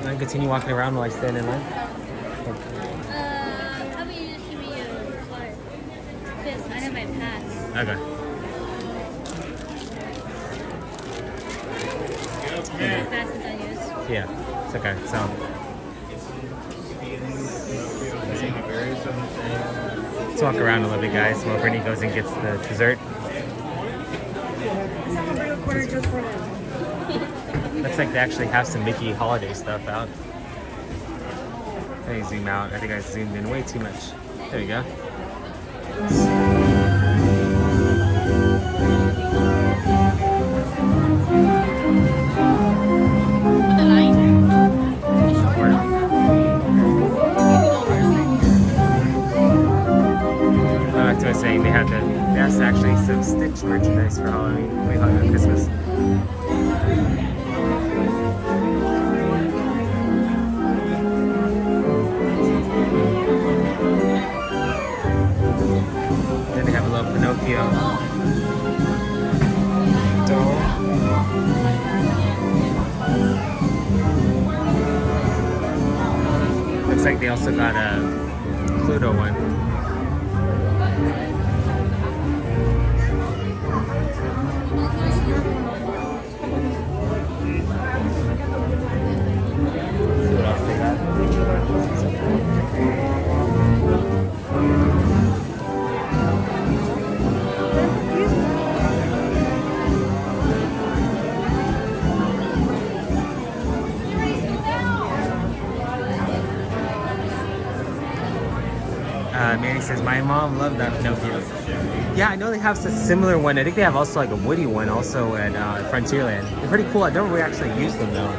And I continue walking around while I stand in line. How about you just give me your card? Because I have my pass. Okay. My pass is on yours. Yeah, it's okay. So, let's walk around a little bit, guys, while Brittany goes and gets the dessert. Someone bring a quarter just for them. Looks like they actually have some Mickey holiday stuff out. Let me zoom out. I think I zoomed in way too much. There you go. That's what I was saying. That's actually some Stitch merchandise for Halloween, Christmas. Then they have a little Pinocchio doll. Looks like they also got a Pluto one. See what else they got. Mary says, my mom loved that Pinocchio. Yeah, I know they have a similar one. I think they have also like a Woody one also at Frontierland. They're pretty cool. I never really actually used them though.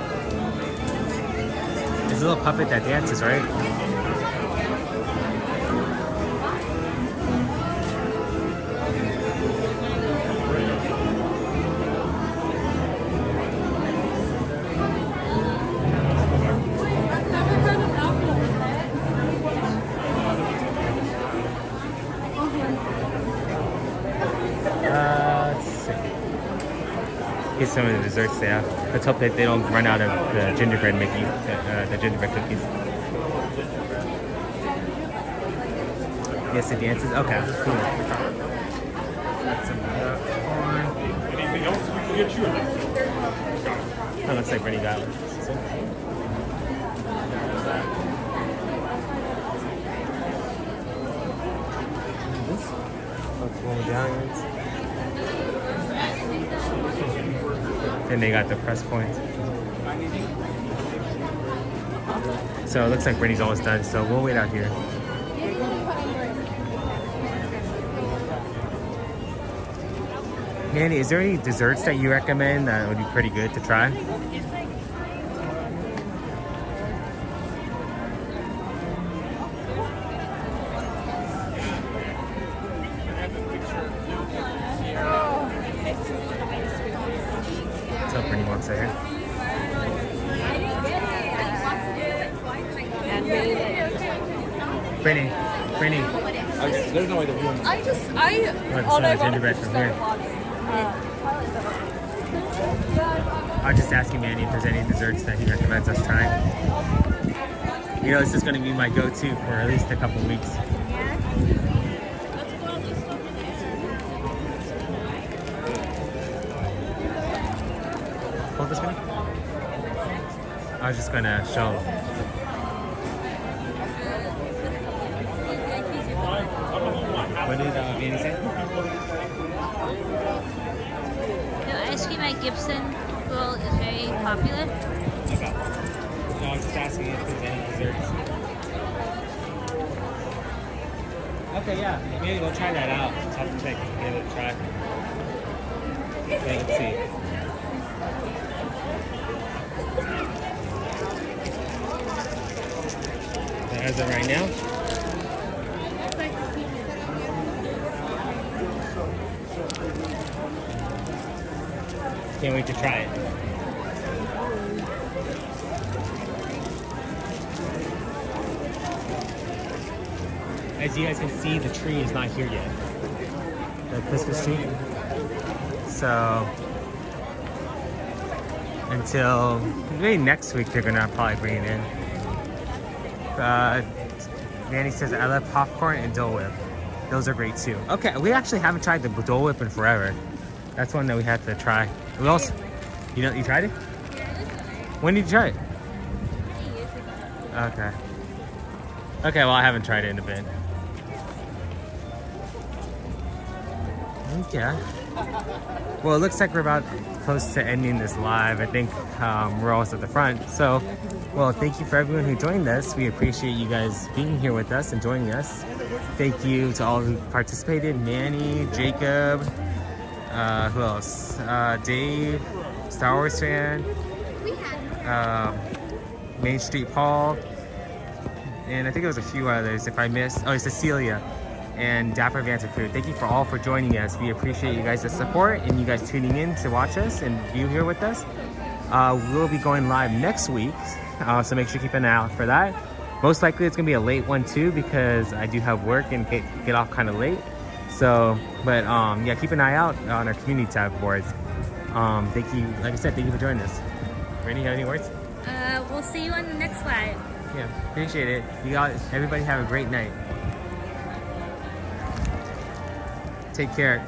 There's a little puppet that dances, right? Let's see. Get some of the desserts there. Let's hope that they don't run out of the gingerbread Mickey, the gingerbread cookies. Yes, it dances. Okay, cool. Got some corn. Anything else we can get you? That looks like Brittany got one. Medallions. Then they got the press points. So it looks like Brittany's almost done, so we'll wait out here. Manny, is there any desserts that you recommend that would be pretty good to try? What's up, Brittany wants to hear? Brittany. Okay, there's no way to ruin I all night long gingerbread from here. I was just asking Manny if there's any desserts that he recommends us trying. You know, this is going to be my go-to for at least a couple weeks. this one? I was just gonna show them. What did Vanny say? The ice cream at Gibson Pool is very popular. Okay. No, I was just asking if there's any desserts. Okay, yeah. Maybe we'll try that out. Just have to check. Give it a try. Okay, let's see. As of right now. Can't wait to try it. As you guys can see, the tree is not here yet. The Christmas tree. So until maybe next week they're gonna probably bring it in. Manny says I love popcorn and Dole Whip. Those are great too. Okay, we actually haven't tried the Dole Whip in forever. That's one that we have to try. We also, you tried it? When did you try it? Okay. Okay, well I haven't tried it in a bit. Okay. Well, it looks like we're about close to ending this live. I think we're almost at the front. So, well, thank you for everyone who joined us. We appreciate you guys being here with us and joining us. Thank you to all who participated. Manny, Jacob, who else? Dave, Star Wars fan, Main Street Paul, and I think there was a few others. If I missed, oh, Cecilia. And Dapper Vanta Crew. Thank you all for joining us. We appreciate you guys' support and you guys tuning in to watch us and view here with us. We'll be going live next week, so make sure you keep an eye out for that. Most likely it's gonna be a late one too because I do have work and get off kind of late. So, but yeah, keep an eye out on our community tab boards. Thank you, like I said, thank you for joining us. Brittany, have any words? We'll see you on the next live. Yeah, appreciate it. You guys, everybody have a great night. Take care.